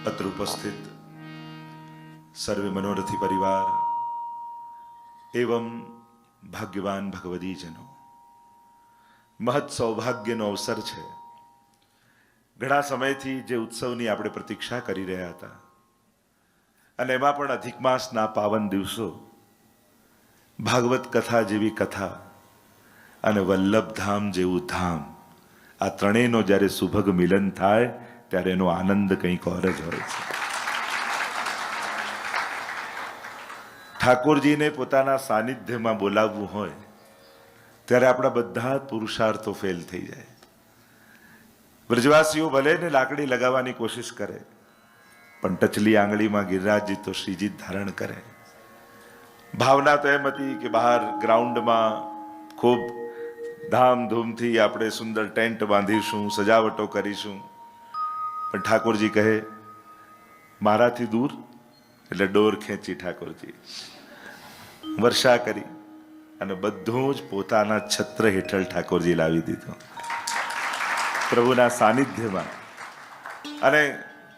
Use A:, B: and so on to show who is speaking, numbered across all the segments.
A: अत्र उपस्थित सर्वे मनोरथी परिवार एवं भाग्यवान भगवदीजनों, महत् सौभाग्यનો અવસર છે. ઘણા સમયથી જે ઉત્સવની આપણે પ્રતીક્ષા કરી રહ્યા હતા અને એમાં પણ અધિક માસના પાવન દિવસો, ભાગવત કથા જેવી કથા અને વલ્લભધામ જેવું ધામ, આ ત્રણેયનો જ્યારે સુભગ મિલન થાય ત્યારે એનો આનંદ કંઈક ઓર જ હોય છે. ઠાકોરજીને પોતાના સાનિધ્યમાં બોલાવવું હોય ત્યારે આપણા બધા પુરુષાર્થો ફેલ થઈ જાય. બ્રજવાસીઓ ભલે ને લાકડી લગાવવાની કોશિશ કરે, પણ ટચલી આંગળીમાં ગિરિરાજજી તો શ્રીજી ધારણ કરે. ભાવના તો એમ હતી કે બહાર ગ્રાઉન્ડમાં ખૂબ ધામધૂમથી આપણે સુંદર ટેન્ટ બાંધીશું, સજાવટો કરીશું, પણ ઠાકોરજી કહે મારાથી દૂર, એટલે ડોર ખેંચી ઠાકોરજી વર્ષા કરી અને બધું જ પોતાના છત્ર હેઠળ ઠાકોરજી લાવી દીધું પ્રભુના સાનિધ્યમાં. અને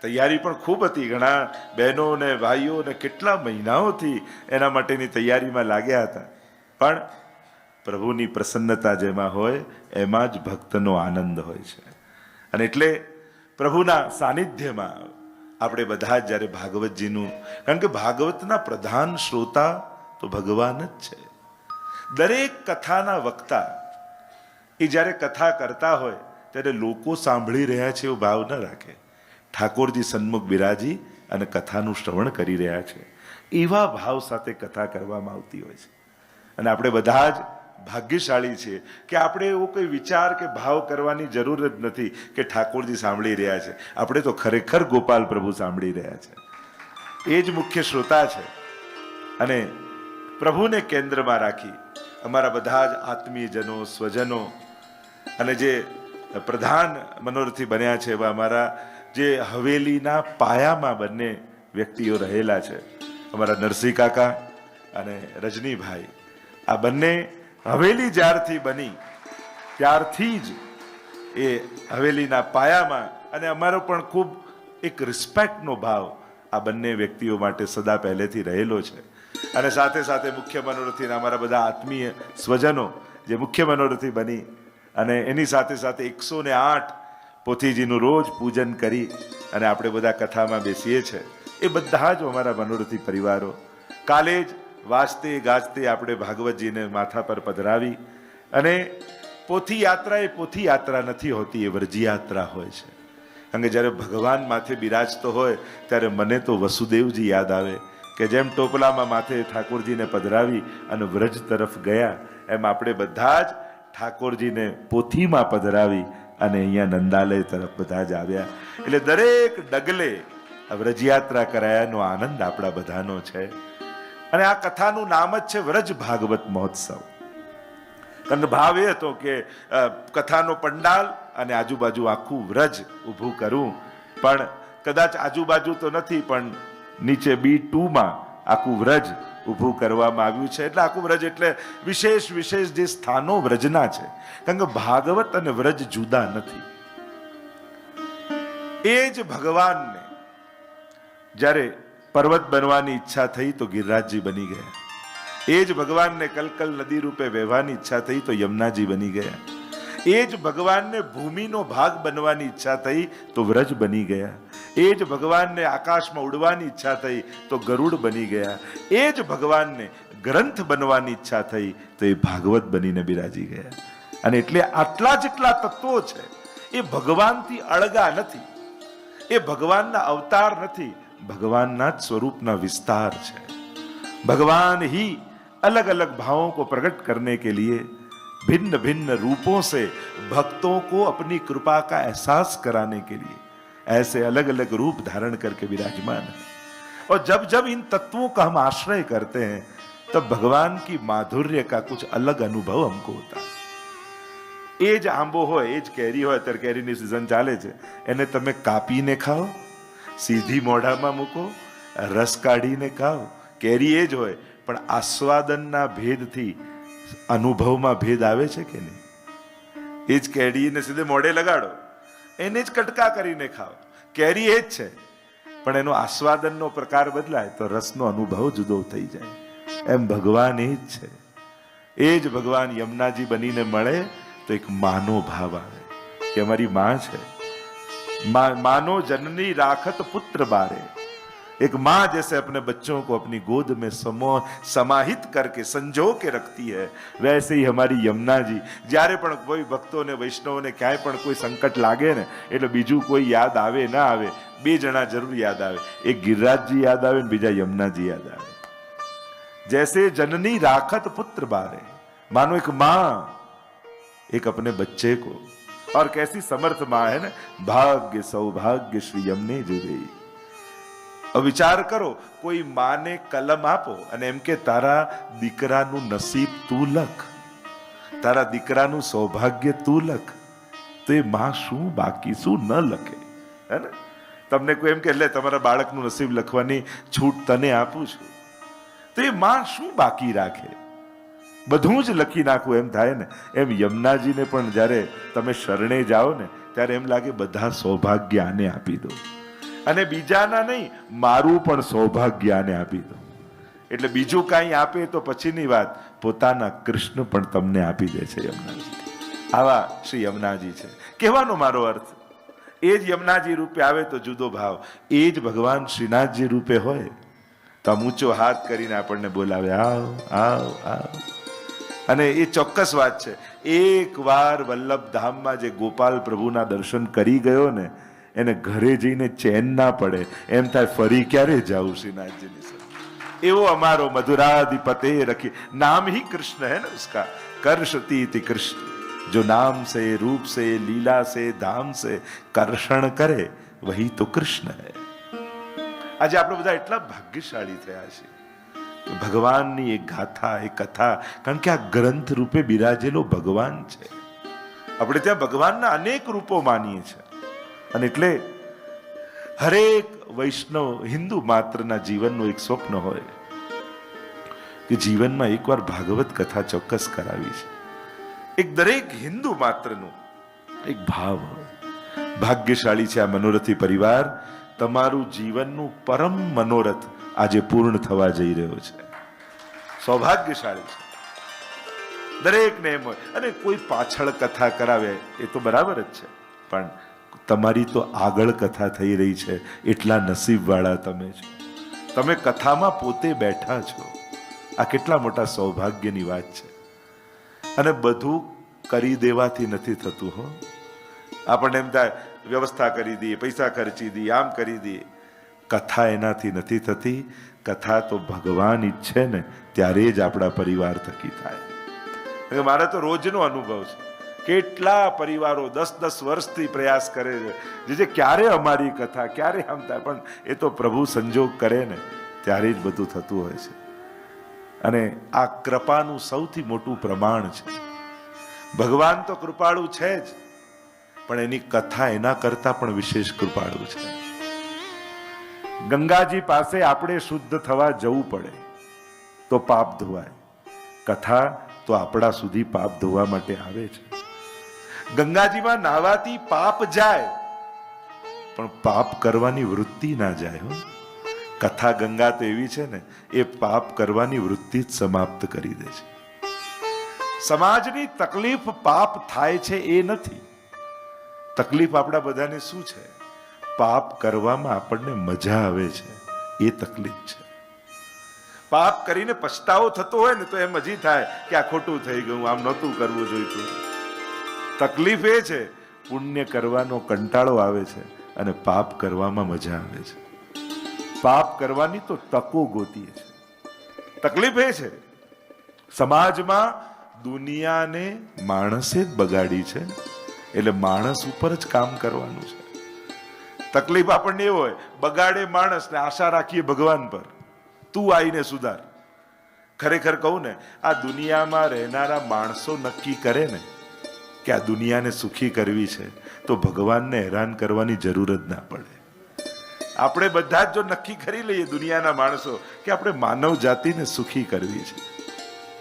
A: તૈયારી પણ ખૂબ હતી. ઘણા બહેનો ને ભાઈઓ ને કેટલા મહિનાઓથી એના માટેની તૈયારીમાં લાગ્યા હતા. પણ પ્રભુની પ્રસન્નતા જેમાં હોય એમાં જ ભક્તનો આનંદ હોય છે. અને એટલે પ્રભુના સાનિધ્યમાં આપણે બધા જ જ્યારે ભાગવતજીનું, કારણ કે ભાગવતના પ્રધાન શ્રોતા તો ભગવાન જ છે. દરેક કથાના વક્તા એ જ્યારે કથા કરતા હોય ત્યારે લોકો સાંભળી રહ્યા છે એવો ભાવ ન રાખે. ઠાકોરજી સન્મુખ બિરાજી અને કથાનું શ્રવણ કરી રહ્યા છે એવા ભાવ સાથે કથા કરવામાં આવતી હોય છે. અને આપણે બધા જ ભાગ્યશાળી છીએ કે આપણે એવો કોઈ વિચાર કે ભાવ કરવાની જરૂર જ નથી કે ઠાકોરજી સાંભળી રહ્યા છે. આપણે તો ખરેખર ગોપાલ પ્રભુ સાંભળી રહ્યા છે, એ જ મુખ્ય શ્રોતા છે. અને પ્રભુને કેન્દ્રમાં રાખી અમારા બધા જ આત્મીયજનો, સ્વજનો અને જે પ્રધાન મનોરથી બન્યા છે એવા અમારા જે હવેલીના પાયામાં બંને વ્યક્તિઓ રહેલા છે, અમારા નરસિંહ કાકા અને રજનીભાઈ, આ બંને હવેલી જ્યારથી બની ત્યારથી જ એ હવેલીના પાયામાં, અને અમારો પણ ખૂબ એક રિસ્પેક્ટનો ભાવ આ બંને વ્યક્તિઓ માટે સદા પહેલેથી રહેલો છે. અને સાથે સાથે મુખ્ય મનોરથીના અમારા બધા આત્મીય સ્વજનો જે મુખ્ય મનોરથી બની અને એની સાથે સાથે 108 પોથીજીનું રોજ પૂજન કરી અને આપણે બધા કથામાં બેસીએ છીએ, એ બધા જ અમારા મનોરથી પરિવારો. કાલે જ વાજતે ગાજતે આપણે ભાગવતજીને માથા પર પધરાવી. અને પોથી યાત્રા એ પોથી યાત્રા નથી હોતી, એ વ્રજ યાત્રા હોય છે. કારણ કે જ્યારે ભગવાન માથે બિરાજતો હોય ત્યારે મને તો વસુદેવજી યાદ આવે કે જેમ ટોપલામાં માથે ઠાકોરજીને પધરાવી અને વ્રજ તરફ ગયા, એમ આપણે બધા જ ઠાકોરજીને પોથીમાં પધરાવી અને અહીંયા નંદાલય તરફ બધા જ આવ્યા. એટલે દરેક ડગલે વ્રજયાત્રા કરાયાનો આનંદ આપણા બધાનો છે. અને આ કથાનું નામ જ છે વ્રજ ભાગવત મહોત્સવ. કારણ ભાવ એ હતો કે કથાનો પંડાલ અને આજુબાજુ આખું વ્રજ ઊભું કરવું, પણ કદાચ આજુબાજુ તો નથી, પણ નીચે B2માં આખું વ્રજ ઊભું કરવામાં આવ્યું છે. એટલે આખું વ્રજ એટલે વિશેષ વિશેષ જે સ્થાનો વ્રજના છે. કારણ કે ભાગવત અને વ્રજ જુદા નથી. એ જ ભગવાનને જ્યારે પર્વત બનવાની ઈચ્છા થઈ તો ગિરિરાજજી બની ગયા. એ જ ભગવાનને કલકલ નદી રૂપે વહેવાની ઈચ્છા થઈ તો યમુનાજી બની ગયા. એ જ ભગવાનને ભૂમિનો ભાગ બનવાની ઈચ્છા થઈ તો વ્રજ બની ગયા. એ જ ભગવાનને આકાશમાં ઉડવાની ઈચ્છા થઈ તો ગરુડ બની ગયા. એ જ ભગવાનને ગ્રંથ બનવાની ઈચ્છા થઈ તો એ ભાગવત બનીને બિરાજી ગયા. અને એટલે આટલા જેટલા તત્વો છે એ ભગવાનથી અળગા નથી, એ ભગવાનના અવતાર નથી, भगवान स्वरूप ना विस्तार है. भगवान ही अलग अलग भावों को प्रकट करने के लिए भिन्न भिन्न रूपों से भक्तों को अपनी कृपा का एहसास कराने के लिए ऐसे अलग अलग रूप धारण करके विराजमान है. और जब जब इन तत्वों का हम आश्रय करते हैं तब भगवान की माधुर्य का कुछ अलग अनुभव हमको होता है. એ જ આંબો હોય, એ જ કેરી હોય, અત્યારે કેરીની સિઝન ચાલે છે, એને તમે કાપીને ખાઓ, સીધી મોઢામાં મૂકો, રસ કાઢીને ખાઓ, કેરી એ જ હોય, પણ આસ્વાદનના ભેદથી અનુભવમાં ભેદ આવે છે કે નહીં? એ જ કેરીને સીધે મોઢે લગાડો, એને જ કટકા કરીને ખાઓ, કેરી એ જ છે, પણ એનો આસ્વાદનનો પ્રકાર બદલાય તો રસનો અનુભવ જુદો થઈ જાય. એમ ભગવાન એ જ છે. એ જ ભગવાન યમુનાજી બનીને મળે તો એક માનો ભાવ આવે કે અમારી માં છે. मानो जननी राखत पुत्र बारे. एक माँ जैसे अपने बच्चों को अपनी गोद में समाहित करके संजो के रखती है, वैसे ही हमारी यमुना जी જ્યારે પણ કોઈ ભક્તોને વૈષ્ણવોને ક્યાંય પણ કોઈ સંકટ લાગે ને એટલે બીજું કોઈ યાદ આવે ના આવે, બે જણા જરૂર યાદ આવે. એક ગિરિરાજજી યાદ આવે ને બીજા યમુનાજી યાદ આવે. जैसे जननी राखत पुत्र बारे, मानो एक माँ एक अपने बच्चे को, और कैसी समर्थ मां है ना, भाग्य सौभाग्य श्री यमुने जुदे. अब विचार કરો, કોઈ માને કલમ આપો અને એમ કે તારા દીકરાનું નસીબ તું લખ, તારા દીકરાનું સૌભાગ્ય તું લખ, તો એ માં શું બાકી શું ન લખે? હે ને? તમને કોઈ એમ કે લે તમારા બાળકનું નસીબ લખવાની છૂટ તને આપું છું, તો એ માં શું બાકી રાખે? બધું જ લખી નાખવું એમ થાય ને. એમ યમુનાજીને પણ જ્યારે તમે શરણે જાઓ ને ત્યારે એમ લાગે બધા સૌભાગ્ય આને આપી દો, અને બીજાના નહીં, મારું પણ સૌભાગ્ય આને આપી દો. એટલે બીજું કાંઈ આપે તો પછીની વાત, પોતાના કૃષ્ણ પણ તમને આપી દે છે યમુનાજી. આવા શ્રી યમુનાજી છે. કહેવાનો મારો અર્થ, એ જ યમુનાજી રૂપે આવે તો જુદો ભાવ. એ જ ભગવાન શ્રીનાથજી રૂપે હોય તો આમ ઊંચો હાથ કરીને આપણને બોલાવે, આવ આવ આવ. અને એ ચોક્કસ વાત છે, એક વાર વલ્લભ ધામમાં જે ગોપાલ પ્રભુના દર્શન કરી ગયો ને એને ઘરે જઈને ચેન ના પડે, એમ થાય ફરી ક્યારે જાઉં શ્રીનાથજીની સાથે. એવો અમારો મધુરાધિપતે રખી, નામ ही कृष्ण है ना उसका, कर्षति इति कृष्ण, जो नाम से रूप से लीला से धाम से कर्षण करे वही तो कृष्ण है. આજે આપણે બધા એટલા ભાગ્યશાળી થયા છીએ, ભગવાનની એક ગાથા, એક કથા, કારણ કે આ ગ્રંથ રૂપે બિરાજેલો ભગવાન છે. આપણે ત્યાં ભગવાનના અનેક રૂપો માનીએ છીએ, અને એટલે હરેક વૈષ્ણવ હિન્દુ માત્રના જીવનનું એક સ્વપ્ન હોય કે જીવનમાં એકવાર ભાગવત કથા ચોક્કસ કરાવી છે. એક દરેક હિન્દુ માત્રનું એક ભાવ હોય. ભાગ્યશાળી છે આ મનોરથી પરિવાર. તમારું જીવનનું પરમ મનોરથ આજે પૂર્ણ થવા જઈ રહ્યો છે. સૌભાગ્યશાળી છે દરેકને એમ હોય. અને કોઈ પાછળ કથા કરાવે એ તો બરાબર જ છે, પણ તમારી તો આગળ કથા થઈ રહી છે, એટલા નસીબવાળા તમે છો. તમે કથામાં પોતે બેઠા છો. આ કેટલા મોટા સૌભાગ્યની વાત છે. અને બધું કરી દેવાથી નથી થતું હો. આપણને એમ થાય વ્યવસ્થા કરી દઈએ, પૈસા ખર્ચી દઈએ, આમ કરી દઈએ. કથા એનાથી નથી થતી. કથા તો ભગવાન ઈચ્છે ને ત્યારે જ આપણા પરિવાર થકી થાય. મારે તો રોજનો અનુભવ છે. કેટલા પરિવારો 10-10 વર્ષથી પ્રયાસ કરે છે જે ક્યારે અમારી કથા ક્યારે આમ થાય, પણ એ તો પ્રભુ સંજોગ કરે ને ત્યારે જ બધું થતું હોય છે. અને આ કૃપાનું સૌથી મોટું પ્રમાણ છે. ભગવાન તો કૃપાળુ છે જ, પણ એની કથા એના કરતા પણ વિશેષ કૃપાળુ છે. ગંગાજી પાસે આપણે શુદ્ધ થવા જવું પડે તો પાપ ધોવાય. કથા તો આપણા સુધી પાપ ધોવા માટે આવે છે. ગંગાજીમાં નાહવાથી પાપ જાય, પણ પાપ કરવાની વૃત્તિ ના જાય હો. કથા ગંગા તો એવી છે ને, એ પાપ કરવાની વૃત્તિ જ સમાપ્ત કરી દે છે. સમાજની તકલીફ પાપ થાય છે એ નથી. તકલીફ આપણા બધાને શું છે? પાપ કરવામાં આપણને મજા આવે છે, એ તકલીફ છે. પાપ કરીને પછતાવો થતો હોય ને તો એમ હજી થાય કે આ ખોટું થઈ ગયું, આમ નહોતું કરવું જોઈતું. તકલીફ એ છે પુણ્ય કરવાનો કંટાળો આવે છે અને પાપ કરવામાં મજા આવે છે. પાપ કરવાની તો તકો ગોતીએ છે. તકલીફ એ છે સમાજમાં દુનિયાને માણસે જ બગાડી છે, એટલે માણસ ઉપર જ કામ કરવાનું છે. તકલીફ આપણને એવું હોય, બગાડે માણસ ને આશા રાખીએ ભગવાન પર, તું આવીને સુધાર. ખરેખર કહું ને, આ દુનિયામાં રહેનારા માણસો નક્કી કરે ને કે આ દુનિયાને સુખી કરવી છે, તો ભગવાનને હેરાન કરવાની જરૂર જ ના પડે. આપણે બધા જ જો નક્કી કરી લઈએ દુનિયાના માણસો કે આપણે માનવ જાતિને સુખી કરવી છે,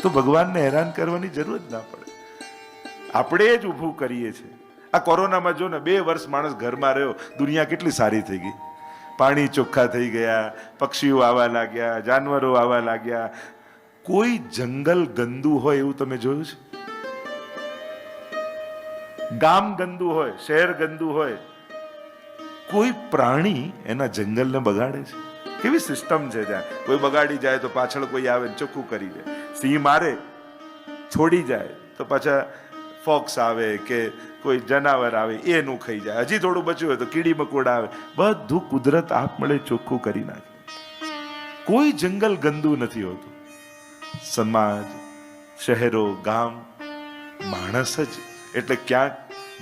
A: તો ભગવાનને હેરાન કરવાની જરૂર જ ના પડે. આપણે જ ઊભું કરીએ છીએ. આ કોરોનામાં જો ને 2 વર્ષ માણસ ઘરમાં રહ્યો, દુનિયા કેટલી સારી થઈ ગઈ. પાણી ચોખ્ખા થઈ ગયા, પક્ષીઓ આવવા લાગ્યા, જાનવરો આવવા લાગ્યા. કોઈ જંગલ ગંદુ હોય એવું તમે જોયું છે? ગામ ગંદુ હોય, શહેર ગંદુ હોય, કોઈ પ્રાણી એના જંગલને બગાડે છે? કેવી સિસ્ટમ છે ત્યાં. કોઈ બગાડી જાય તો પાછળ કોઈ આવે ચોખ્ખું કરી દે. સિંહ મારે છોડી જાય તો પાછા ફોક્સ આવે કે કોઈ જનાવર આવે એનું ખાઈ જાય. હજી થોડું બચ્યું હોય તો કીડી મકોડા આવે. બધું કુદરત આપમેળે ચોખ્ખું કરી નાખે. કોઈ જંગલ ગંદુ નથી હોતું. સમાજ, શહેરો, ગામ, માણસ જ એટલે ક્યાંક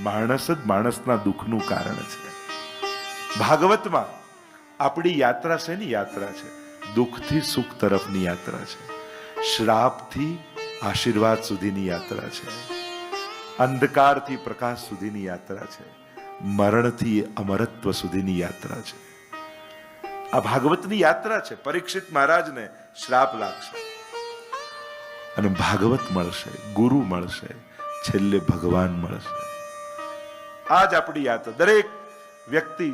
A: માણસ જ માણસના દુઃખનું કારણ છે. ભાગવતમાં આપણી યાત્રા શેની યાત્રા છે? દુઃખથી સુખ તરફની યાત્રા છે. શ્રાપથી આશીર્વાદ સુધીની યાત્રા છે. અંધકારથી પ્રકાશ સુધીની યાત્રા છે. મરણથી અમરત્વ સુધીની યાત્રા છે. આ ભાગવતની યાત્રા છે. પરીક્ષિત મહારાજને શ્રાપ લાગશે અને ભાગવત મળશે, ગુરુ મળશે, છેલ્લે ભગવાન મળશે. આ જ આપણી યાત્રા. દરેક વ્યક્તિ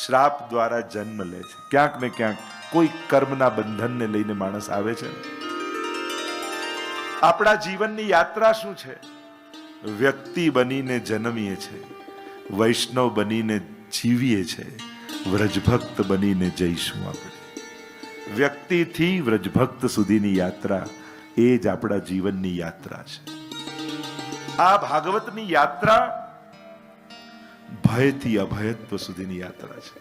A: શ્રાપ દ્વારા જન્મ લે છે. ક્યાંક ને ક્યાંક કોઈ કર્મના બંધનને લઈને માણસ આવે છે. આપણા જીવનની યાત્રા શું છે? વ્યક્તિ બનીને જન્મીએ છે, વૈષ્ણવ બનીને જીવીએ છે, વ્રજભક્ત બનીને જઈશું આપણે. વ્યક્તિથી વ્રજભક્ત સુધીની યાત્રા એ જ આપણા જીવનની યાત્રા છે. આ ભાગવતની યાત્રા ભયથી અભયત્વ સુધીની યાત્રા છે.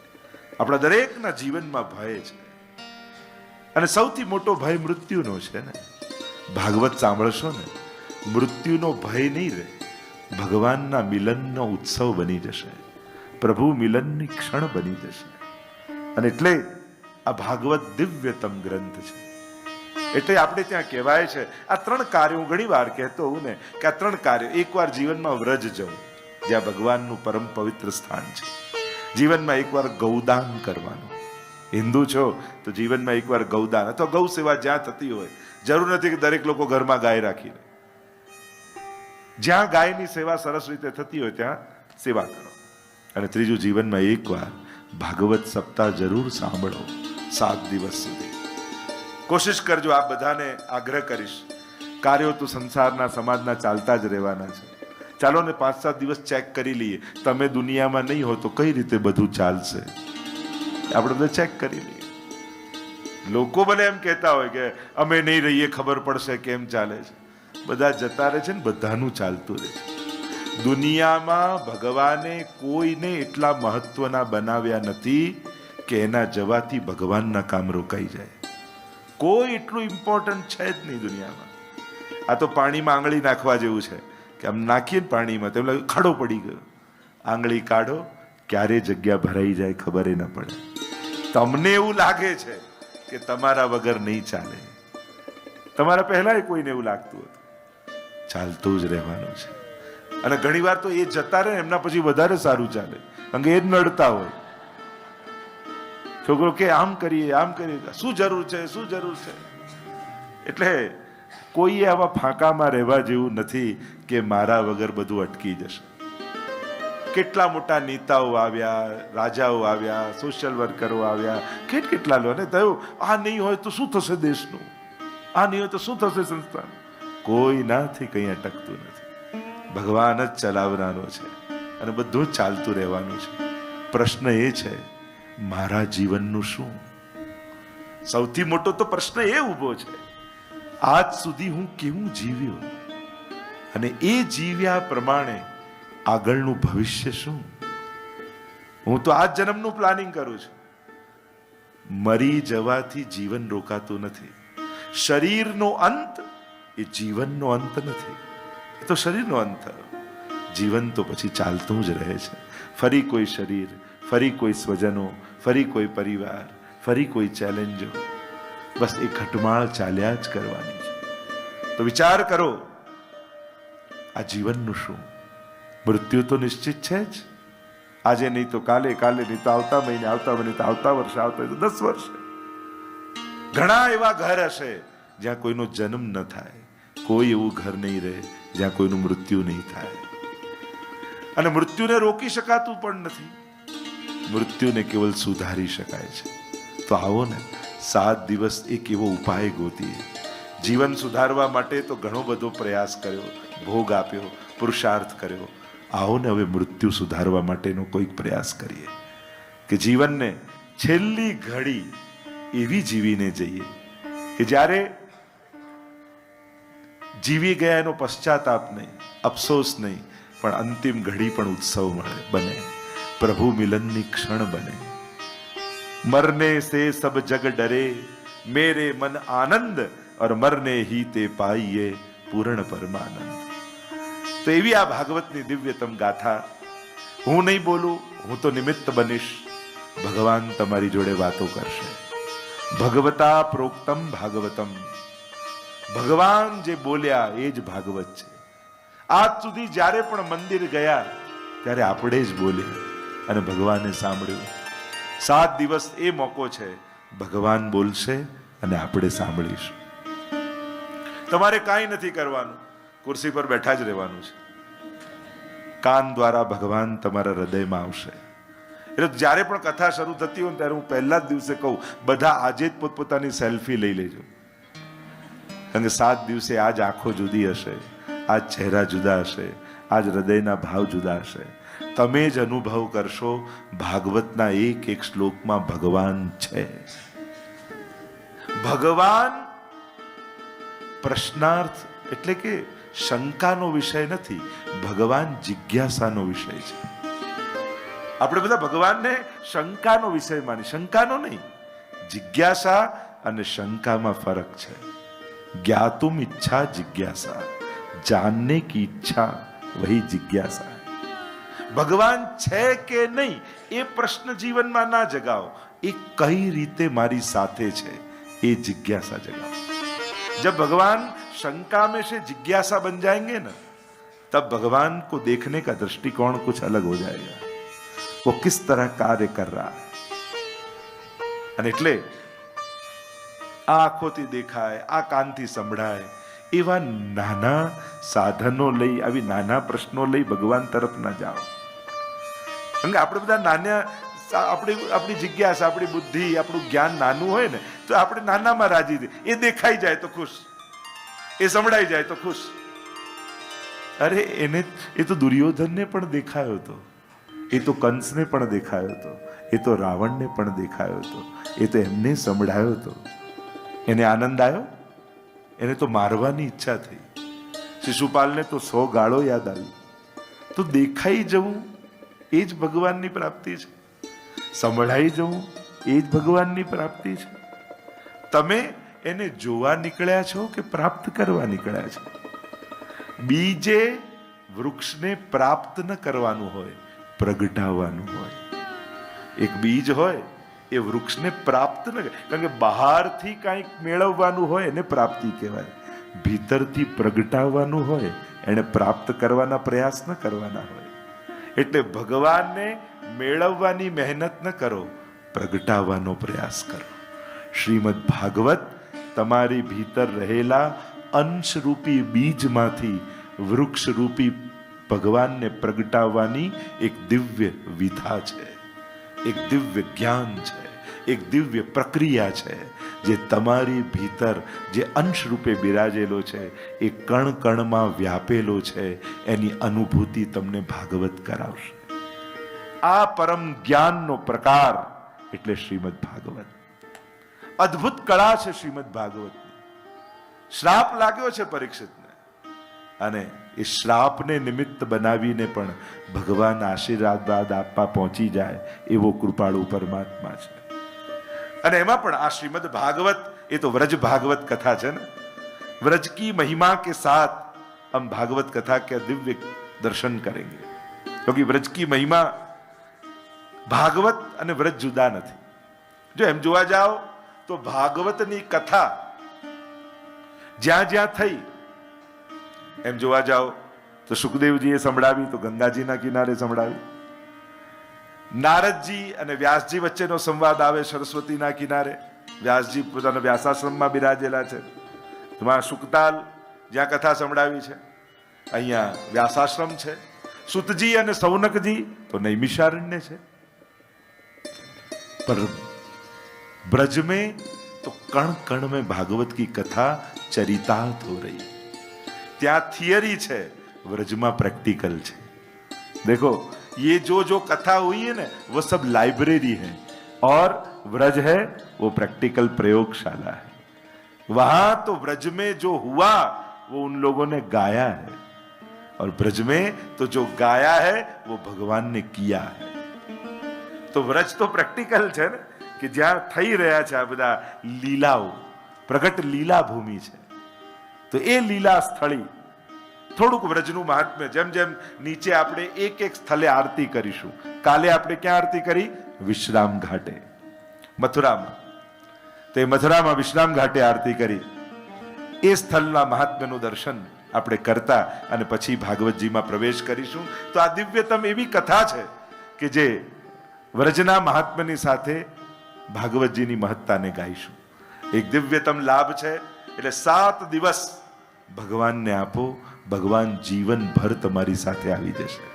A: આપણા દરેકના જીવનમાં ભય છે અને સૌથી મોટો ભય મૃત્યુનો છે ને. ભાગવત સાંભળશો ને, મૃત્યુનો ભય નહીં રહે. ભગવાનના મિલનનો ઉત્સવ બની જશે. પ્રભુ મિલનની ક્ષણ બની જશે. અને એટલે આ ભાગવત દિવ્યતમ ગ્રંથ છે. એટલે આપણે ત્યાં કહેવાય છે આ 3 કાર્યો. હું ઘણી વાર કહેતો હોઉં ને કે આ 3 કાર્યો. એકવાર જીવનમાં વ્રજ જવું, જ્યાં ભગવાનનું પરમ પવિત્ર સ્થાન છે. જીવનમાં એકવાર ગૌદાન કરવાનું. હિન્દુ છો તો જીવનમાં એકવાર ગૌદાન અથવા ગૌ સેવા જ્યાં થતી હોય. જરૂર નથી કે દરેક લોકો ઘરમાં ગાય રાખી લે. જ્યાં ગાયની સેવા સરસ રીતે થતી હોય ત્યાં સેવા કરો. અને ત્રીજું, જીવનમાં એકવાર ભાગવત સપ્તાહ જરૂર સાંભળો 7 દિવસ સુધી. કોશિશ કરજો. આ બધાને આગ્રહ કરીશ. કાર્યો તો સંસારના સમાજના ચાલતા જ રહેવાના છે. ચાલો ને 5-7 દિવસ ચેક કરી લઈએ. તમે દુનિયામાં નહીં હો તો કઈ રીતે બધું ચાલશે? આપણે બધા ચેક કરી લઈએ. લોકો ભલે એમ કહેતા હોય કે અમે નહીં રહીએ, ખબર પડશે કેમ ચાલે છે. બધા જતા રહે છે ને બધાનું ચાલતું રહે છે. દુનિયામાં ભગવાને કોઈને એટલા મહત્વના બનાવ્યા નથી કે એના જવાથી ભગવાનના કામ રોકાઈ જાય. કોઈ એટલું ઇમ્પોર્ટન્ટ છે જ નહીં દુનિયામાં. આ તો પાણીમાં આંગળી નાખવા જેવું છે કે આમ નાખીએ ને પાણીમાં તેમ લાગે ખાડો પડી ગયો. આંગળી કાઢો, ક્યારે જગ્યા ભરાઈ જાય ખબર ન પડે. તમને એવું લાગે છે કે તમારા વગર નહીં ચાલે. તમારા પહેલા કોઈને એવું લાગતું હતું. ચાલતું જ રહેવાનું છે. અને ઘણી વાર તો એ જતા રહે એમના પછી વધારે સારું ચાલે, કારણ કે એ જ નડતા હોય. છોકરો કે આમ કરીએ, શું જરૂર છે, શું જરૂર છે. એટલે કોઈ આવા ફાંકામાં રહેવા જેવું નથી કે મારા વગર બધું અટકી જશે. કેટલા મોટા નેતાઓ આવ્યા, રાજાઓ આવ્યા, સોશિયલ વર્કરો આવ્યા, કેટલા લો ને થયું આ નહીં હોય તો શું થશે દેશનું, આ નહીં હોય તો શું થશે સંસ્થાનું. કોઈ નાથી કંઈ અટકતું નથી. ભગવાન જ ચલાવનારો છે અને બધું જ ચાલતું રહેવાનું છે. પ્રશ્ન એ છે મારા જીવનનું શું? સૌથી મોટો તો પ્રશ્ન એ ઊભો છે, આજ સુધી હું કેવું જીવ્યો અને એ જીવ્યા પ્રમાણે આગળનું ભવિષ્ય શું? હું તો આજ જન્મનું પ્લાનિંગ કરું છું. મરી જવાથી જીવન રોકાતું નથી. શરીરનો અંત એ જીવનનો અંત નથી. એ તો શરીરનો અંત. જીવન તો પછી ચાલતું જ રહે છે. ફરી કોઈ શરીર, ફરી કોઈ સ્વજનો, ફરી કોઈ પરિવાર, ફરી કોઈ ચેલેન્જો. બસ એ ઘટમાળ ચાલ્યા જ કરવાની છે. તો વિચાર કરો આ જીવનનું શું? મૃત્યુ તો નિશ્ચિત છે જ. આજે નહીં તો કાલે, કાલે નહીં તો આવતા મહિને, આવતા મહિને તો આવતા વર્ષે, આવતા તો 10 વર્ષે. ઘણા એવા ઘર હશે જ્યાં કોઈનો જન્મ ન થાય. કોઈ એવું ઘર નહીં રહે જ્યાં કોઈનું મૃત્યુ નહીં થાય. અને મૃત્યુને રોકી શકાતું પણ નથી. મૃત્યુને કેવલ સુધારી શકાય છે. તો આવો ને 7 દિવસ એક એવો ઉપાય ગોતીએ. જીવન સુધારવા માટે તો ઘણો બધો પ્રયાસ કર્યો, ભોગ આપ્યો, પુરુષાર્થ કર્યો. આવો ને હવે મૃત્યુ સુધારવા માટેનો કોઈક પ્રયાસ કરીએ કે જીવનને છેલ્લી ઘડી એવી જીવીને જઈએ કે જ્યારે જીવી ગયા એનો પશ્ચાતાપ નહીં, અફસોસ નહીં, પણ અંતિમ ઘડી પણ ઉત્સવ બને, પ્રભુ મિલનની ક્ષણ બને. મરને સે સબ જગ ડરે, મેરે મન આનંદ, और मरने ही ते पाइए पूर्ण परमानंद. તો એવી આ ભાગવતની દિવ્યતમ ગાથા. હું નહીં બોલું, હું તો નિમિત્ત બનીશ. ભગવાન તમારી જોડે વાતો કરશે. ભગવતા પ્રોક્તમ ભાગવતમ. ભગવાન જે બોલ્યા એ જ ભાગવત છે. આજ સુધી જ્યારે પણ મંદિર ગયા ત્યારે આપણે જ બોલ્યા અને ભગવાને સાંભળ્યું. 7 દિવસ એ મોકો છે, ભગવાન બોલશે અને આપણે સાંભળીશું. તમારે કાંઈ નથી કરવાનું, ખુરશી પર બેઠા જ રહેવાનું છે. કાન દ્વારા ભગવાન તમારા હૃદયમાં આવશે. એટલે જ્યારે પણ કથા શરૂ થતી હોય ત્યારે હું પહેલા જ દિવસે કહું, બધા આજે જ પોતપોતાની સેલ્ફી લઈ લેજો. કારણ કે 7 દિવસે આજ આંખો જુદી હશે, આજ ચહેરા જુદા હશે, આજ હૃદયના ભાવ જુદા હશે. તમે જ અનુભવ કરશો ભાગવતના એક એક શ્લોકમાં ભગવાન છે. ભગવાન પ્રશ્નાર્થ એટલે કે શંકાનો વિષય નથી, ભગવાન જિજ્ઞાસાનો વિષય છે. આપણે બધા ભગવાનને શંકાનો વિષય માની, શંકાનો નહીં. જિજ્ઞાસા અને શંકામાં ફરક છે. જ્ઞાતુમ ઈચ્છા જિજ્ઞાસા, जानने की इच्छा वही जिज्ञासा है. ભગવાન છે કે નહીં એ પ્રશ્ન જીવનમાં ના જગાવો, એ કઈ રીતે મારી સાથે છે એ जिज्ञासा जगाओ. जब भगवान शंका में से जिज्ञासा बन जाएंगे ना, तब भगवान को देखने का दृष्टिकोण कुछ अलग हो जाएगा. वो किस तरह कार्य कर रहा है. અને એટલે આ આંખોથી દેખાય, આ કાનથી સંભળાય, એવા નાના સાધનો લઈ, આવી નાના પ્રશ્નો લઈ ભગવાન તરફ ના જાઓ. કારણ કે આપણે બધા નાના, આપણી જિજ્ઞાસા, આપણી બુદ્ધિ, આપણું જ્ઞાન નાનું હોય ને તો આપણે નાનામાં રાજી દે. એ દેખાઈ જાય તો ખુશ, એ સંભળાઈ જાય તો ખુશ. અરે એને એ તો દુર્યોધનને પણ દેખાયો હતો, એ તો કંસને પણ દેખાયો હતો, એ તો રાવણને પણ દેખાયો હતો, એ તો એમને સંભળાયો હતો. એને આનંદ આવ્યો, એને તો મારવાની ઈચ્છા થઈ. શિશુપાલને તો 100 ગાળો યાદ આવી. તો દેખાઈ જવું એ જ ભગવાનની પ્રાપ્તિ છે, સંભળાઈ જવું એ જ ભગવાનની પ્રાપ્તિ છે. તમે એને જોવા નીકળ્યા છો કે પ્રાપ્ત કરવા નીકળ્યા છો? બીજે વૃક્ષને પ્રાપ્ત ન કરવાનું હોય, પ્રગટાવવાનું હોય. એક બીજ હોય એ વૃક્ષને પ્રાપ્ત ન કરે, કારણ કે બહારથી કંઈક મેળવવાનું હોય એને પ્રાપ્તિ કહેવાય. ભીતરથી પ્રગટાવવાનું હોય એને પ્રાપ્ત કરવાના પ્રયાસ ન કરવાના હોય. એટલે ભગવાનને મેળવવાની મહેનત ન કરો, પ્રગટાવવાનો પ્રયાસ કરો. શ્રીમદ ભાગવત તમારી ભીતર રહેલા અંશરૂપી બીજમાંથી વૃક્ષરૂપી ભગવાનને પ્રગટાવવાની એક દિવ્ય વિધા છે, એક દિવ્ય જ્ઞાન છે, એક દિવ્ય પ્રક્રિયા છે. જે તમારી ભીતર જે અંશ રૂપે બિરાજેલો છે, એ કણ કણમાં વ્યાપેલો છે, એની અનુભૂતિ તમને ભાગવત કરાવશે. આ પરમ જ્ઞાનનો પ્રકાર એટલે શ્રીમદ ભાગવત. અદ્ભુત કળા છે શ્રીમદ ભાગવતની. શ્રાપ લાગ્યો છે પરીક્ષિતને, અને એ શ્રાપને નિમિત્ત બનાવીને પણ ભગવાન આશીર્વાદ આપવા પહોંચી જાય એવો કૃપાળુ પરમાત્મા છે. અને એમાં પણ આ શ્રીમદ ભાગવત એ તો વ્રજ ભાગવત કથા છે ને. व्रज की महिमा के साथ हम भागवत कथा के दिव्य दर्शन करेंगे, क्योंकि व्रज की महिमा, भागवत અને વ્રજ જુદા નથી. જો એમ જોવા જાઓ તો ભાગવતની કથા જ્યાં જ્યાં થઈ, એમ જોવા જાઓ તો સુખદેવજીએ સંભળાવી તો ગંગાજીના કિનારે સંભળાવી. નારદજી અને વ્યાસજી વચ્ચેનો સંવાદ આવે સરસ્વતીના કિનારે. વ્યાસજી પોતાના વ્યાસાશ્રમમાં બિરાજેલા છે, એમાં સુકતાલ જ્યાં કથા સંભળાવી છે, અહીંયા વ્યાસાશ્રમ છે. સુતજી અને સૌનકજી તો નૈમિષારણ્ય છે. पर ब्रज में तो कण कण में भागवत की कथा चरितार्थ हो रही है। त्या थियरी है, व्रज में प्रैक्टिकल है। देखो ये जो कथा हुई है ना, वो सब लाइब्रेरी है और व्रज है वो प्रैक्टिकल प्रयोगशाला है। वहां तो व्रज में जो हुआ वो उन लोगों ने गाया है, और ब्रज में तो जो गाया है वो भगवान ने किया है। तो व्रज तो प्रैक्टिकल है ना, कि જ્યાં થઈ રહ્યા છે આ બધા લીલાઓ, પ્રગટ લીલા ભૂમિ છે। તો એ લીલા સ્થળી થોડુંક વ્રજનું મહાત્મ્ય, જેમ જેમ નીચે આપણે એક એક સ્થળે આરતી કરીશું। કાલે આપણે ક્યાં આરતી કરી? વિશ્રામ ઘાટે, મથુરામાં। તો એ મથુરામાં વિશ્રામ ઘાટે આરતી કરી। એ સ્થળના મહાત્મ્યનું દર્શન આપણે કરતા અને પછી ભાગવતજીમાં પ્રવેશ કરીશું। તો આ દિવ્યતમ એવી કથા છે કે જે વ્રજના મહાત્મ્યની સાથે ભાગવતજીની મહત્તાને ગાઈશું। એક દિવ્યતમ લાભ છે। એટલે 7 દિવસ ભગવાનને આપો, ભગવાન જીવનભર તમારી સાથે આવી જશે।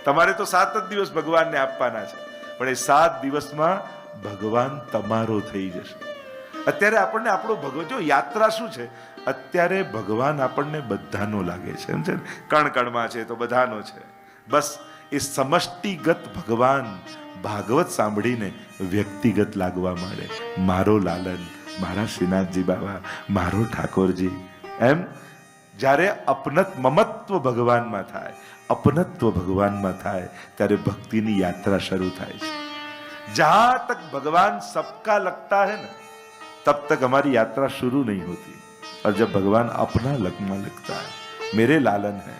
A: તમારે તો 7 જ દિવસ ભગવાનને આપવાના છે, પણ એ 7 દિવસમાં ભગવાન તમારો થઈ જશે। અત્યારે આપણને આપણો ભગવાન, જો યાત્રા શું છે, અત્યારે ભગવાન આપણને બધાનો લાગે છે, એમ છે ને, કણ કણમાં છે તો બધાનો છે। બસ એ સમષ્ટિગત ભગવાન ભાગવત સાંભળીને વ્યક્તિગત લાગવા માંડે। મારો લાલન, મારા શ્રીનાથજી બાબા, મારો ઠાકોરજી, એમ જ્યારે અપનત મમત્વ ભગવાનમાં થાય, અપનત્વ ભગવાનમાં થાય, ત્યારે ભક્તિની યાત્રા શરૂ થાય છે। जहां तक भगवान सबका लगता है ना, तब तक हमारी यात्रा शुरू नहीं होती। और जब भगवान अपना लगना लगता है, मेरे लालन है,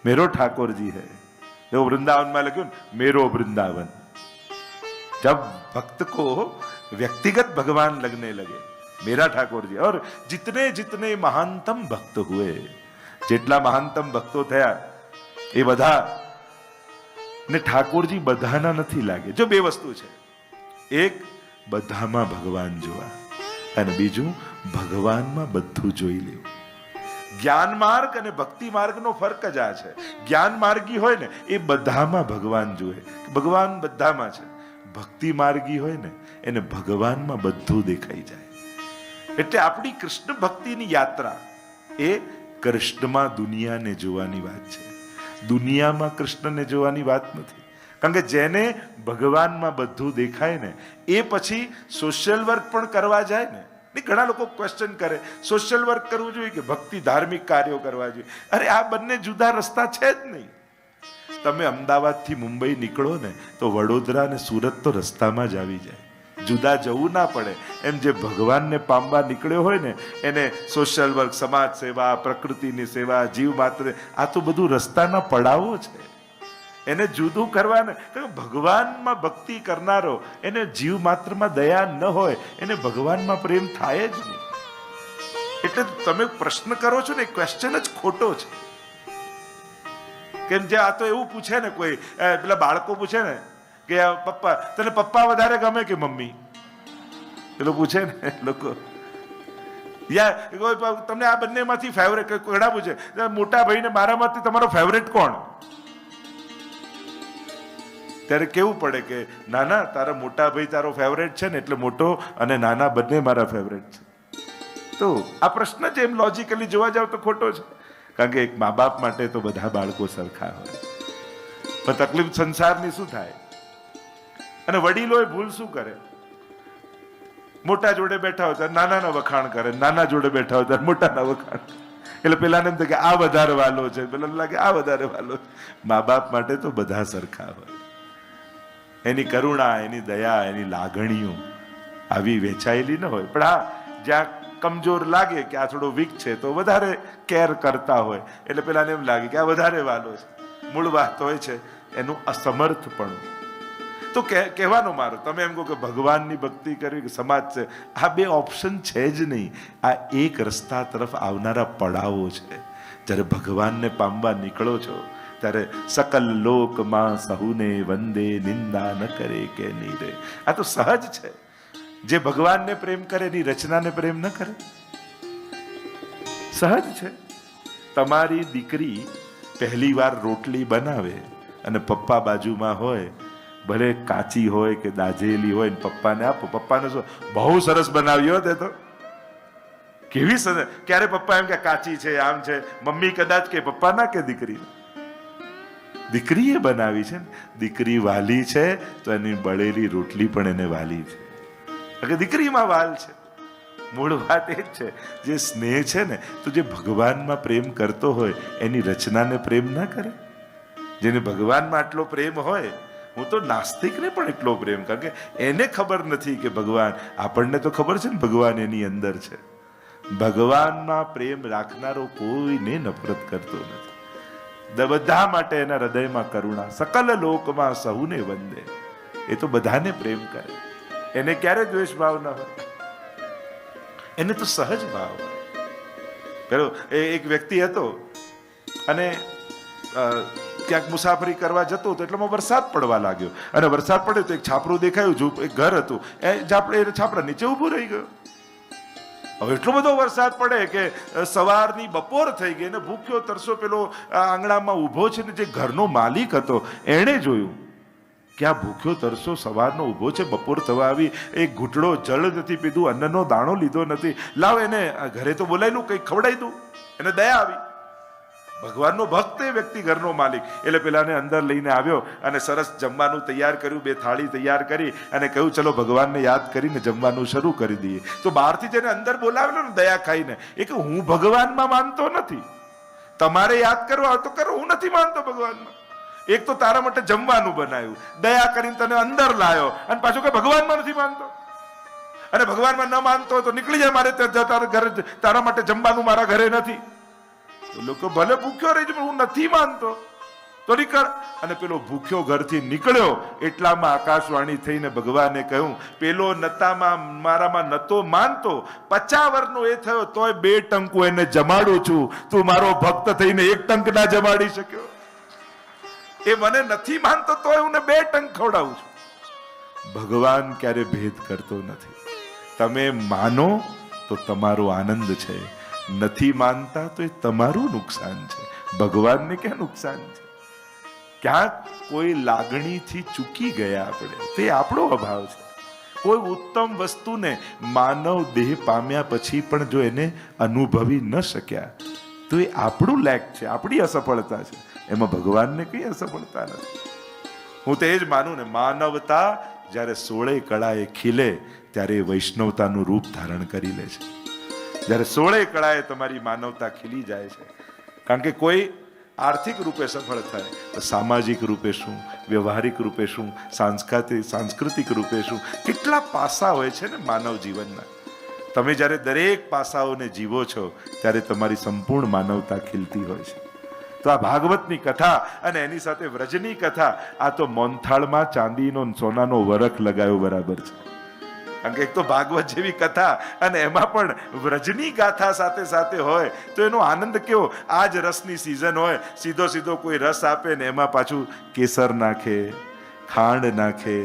A: मेरो ठाकुर जी है, वो वृंदावन में लगे मेरो वृंदावन। जब भक्त को व्यक्तिगत भगवान लगने लगे, मेरा ठाकुर जी, और जितने जितने महानतम भक्त हुए, जेटला महानतम भक्तो थया ए बधा ने ठाकुरजी बधाना नहीं लागे। जो बे वस्तु है, एक बधामा भगवान जोवा અને બીજું ભગવાનમાં બધું જોઈ લેવું। જ્ઞાન માર્ગ અને ભક્તિ માર્ગનો ફરક જ આ છે। જ્ઞાન માર્ગી હોય ને એ બધામાં ભગવાન જોવે, ભગવાન બધામાં છે। ભક્તિ માર્ગી હોય ને એને ભગવાનમાં બધું દેખાઈ જાય। એટલે આપણી કૃષ્ણ ભક્તિની યાત્રા એ કૃષ્ણમાં દુનિયાને જોવાની વાત છે, દુનિયામાં કૃષ્ણને જોવાની વાત નથી। કારણ કે જેને ભગવાનમાં બધું દેખાય ને એ પછી સોશિયલ વર્ક પણ કરવા જાય ને। ઘણા લોકો ક્વેશ્ચન કરે, સોશિયલ વર્ક કરવું જોઈએ કે ભક્તિ ધાર્મિક કાર્યો કરવા જોઈએ? અરે આ બંને જુદા રસ્તા છે જ નહીં। તમે અમદાવાદથી મુંબઈ નીકળો ને તો વડોદરા ને સુરત તો રસ્તામાં જ આવી જાય, જુદા જવું ના પડે। એમ જે ભગવાનને પામવા નીકળ્યો હોય ને એને સોશિયલ વર્ક, સમાજ સેવા, પ્રકૃતિની સેવા, જીવ માત્ર, આ તો બધું રસ્તાના પડાવો છે। એને જુદું કરવાને, ભગવાનમાં ભક્તિ કરનારો એને જીવ માત્રમાં દયા ન હોય, એને ભગવાનમાં પ્રેમ થાય જ નહીં। એટલે તમે પ્રશ્ન કરો છો ને, ક્વેશ્ચન જ ખોટો છે। કેમ જે આ તો એવું પૂછે ને, કોઈ પેલા બાળકો પૂછે ને કે પપ્પા તને પપ્પા વધારે ગમે કે મમ્મી, પેલો પૂછે ને લોકો, યા તમને આ બંનેમાંથી ફેવરેટ, ઘણા પૂછે મોટા ભાઈને મારામાંથી તમારો ફેવરેટ કોણ? ત્યારે કેવું પડે કે નાના તારા મોટા ભાઈ તારો ફેવરેટ છે ને એટલે મોટો અને નાના બંને મારા ફેવરેટ છે। તો આ પ્રશ્ન જ એમ લોજિકલી જોવા જાવ તો ખોટો છે। કારણ કે એક મા બાપ માટે તો બધા બાળકો સરખા હોય, પણ તકલીફ સંસારની શું થાય? અને વડીલોએ ભૂલ શું કરે? મોટા જોડે બેઠા હોય ત્યારે નાનાના વખાણ કરે, નાના જોડે બેઠા હોય ત્યારે મોટાના વખાણ। એટલે પેલાને એમ થાય કે આ વધારે વાલો છે, પેલા લાગે આ વધારે વાલો છે। મા બાપ માટે તો બધા સરખા હોય, એની કરુણા, એની દયા, એની લાગણીઓ આવી વેચાયેલી ન હોય। પણ હા, જ્યાં કમજોર લાગે કે આ થોડો વીક છે તો વધારે કેર કરતા હોય, એટલે પેલાને એમ લાગે કે આ વધારે વાલો છે। મૂળ વાત હોય છે એનું અસમર્થપણું। તો કહેવાનો મારો, તમે એમ કહો કે ભગવાનની ભક્તિ કરવી કે સમાજ છે, આ બે ઓપ્શન છે જ નહીં। આ એક રસ્તા તરફ આવનારા પડાવો છે। જ્યારે ભગવાનને પામવા નીકળો છો ત્યારે સકલ લોકમાં સહુને વંદે, નિંદા ન કરે કે નીરે। આ તો સહજ છે। જે ભગવાનને પ્રેમ કરે એની રચનાને પ્રેમ ન કરે, સહજ છે। તમારી દીકરી પહેલી વાર રોટલી બનાવે અને પપ્પા બાજુમાં હોય ભલે કાચી હોય કે દાજેલી હોય, પપ્પાને આપો. પપ્પાને શું બહુ સરસ બનાવ્યો તે તો કેવી સરસ. ક્યારે પપ્પા એમ કે કાચી છે, આમ છે. મમ્મી કદાચ કે પપ્પા ના કે દીકરી, દીકરીએ બનાવી છે ને. દીકરી વાલી છે તો એની બળેલી રોટલી પણ એને વાલી છે. એટલે દીકરીમાં વાલ છે. મૂળ વાત એ જ છે. જે સ્નેહ છે ને, તો જે ભગવાનમાં પ્રેમ કરતો હોય એની રચનાને પ્રેમ ના કરે. જેને ભગવાનમાં આટલો પ્રેમ હોય, હું તો નાસ્તિકને પણ એટલો પ્રેમ, કારણ કે એને ખબર નથી કે ભગવાન, આપણને તો ખબર છે ને ભગવાન એની અંદર છે. ભગવાનમાં પ્રેમ રાખનારો કોઈને નફરત કરતો નથી. બધા માટે એના હૃદયમાં કરુણા. સકલ લોકમાં સહુને વંદે. એ તો બધાને પ્રેમ કરે. એને ક્યારે દ્વેષ ભાવ ના હોય, એને તો સહજ ભાવ હોય. પેલો એક વ્યક્તિ હતો અને ક્યાંક મુસાફરી કરવા જતો હતો, એટલામાં વરસાદ પડવા લાગ્યો. અને વરસાદ પડ્યો તો એક છાપરું દેખાયું, એક ઘર હતું, એ છાપરા નીચે ઊભું રહી ગયો. હવે એટલો બધો વરસાદ પડે કે સવારની બપોર થઈ ગઈ ને ભૂખ્યો તરસો પેલો આંગણામાં ઊભો છે ને જે ઘરનો માલિક હતો એણે જોયું કે આ ભૂખ્યો તરસો સવારનો ઊભો છે, બપોર થવા આવી, એક ઘૂંટડો જળ નથી પીધું, અન્નનો દાણો લીધો નથી. લાવ એને ઘરે તો બોલાયેલું, કંઈક ખવડાવી દઉં. એને દયા આવી. ભગવાનનો ભક્ત એ વ્યક્તિ, ઘરનો માલિક. એટલે પેલાને અંદર લઈને આવ્યો અને સરસ જમવાનું તૈયાર કર્યું. 2 થાળી તૈયાર કરી અને કહ્યું ચલો ભગવાનને યાદ કરીને જમવાનું શરૂ કરી દઈએ. તો બહારથી જેને અંદર બોલાવેલો ને દયા ખાઈને, એ કે હું ભગવાનમાં માનતો નથી, તમારે યાદ કરવા હોય તો કરો, હું નથી માનતો ભગવાનમાં. એક તો તારા માટે જમવાનું બનાવ્યું, દયા કરીને તને અંદર લાયો, અને પાછું કે ભગવાનમાં નથી માનતો. અને ભગવાનમાં ન માનતો હોય તો નીકળી જાય, મારે તારા ઘરે, તારા માટે જમવાનું મારા ઘરે નથી. લોકો ભલે ભૂખ્યો રહી, પણ હું નથી માનતો તો નીકળ. અને પેલો ભૂખ્યો ઘરથી નીકળ્યો એટલામાં આકાશવાણી થઈને ભગવાને કહ્યું, પેલો નતામાં મારામાં નતો માનતો, 50 વર્ષનો એ થયો તોય 2 ટંકુ એને જમાડું છું. તું મારો ભક્ત થઈને 1 ટંક ના જમાડી શક્યો. એ મને નથી માનતો તોય હું 2 ટંક ખવડાવું છું. ભગવાન ક્યારે ભેદ કરતો નથી. તમે માનો તો તમારો આનંદ છે, નથી માનતા તો એ તમારું નુકસાન છે. ભગવાનને ક્યાં નુકસાન છે? ક્યાંક કોઈ લાગણીથી ચૂકી ગયા આપણે, તે આપણો અભાવ છે. કોઈ ઉત્તમ વસ્તુને માનવ દેહ પામ્યા પછી પણ જો એને અનુભવી ન શક્યા તો એ આપણું લેક છે, આપણી અસફળતા છે. એમાં ભગવાનને કઈ અસફળતા નથી. હું તો એ જ માનું ને, માનવતા જ્યારે 16 કળાએ ખીલે ત્યારે વૈષ્ણવતાનું રૂપ ધારણ કરી લે છે. જ્યારે 16 કળાએ તમારી માનવતા ખીલી જાય છે. કારણ કે કોઈ આર્થિક રૂપે સફળ થાય તો સામાજિક રૂપે શું, વ્યવહારિક રૂપે શું, સાંસ્કૃતિક રૂપે શું, કેટલા પાસા હોય છે ને માનવ જીવનના. તમે જ્યારે દરેક પાસાઓને જીવો છો ત્યારે તમારી સંપૂર્ણ માનવતા ખીલતી હોય છે. તો આ ભાગવતની કથા અને એની સાથે વ્રજની કથા, આ તો મોનથાળમાં ચાંદીનો સોનાનો વરખ લગાવ્યો બરાબર છે. કારણ કે એક તો ભાગવત જેવી કથા અને એમાં પણ વ્રજની ગાથા સાથે સાથે હોય તો એનો આનંદ કેવો. આ જ રસની સિઝન હોય, સીધો કોઈ રસ આપે ને એમાં પાછું કેસર નાખે, ખાંડ નાખે,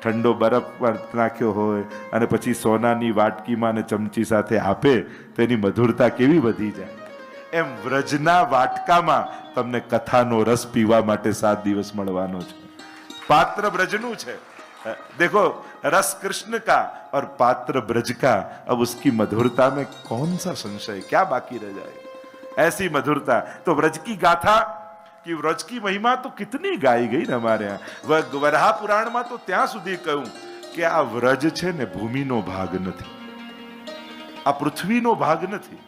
A: ઠંડો બરફ નાખ્યો હોય અને પછી સોનાની વાટકીમાં ને ચમચી સાથે આપે તો એની મધુરતા કેવી વધી જાય. એમ વ્રજના વાટકામાં તમને કથાનો રસ પીવા માટે 7 દિવસ મળવાનો છે. પાત્ર બ્રજનું છે. देखो रस कृष्ण का और पात्र ब्रज का, अब उसकी मधुरता में कौन सा संशय, क्या बाकी रह जाएगा. ऐसी मधुरता तो व्रज की गाथा कि व्रज की महिमा तो कितनी गाई गई ना हमारे यहाँ. वराह पुराणમાં તો ત્યાં સુધી કહ્યું કે આ વ્રજ છે ને ભૂમિનો ભાગ નથી, આ પૃથ્વીનો ભાગ નથી,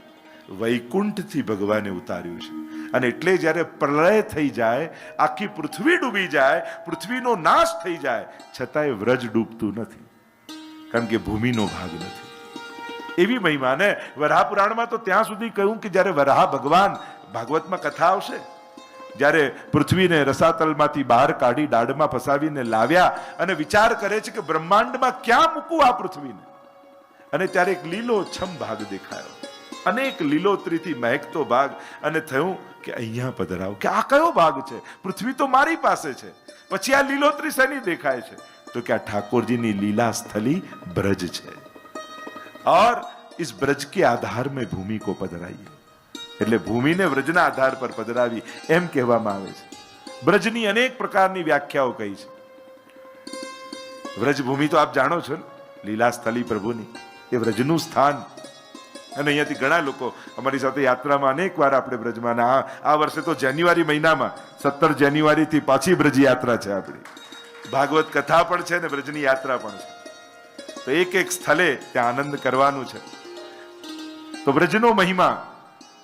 A: વૈકુંઠથી ભગવાને ઉતાર્યું છે. અને એટલે જ્યારે પ્રલય થઈ જાય, આખી પૃથ્વી ડૂબી જાય, પૃથ્વીનો નાશ થઈ જાય, છતાંય વ્રજ ડૂબતું નથી, કારણ કે ભૂમિનો ભાગ નથી. એવી મહિમા ને વરાહ પુરાણમાં તો ત્યાં સુધી કહ્યું કે જ્યારે વરાહ ભગવાન, ભાગવતમાં કથા આવશે, જ્યારે પૃથ્વીને રસાતલમાંથી બહાર કાઢી દાઢમાં ફસાવીને લાવ્યા અને વિચાર કરે છે કે બ્રહ્માંડમાં ક્યાં મૂકું આ પૃથ્વીને, અને ત્યારે એક લીલો છમ ભાગ દેખાયો, અનેક લીલોતરીથી મહેકતો ભાગ, અને થયું કે અહીંયા પધરાવ, કે આ કયો ભાગ છે, પૃથ્વી તો મારી પાસે છે, પછી આ લીલોતરી શેની દેખાય છે, તો કે આ ઠાકોરજીની લીલા સ્થલી ब्रज છે, और इस ब्रज के आधार में भूमि को पधराइए. એટલે ભૂમિને વ્રજના આધાર પર પધરાવી એમ કહેવામાં આવે છે. બ્રજની અનેક પ્રકારની વ્યાખ્યાઓ કહી છે. વ્રજભૂમિ તો આપ જાણો છો ને, લીલા સ્થલી પ્રભુની, એ વ્રજનું સ્થાન. અને અહીંયાથી ઘણા લોકો અમારી સાથે યાત્રામાં અનેક વાર આપણે બ્રજમાં, આ વર્ષે તો જાન્યુઆરી મહિનામાં 17 જાન્યુઆરીથી પાછી બ્રજ યાત્રા છે આપણી. ભાગવત કથા પણ છે ને બ્રજની યાત્રા પણ છે. તો એક એક સ્થળે ત્યાં આનંદ કરવાનું છે. તો બ્રજનો મહિમા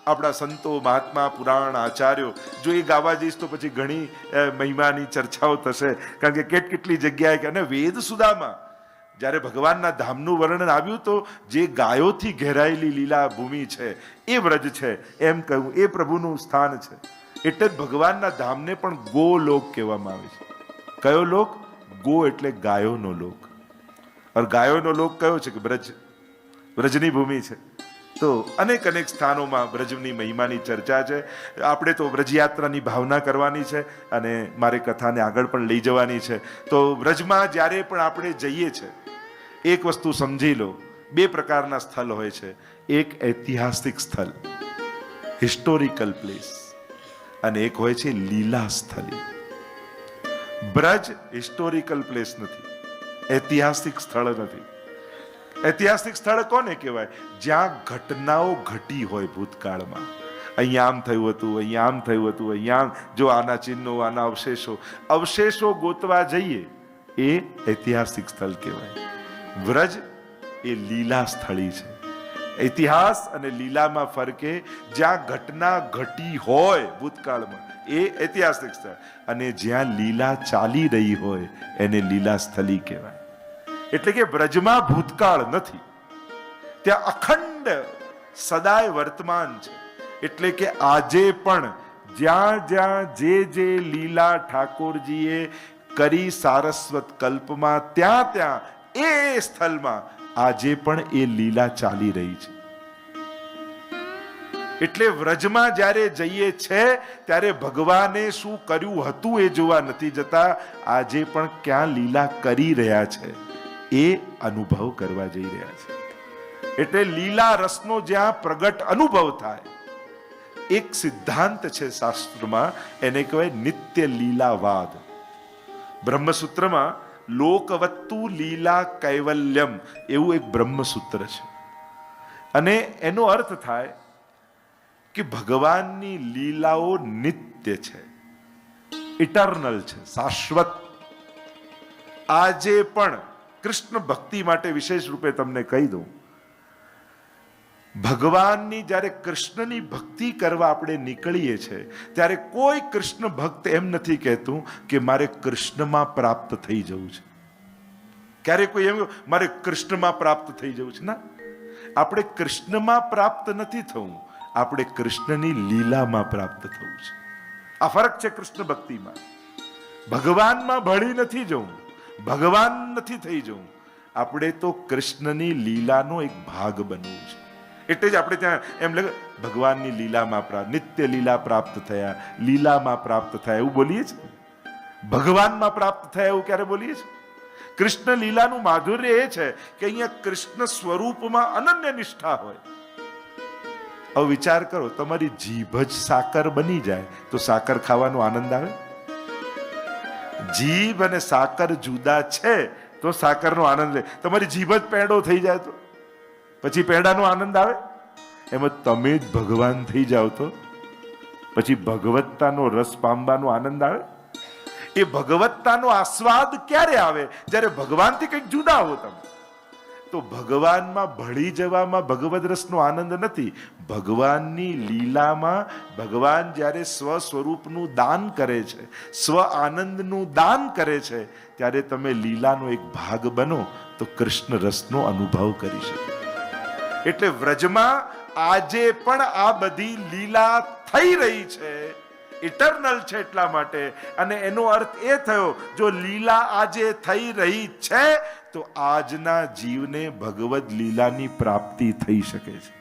A: આપણા સંતો, મહાત્મા, પુરાણ, આચાર્યો, જો એ ગાવા જઈશ તો પછી ઘણી મહિમાની ચર્ચાઓ થશે. કારણ કે કેટલી જગ્યાએ, અને વેદ સુદામાં જ્યારે ભગવાનના ધામનું વર્ણન આવ્યું તો જે ગાયોથી ઘેરાયેલી લીલા ભૂમિ છે એ વ્રજ છે એમ કહ્યું, એ પ્રભુનું સ્થાન છે. એટલે જ ભગવાનના ધામને પણ ગોલોક કહેવામાં આવે છે. કયો લોક? ગો એટલે ગાયોનો લોક. और ગાયોનો લોક કયો છે? કે બ્રજ, બ્રજની ભૂમિ છે. તો અનેક સ્થાનોમાં બ્રજની મહિમાની ચર્ચા છે. આપણે તો બ્રજયાત્રાની ભાવના કરવાની છે અને મારે કથાને આગળ પણ લઈ જવાની છે. તો બ્રજમાં જ્યારે પણ આપણે જઈએ છીએ, એક વસ્તુ સમજી લો, બે પ્રકારના સ્થળ હોય છે. એક ઐતિહાસિક સ્થળ, હિસ્ટોરિકલ પ્લેસ, અને એક હોય છે લીલા સ્થળી. બ્રજ હિસ્ટોરિકલ પ્લેસ નથી, ઐતિહાસિક સ્થળ નથી. ઐતિહાસિક સ્થળ કોને કહેવાય? જ્યાં ઘટનાઓ ઘટી હોય ભૂતકાળમાં. અહીંયા આમ થયું હતું, અહીંયા આમ થયું હતું, અહીંયા જો આના ચિહ્નો, આના અવશેષો ગોતવા જઈએ, એ ઐતિહાસિક સ્થળ કહેવાય. વ્રજ એ લીલા સ્થળી છે. ઇતિહાસ અને લીલામાં ફરકે. જ્યાં ઘટના ઘટી હોય ભૂતકાળમાં એ ઐતિહાસિક સ્થળ, અને જ્યાં લીલા ચાલી રહી હોય એને લીલા સ્થળી કહેવાય. એટલે કે બ્રજમાં ભૂતકાળ નથી, ત્યાં અખંડ સદાય વર્તમાન છે. એટલે કે આજે પણ જ્યાં જ્યાં જે લીલા ઠાકોરજીએ કરી સારસ્વત કલ્પમાં, ત્યાં એ સ્થળમાં આજે પણ એ લીલા ચાલી રહી છે. એટલે વ્રજમાં જ્યારે જઈએ છે ત્યારે ભગવાને શું કર્યું હતું એ જોવા નથી જતા, આજે પણ ક્યાં લીલા કરી રહ્યા છે એ અનુભવ કરવા જઈ રહ્યા છે. એટલે લીલા રસનો જ્યાં પ્રગટ અનુભવ થાય, એક સિદ્ધાંત છે શાસ્ત્રમાં, એને કહેવાય નિત્ય લીલાવાદ. બ્રહ્મસૂત્રમાં લોકવત્તુ લીલા કૈવલ્યમ એવું એક બ્રહ્મસૂત્ર છે. અને એનો અર્થ થાય કે ભગવાનની લીલાઓ નિત્ય છે, ઇટર્નલ છે, શાશ્વત. આજે પણ કૃષ્ણ ભક્તિ માટે વિશેષ રૂપે તમને કહી દઉં, ભગવાનની જ્યારે કૃષ્ણની ભક્તિ કરવા આપણે નીકળીએ છીએ ત્યારે કોઈ કૃષ્ણ ભક્ત એમ નથી કહેતું કે મારે કૃષ્ણમાં પ્રાપ્ત થઈ જવું છે. ક્યારે કોઈ એમ મારે કૃષ્ણમાં પ્રાપ્ત થઈ જવું છે? ના, આપણે કૃષ્ણમાં પ્રાપ્ત નથી થવું, આપણે કૃષ્ણની લીલામાં પ્રાપ્ત થવું છે. આ ફરક છે કૃષ્ણ ભક્તિમાં. ભગવાનમાં ભળી નથી જવું, ભગવાન નથી થઈ જવું, આપણે તો કૃષ્ણની લીલાનો એક ભાગ બનવું છે. એટલે જ આપણે ત્યાં એમ લાગે ભગવાનની લીલામાં પ્રાપ્ત, નિત્ય લીલા પ્રાપ્ત થયા, લીલામાં પ્રાપ્ત થયા એવું બોલીએ છીએ. ભગવાનમાં પ્રાપ્ત થયા એવું ક્યારે બોલીએ છીએ? કૃષ્ણ લીલાનું માધુર્ય એ છે કે અહીંયા કૃષ્ણ સ્વરૂપમાં અનન્ય નિષ્ઠા હોય. હવે વિચાર કરો, તમારી જીભ જ સાકર બની જાય તો સાકર ખાવાનો આનંદ આવે? જીભ અને સાકર જુદા છે તો સાકરનો આનંદ લે. તમારી જીભ જ પેંડો થઈ જાય તો પછી પેંડાનો આનંદ આવે? એમાં તમે જ ભગવાન થઈ જાઓ તો પછી ભગવત્તાનો રસ પામવાનો આનંદ આવે? એ ભગવત્તાનો આસ્વાદ ક્યારે આવે? જ્યારે ભગવાનથી કંઈક જુદા હો તમે. તો ભગવાનમાં ભળી જવામાં ભગવદ રસનો આનંદ નથી. ભગવાનની લીલામાં ભગવાન જ્યારે સ્વ સ્વરૂપનું દાન કરે છે, સ્વ આનંદનું દાન કરે છે, ત્યારે તમે લીલાનો એક ભાગ બનો તો કૃષ્ણ રસનો અનુભવ કરી શકો. એટલે વ્રજમાં આજે પણ આ બધી લીલા થઈ રહી છે, ઇટર્નલ છે એટલા માટે. અને એનો અર્થ એ થયો, જો લીલા આજે થઈ રહી છે તો આજના જીવને ભગવદ લીલાની પ્રાપ્તિ થઈ શકે છે.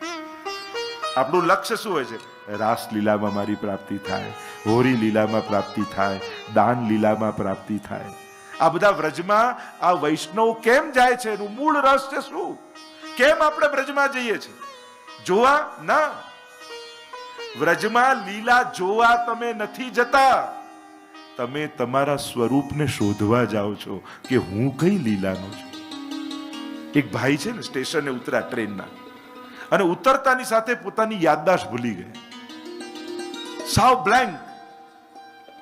A: આપણું લક્ષ્ય શું હોય છે? રાસલીલામાં મારી પ્રાપ્તિ થાય, હોરી લીલામાં પ્રાપ્તિ થાય, દાન લીલામાં પ્રાપ્તિ થાય. આ બધા વ્રજમાં આ વૈષ્ણવ કેમ જાય છે? એનું મૂળ રસ છે શું? કેમ આપણે વ્રજમાં જઈએ છીએ? જોવા ના, વ્રજમાં લીલા જોવા તમે નથી જતા. તમે તમારા સ્વરૂપને શોધવા જાઓ છો કે હું કઈ લીલાનો છું. એક ભાઈ છે ને, સ્ટેશને ઉતર્યા ટ્રેનના, અને ઉતરતાની સાથે પોતાની યાદદાસ્ત ભૂલી ગયા, સાવ બ્લેન્ક.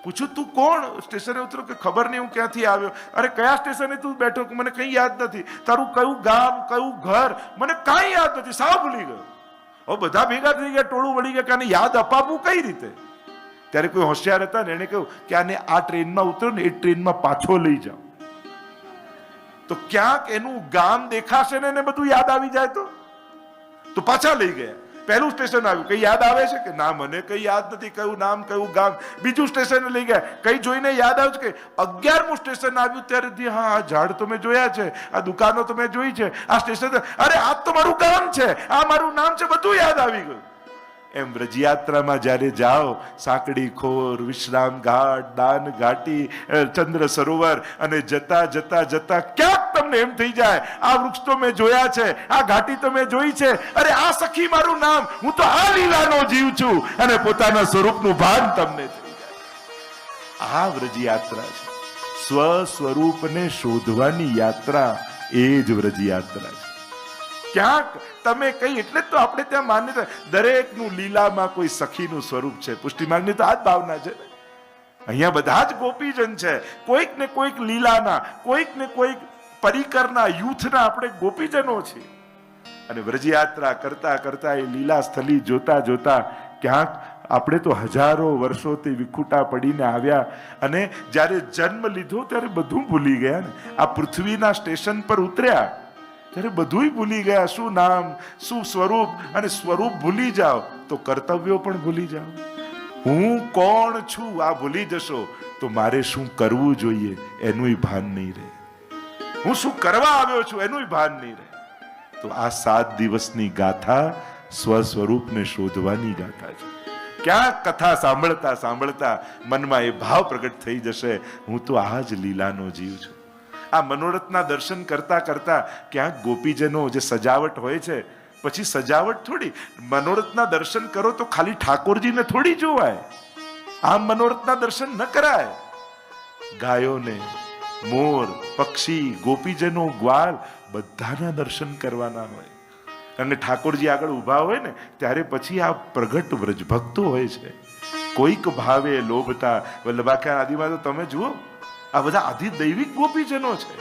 A: પૂછ્યું તું કોણ? સ્ટેશને ઉતરો કે ખબર નહીં, હું ક્યાંથી આવ્યો. અરે કયા સ્ટેશને તું બેઠો? મને કઈ યાદ નથી. તારું કયું ગામ, કયું ઘર, મને કાંઈ યાદ નથી, સાવ ભૂલી ગયો. હવે બધા ભેગા થઈ ગયા, ટોળું વળી ગયા કે આને યાદ અપાવવું કઈ રીતે. ત્યારે કોઈ હોશિયાર હતા ને, એને કહ્યું કે આને આ ટ્રેનમાં ઉતરો ને એ ટ્રેનમાં પાછો લઈ જાઓ, તો ક્યાંક એનું ગામ દેખાશે ને એને બધું યાદ આવી જાય. તો પાછા લઈ ગયા. પહેલું સ્ટેશન આવ્યું, કઈ યાદ આવે છે કે ના, મને કઈ યાદ નથી, કયું નામ કયું ગામ. બીજું સ્ટેશન લઈ ગયા, કઈ જોઈને યાદ આવ્યું કે 11મું સ્ટેશન આવ્યું ત્યારે હા, આ ઝાડ તો મેં જોયા છે, આ દુકાનો તો મેં જોઈ છે, આ સ્ટેશન, અરે આ તો મારું ગામ છે, આ મારું નામ છે, બધું યાદ આવી ગયું. એમ વ્રજયાત્રામાં જ્યારે જાઓ, સાંકડી ખોર, વિશ્રામ ઘાટ, દાન ઘાટી, ચંદ્ર સરોવર, અને જતા જતા જતા ક્યાંક તમને એમ થઈ જાય, આ વૃક્ષ તો મેં જોયા છે, આ ઘાટી તો મેં જોઈ છે, અરે આ સખી મારું નામ, હું તો આ લીલાનો જીવ છું, અને પોતાના સ્વરૂપનું ભાન તમને થઈ જાય. આ વ્રજયાત્રા છે, સ્વ સ્વરૂપને શોધવાની યાત્રા, એ જ વ્રજયાત્રા છે. ક્યાંક તમે કઈ, એટલે તો આપણે ત્યાં માન્યતા દરેકનું લીલામાં કોઈ સખીનું સ્વરૂપ છે. પુષ્ટિ માર્ગની તો આ જ ભાવના છે. અહીંયા બધા જ ગોપીજન છે, કોઈક ને કોઈક લીલાના, કોઈક ને કોઈક પરિકરના, યુથના આપણે ગોપીજનો છીએ. અને વ્રજયાત્રા કરતા કરતા એ લીલા સ્થલી જોતા જોતા ક્યાંક આપણે તો હજારો વર્ષોથી વિખૂટા પડીને આવ્યા, અને જ્યારે જન્મ લીધો ત્યારે બધું ભૂલી ગયા ને. આ પૃથ્વીના સ્ટેશન પર ઉતર્યા ત્યારે બધું ભૂલી ગયા. શું નામ, શું સ્વરૂપ. અને સ્વરૂપ ભૂલી જાઓ તો કર્તવ્યો પણ ભૂલી જાઓ. હું કોણ છું આ ભૂલી જશો તો મારે શું કરવું જોઈએ એનું ભાન નહીં રહે. હું શું કરવા આવ્યો છું એનું ભાન નહીં રહે. તો આ 7 દિવસની ગાથા સ્વ સ્વરૂપને શોધવાની ગાથા છે. ક્યાંક કથા સાંભળતા સાંભળતા મનમાં એ ભાવ પ્રગટ થઈ જશે, હું તો આ જ લીલાનો જીવ છું. આ મનોરથના દર્શન કરતા કરતા ક્યાંક ગોપીજનો જે સજાવટ હોય છે, પછી સજાવટ થોડી, મનોરથના દર્શન કરો તો ખાલી ઠાકોરજીને થોડી જોવાય, આમ મનોરથના દર્શન ન કરાય. ગાયોને, મોર, પક્ષી, ગોપીજનો, ગ્વાલ, બધાના દર્શન કરવાના હોય. અને ઠાકોરજી આગળ ઊભા હોય ને ત્યારે પછી આ પ્રગટ વ્રજભક્તો હોય છે, કોઈક ભાવે લોભતા. વલ્લભાખ્યાન આદિમાં તો તમે જુઓ, આ બધા આદિ દૈવિક ગોપીજનો છે.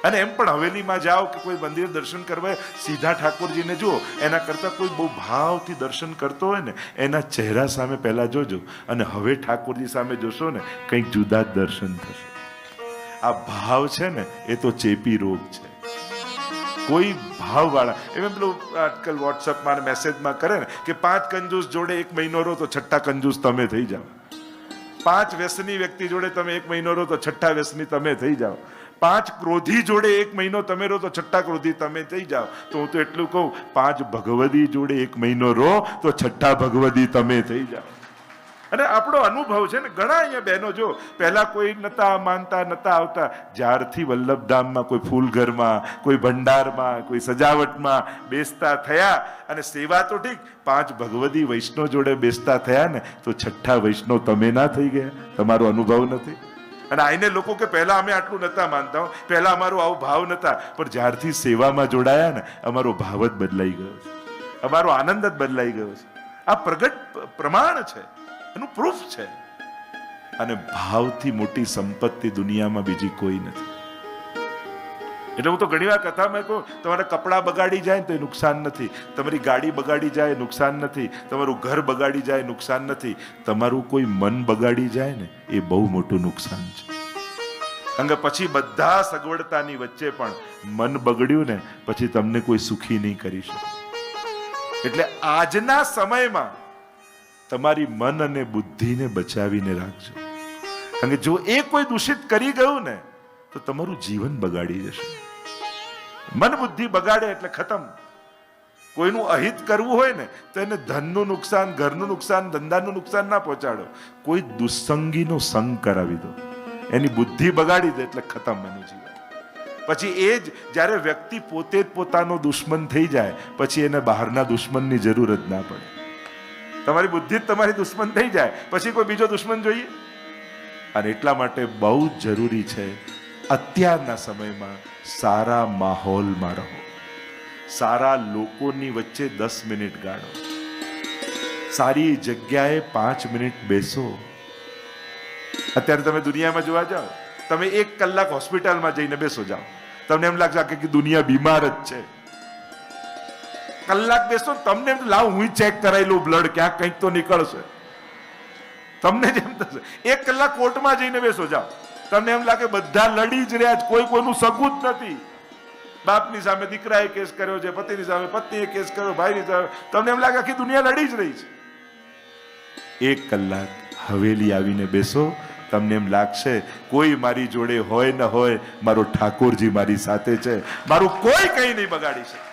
A: અને એમ પણ હવેલીમાં જાઓ કે કોઈ મંદિર દર્શન કરવા, સીધા ઠાકોરજીને જુઓ, એના કરતા કોઈ બહુ ભાવથી દર્શન કરતો હોય ને એના ચહેરા સામે પહેલા જોજો, અને હવે ઠાકોરજી સામે જોશો ને કંઈક જુદા જ દર્શન થશે. આ ભાવ છે ને એ તો ચેપી રોગ છે. કોઈ ભાવવાળા, એમ પેલું આજકાલ વોટ્સઅપમાં મેસેજમાં કરે ને કે 5 કંજૂસ જોડે 1 મહિનો રહો તો 6ઠા કંજૂસ તમે થઈ જાઓ. 5 વ્યસની વ્યક્તિ જોડે તમે 1 મહિનો રહો તો 6ઠા વ્યસની તમે થઈ જાઓ. 5 ક્રોધી જોડે 1 મહિનો તમે રહો તો 6ઠા ક્રોધી તમે થઈ જાઓ. તો હું તો એટલું કહું, 5 ભગવદી જોડે 1 મહિનો રહો તો 6ઠા ભગવદી તમે થઈ જાઓ. અને આપણો અનુભવ છે ને, ઘણા અહીંયા બહેનો જો પહેલા કોઈ નતા માનતા, નતા આવતા, જ્યારથી વલ્લભધામમાં કોઈ ફૂલઘરમાં, કોઈ ભંડારમાં, કોઈ સજાવટમાં બેસતા થયા, અને સેવા તો ઠીક, 5 ભગવદી વૈષ્ણવ જોડે બેસતા થયા ને તો 6ઠા વૈષ્ણવ તમે ના થઈ ગયા. તમારો અનુભવ નથી. અને આઈને લોકો કે પહેલા અમે આટલું નતા માનતા, પહેલા અમારો આવો ભાવ નતા, પણ જ્યારથી સેવામાં જોડાયા ને અમારો ભાવ જ બદલાઈ ગયો છે, અમારો આનંદ જ બદલાઈ ગયો છે. આ પ્રગટ પ્રમાણ છે, એનું પ્રૂફ છે. અને ભાવથી મોટી સંપત્તિ દુનિયામાં બીજી કોઈ નથી. એટલે હું તો ઘણી વાર કથામાં કહું, તમારા કપડાં બગાડી જાય તો એ નુકસાન નથી, તમારી ગાડી બગાડી જાય નુકસાન નથી, તમારું ઘર બગાડી જાય નુકસાન નથી, તમારું કોઈ મન બગાડી જાય ને એ બહુ મોટું નુકસાન છે. કારણ કે પછી બધા સગવડતાની વચ્ચે પણ મન બગડ્યું ને પછી તમને કોઈ સુખી નહીં કરી શકે. એટલે આજના સમયમાં તમારી મન અને બુદ્ધિને બચાવીને રાખજો. કારણ કે જો એ કોઈ દૂષિત કરી ગયું ને તો તમારું જીવન બગાડી જશે. મન બુદ્ધિ બગાડે એટલે ખતમ. કોઈનું અહિત કરવું હોય ને તો એને ધનનું નુકસાન, ઘરનું નુકસાન, ધંધાનું નુકસાન ના પહોંચાડો. કોઈ દુસ્સંગીનો સંગ કરાવી દો, એની બુદ્ધિ બગાડી દે એટલે ખતમ એનું જીવન. પછી એ જ જ્યારે વ્યક્તિ પોતે જ પોતાનો દુશ્મન થઈ જાય પછી એને બહારના દુશ્મનની જરૂર જ ના પડે. તમારી બુદ્ધિ જ તમારી દુશ્મન થઈ જાય પછી કોઈ બીજો દુશ્મન જોઈએ? અને એટલા માટે બહુ જ જરૂરી છે અત્યારના સમયમાં સારા માહોલમાં રહો, સારા લોકોની વચ્ચે 10 મિનિટ ગાળો, સારી જગ્યાએ 5 મિનિટ બેસો. અત્યારે તમે દુનિયામાં જોવા જાઓ, તમે 1 કલાક હોસ્પિટલમાં જઈને બેસો જાઓ, તમને એમ લાગશે કે દુનિયા બીમાર જ છે. કલાક બેસો તમને એમ લાવ હું ચેક કરાવી લઉં બ્લડ, ક્યાંક કંઈક તો નીકળશે. તમને જેમ થશે 1 કલાક કોર્ટમાં જઈને બેસો જાઓ, તમને એમ લાગે બધા લડી જ રહ્યા છે, કોઈ કોઈનું સગું જ નથી. બાપની સામે દીકરાએ કેસ કર્યો છે, પતિની સામે પત્નીએ કેસ કર્યો, ભાઈની સામે, તમને એમ લાગે આખી દુનિયા લડી જ રહી છે. 1 કલાક હવેલી આવીને બેસો, તમને એમ લાગશે કોઈ મારી જોડે હોય ન હોય, મારો ઠાકોરજી મારી સાથે છે, મારું કોઈ કંઈ નહીં બગાડી શકે.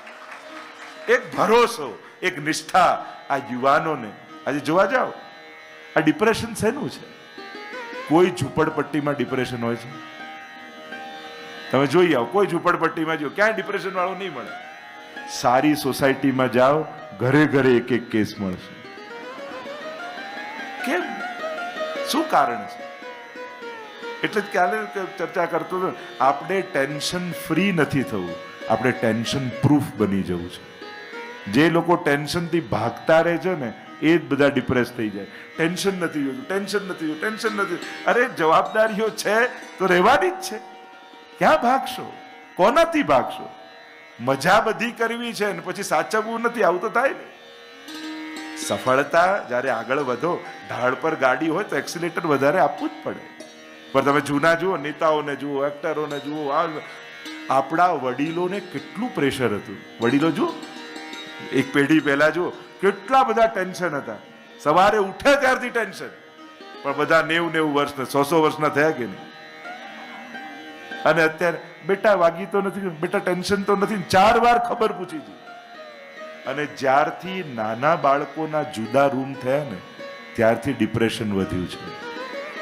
A: એક ભરોસો, એક નિષ્ઠા. આ યુવાનોને આજે જોવા જાઓ, આ ડિપ્રેશન શેનું છે? કોઈ ઝૂંપડપટ્ટીમાં ડિપ્રેશન હોય છે? તમે જોઈ આવો, કોઈ ઝૂંપડપટ્ટીમાં જો ક્યાંય ડિપ્રેશન વાળો નહીં મળે. સારી સોસાયટીમાં જાઓ, ઘરે ઘરે એક એક કેસ મળશે. કેમ? શું કારણ છે? એટલે જ કાલે ચર્ચા કરતો હતો, આપણે ટેન્શન ફ્રી નથી થવું, આપણે ટેન્શન પ્રૂફ બની જવું છે. જે લોકો ટેન્શનથી ભાગતા રહે છે ને, એ જ બધા ડિપ્રેસ થઈ જાય. ટેન્શન નથી જોતું, ટેન્શન નથી જોતું, ટેન્શન નથી. અરે જવાબદારીઓ છે તો રહેવાની જ છે. ક્યાં ભાગશો? કોનાથી ભાગશો? મજા બધી કરવી છે ને પછી સાચવવું નથી, આવું તો થાય ને. સફળતા જ્યારે આગળ વધો, ઢાળ પર ગાડી હોય તો એક્સિલેટર વધારે આપવું જ પડે. પણ તમે જૂના જુઓ, નેતાઓને જુઓ, એક્ટરોને જુઓ, આપણા વડીલોને કેટલું પ્રેશર હતું. વડીલો જુઓ, એક પેઢી પહેલા જુઓ, કેટલા બધા ટેન્શન હતા. સવારે ઉઠે ત્યારથી ટેન્શન. પણ બધા 90-90 વર્ષના, 100 વર્ષના થયા કે નહીં? અને અત્યારે બેટા વાગી તો નથી, બેટા ટેન્શન તો નથી, 4 વાર ખબર પૂછી હતી. અને જ્યારથી નાના બાળકોના જુદા રૂમ થયા ને, ત્યારથી ડિપ્રેશન વધ્યું છે.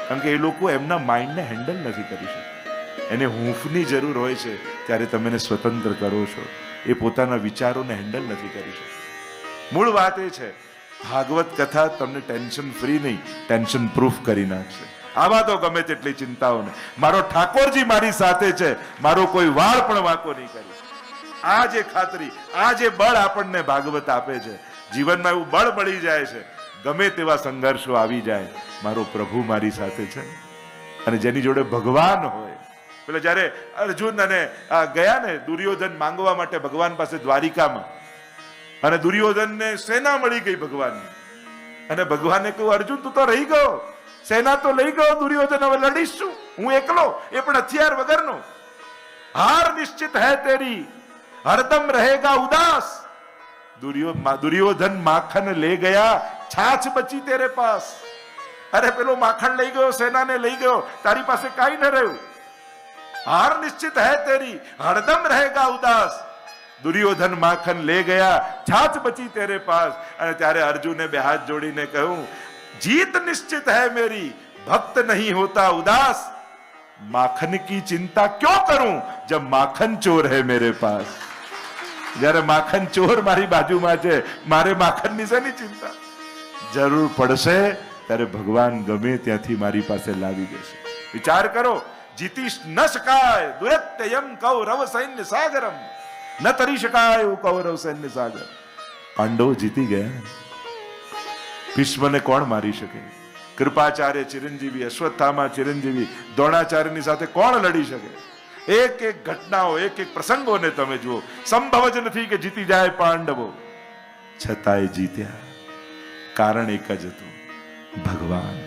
A: કારણ કે એ લોકો એમના માઇન્ડને હેન્ડલ નથી કરી શકતા. એને હૂંફની જરૂર હોય છે, ત્યારે તમે એને સ્વતંત્ર કરો છો. એ પોતાના વિચારોને હેન્ડલ નથી કરી શકતા. મૂળ વાત એ છે, ભાગવત કથા તમને ટેન્શન ફ્રી નહીં, ટેન્શન પ્રૂફ કરી નાખશે. આવા તો ગમે તેટલી ચિંતાઓને, મારો ઠાકોરજી મારી સાથે છે, મારો કોઈ વાળ પણ વાંકો નહીં કરી. આ જે ખાતરી, આ જે બળ આપણને ભાગવત આપે છે, જીવનમાં એવું બળ મળી જાય છે. ગમે તેવા સંઘર્ષો આવી જાય, મારો પ્રભુ મારી સાથે છે. અને જેની જોડે ભગવાન હોય, પેલા જયારે અર્જુન અને ગયા ને દુર્યોધન માંગવા માટે ભગવાન પાસે દ્વારિકામાં, અને દુર્યોધનને સેના મળી ગઈ ભગવાનની, અને ભગવાને કહ્યું, અર્જુન તું તો રહી ગયો, સેના તો લઈ ગયો દુર્યોધન, હવે લડીશ શું? હું એકલો, એ પણ હથિયાર વગરનો. હાર નિશ્ચિત હૈ તેરી, હરદમ રહેગા ઉદાસ. દુર્યોધન માખન લે ગયા, છાછ બચી તેરે પાસ. અરે પેલો માખણ લઈ ગયો, સેનાને લઈ ગયો, તારી પાસે કાઈ ન રહ્યું. હાર નિશ્ચિત હૈ તેરી, હરદમ રહેગા ઉદાસ. દુર્યોધન માખન લે ગયા, છાછ બચી તેરે પાસ. અને ત્યારે અર્જુને 2 હાથ જોડીને કહ્યું, जीत निश्चित है मेरी, भक्त नहीं होता उदास. माखन की चिंता क्यों करूं जब माखन चोर है मेरे पास. जયારે માખન ચોર મારી બાજુમાં છે, મારે માખનની શેની ચિંતા? જરૂર પડશે ત્યારે ભગવાન ગમે ત્યાંથી મારી પાસે લાવી દેશે. વિચાર કરો, જીતી ન શકાય દુરત્યયમ કૌરવ સૈન્ય સાગરમ, ન તરી શકાય કૌરવ સૈન્ય સાગર. પાંડવો જીતી ગયા. ભીષ્મને કોણ મારી શકે? કૃપાચાર્ય ચિરંજીવી, અશ્વત્થામા ચિરંજીવી, દ્રોણાચાર્યની સાથે કોણ લડી શકે? એક એક ઘટનાઓ, એક એક પ્રસંગોને તમે જુઓ. સંભવ જ નથી કે જીતી જાય પાંડવો, છતાંય જીત્યા. કારણ એક જ હતું, ભગવાન.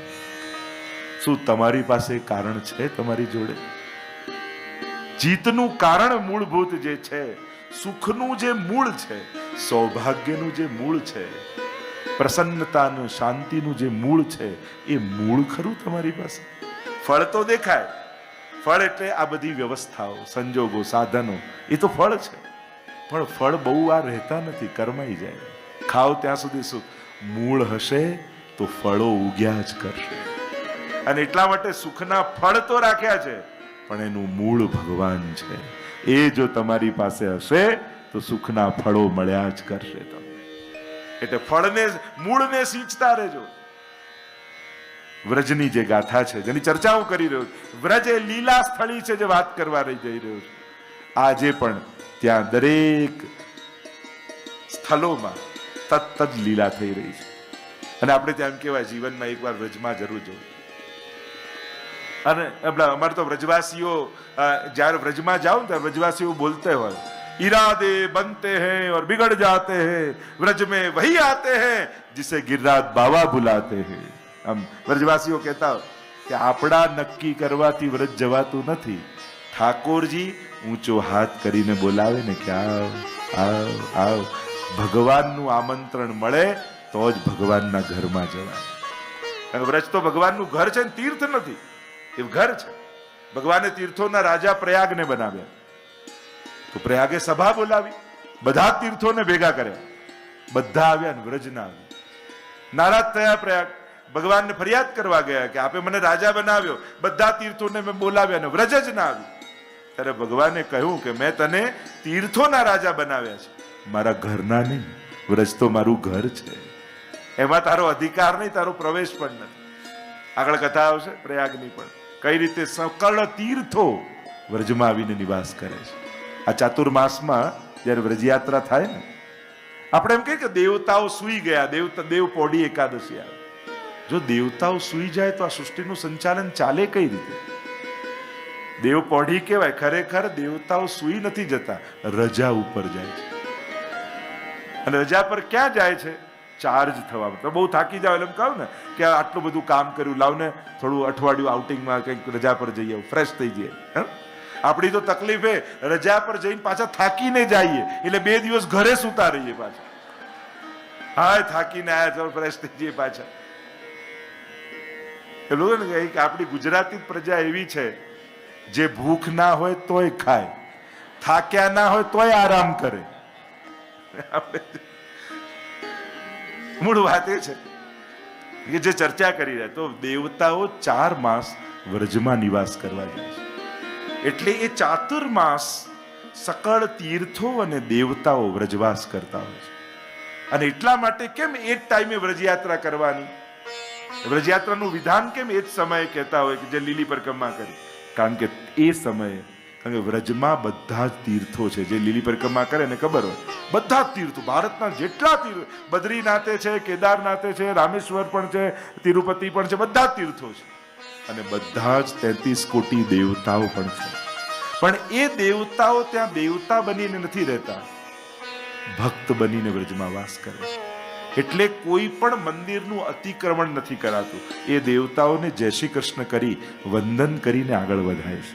A: શું તમારી પાસે કારણ છે તમારી જોડે? જીતનું કારણ મૂળભૂત જે છે, સુખનું જે મૂળ છે, સૌભાગ્યનું જે મૂળ છે, પ્રસન્નતાનું, શાંતિનું જે મૂળ છે, એ મૂળ ખરું તમારી પાસે? ફળ તો દેખાય, ફળ એટલે આ બધી વ્યવસ્થાઓ, સંજોગો, સાધનો, એ તો ફળ છે. પણ ફળ બહુ વાર રહેતા નથી, કરમાઈ જાય. ખાઓ ત્યાં સુધી સુખ. મૂળ હશે તો ફળો ઉગ્યા જ કરશે. અને એટલા માટે સુખના ફળ તો રાખ્યા છે, પણ એનું મૂળ ભગવાન છે. એ જો તમારી પાસે હશે તો સુખના ફળો મળ્યા જ કરશે તમને. એટલે ફળને, મૂળને સિંચતા રહેજો. વ્રજની જે ગાથા છે, જેની ચર્ચા હું કરી રહ્યો છું, વ્રજ એ લીલા સ્થળી છે જે વાત કરવા રહી જઈ રહ્યો છું. આજે પણ ત્યાં દરેક સ્થળોમાં તત્ત જ લીલા થઈ રહી છે. અને આપણે ત્યાં એમ કહેવાય જીવનમાં એકવાર વ્રજમાં જરૂર જવું. અને અમારે તો વ્રજવાસીઓ જ્યારે વ્રજમાં જાઓ ત્યારે વ્રજવાસીઓ બોલતે હોય, इरादे बनते हैं और बिगड़ जाते हैं, व्रज में वही आते हैं जिसे गिरिराज बाबा बुलाते हैं. આમ વ્રજવાસીઓ કહેતા હોય કે આપણા નક્કી કરવાથી વ્રજ જવાતું નથી, ઠાકોરજી ઊંચો હાથ કરીને બોલાવે ને કે આવ આવ આવ. ભગવાનનું આમંત્રણ મળે તો જ ભગવાનના ઘરમાં જવાય. કારણ કે વ્રજ તો ભગવાનનું ઘર છે ને, તીર્થ નથી, એ ઘર છે. ભગવાને તીર્થોના રાજા પ્રયાગને બનાવ્યા, તો પ્રયાગે સભા બોલાવી, બધા તીર્થોને ભેગા કર્યા, બધા આવ્યા ને વ્રજ ના આવ્યા. નારાજ થયા પ્રયાગ, ભગવાનને ફરિયાદ કરવા ગયા કે આપે મને રાજા બનાવ્યો, બધા તીર્થોને મેં બોલાવ્યા ને વ્રજ જ ના આવ્યું. ત્યારે ભગવાને કહ્યું કે મેં તને તીર્થોના રાજા બનાવ્યા છે, મારા ઘરના નહીં. વ્રજ તો મારું ઘર છે, એમાં તારો અધિકાર નહીં, તારો પ્રવેશ પણ નથી. આગળ કથા આવશે પ્રયાગની પણ, કઈ રીતે સકળ તીર્થો વ્રજમાં આવીને નિવાસ કરે છે. આ ચાતુર્માસમાં જયારે વ્રજયાત્રા થાય ને, આપણે એમ કહીએ કે દેવતાઓ સૂઈ ગયા, દેવ પોઢી એકાદશી આવે. જો દેવતાઓ સૂઈ જાય તો આ સૃષ્ટિનું સંચાલન ચાલે કઈ રીતે? દેવ પોઢી કહેવાય, ખરેખર દેવતાઓ સૂઈ નથી જતા, રજા ઉપર જાય છે. અને રજા પર ક્યાં જાય છે? ચાર્જ થવા. તો બહુ થાકી જાવ એટલે એમ કહું ને કે આટલું બધું કામ કર્યું, લાવ ને થોડું અઠવાડિયું આઉટિંગમાં કંઈક રજા પર જઈ આવું, ફ્રેશ થઈ જઈએ. આપણી તો તકલીફ એ રજા પર જઈને પાછા થાકીને જઈએ એટલે 2 દિવસ ઘરે સુતા રહીએ પાછા. હા થાકીને આયા તો ફ્રેશ થઈ જઈએ પાછા. એવું ને કે આપણી ગુજરાતી પ્રજા એવી છે, જે ભૂખ ના હોય તોય ખાય, થાક્યા ના હોય તોય આરામ કરે. મૂળ વાત એ છે કે જે ચર્ચા કરી રહ્યા, તો દેવતાઓ 4 માસ વ્રજમાં નિવાસ કરવા જાય છે. એટલે એ ચાતુર્માસ સકળ તીર્થો અને દેવતાઓ વ્રજવાસ કરતા હોય છે. અને એટલા માટે કેમ એ જ ટાઈમે વ્રજયાત્રા કરવાની? વ્રજયાત્રાનું વિધાન કેમ એ જ સમયે કહેતા હોય કે જે લીલી પરિક્રમા કરી? કારણ કે એ સમયે, કારણ કે વ્રજમાં બધા જ તીર્થો છે. જે લીલી પરિક્રમા કરે ને ખબર હોય, બધા જ તીર્થો, ભારતના જેટલા તીર્થ, બદ્રીનાથે છે, કેદારનાથે છે, રામેશ્વર પણ છે, તિરુપતિ પણ છે, બધા જ તીર્થો છે. અને બધા જ 33 કોટી દેવતાઓ પણ છે. પણ એ દેવતાઓ ત્યાં દેવતા બનીને નથી રહેતા, ભક્ત બનીને વ્રજમાં વાસ કરે છે. એટલે કોઈ પણ મંદિરનું અતિક્રમણ નથી કરાતું. એ દેવતાઓને જય શ્રી કૃષ્ણ કરી વંદન કરીને આગળ વધાય છે.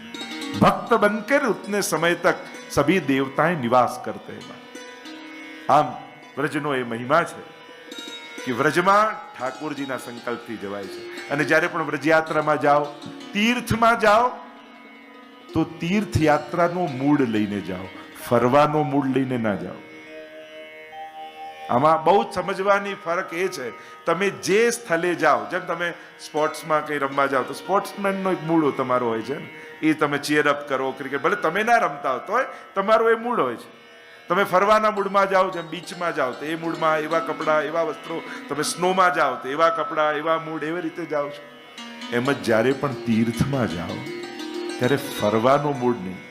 A: ભક્ત બનકર ઉતને સમય તક સભી દેવતાએ નિવાસ કરતે. આમ વ્રજનો એ મહિમા છે કે વ્રજમાં ઠાકોરજીના સંકલ્પથી જવાય છે. અને જ્યારે પણ વ્રજયાત્રામાં જાઓ, તીર્થમાં જાઓ, તો તીર્થયાત્રાનો મૂડ લઈને જાઓ, ફરવાનો મૂડ લઈને ના જાઓ. આમાં બહુ જ સમજવાની ફરક એ છે, તમે જે સ્થળે જાઓ, જેમ તમે સ્પોર્ટ્સમાં કઈ રમવા જાઓ તો સ્પોર્ટ્સમેનનો એક મૂડ તમારો હોય છે ને, એ તમે ચીયરઅપ કરો, ક્રિકેટ, ભલે તમે ના રમતા હો તોય તમારો એ મૂડ હોય છે. તમે ફરવાના મૂડમાં જાઓ, જેમ બીચમાં જાઓ તો એ મૂડમાં એવા કપડાં, એવા વસ્ત્રો, તમે સ્નોમાં જાઓ તો એવા કપડાં, એવા મૂડ, એવી રીતે જાઓ છો. એમ જ જ્યારે પણ તીર્થમાં જાઓ ત્યારે ફરવાનો મૂડ નહીં.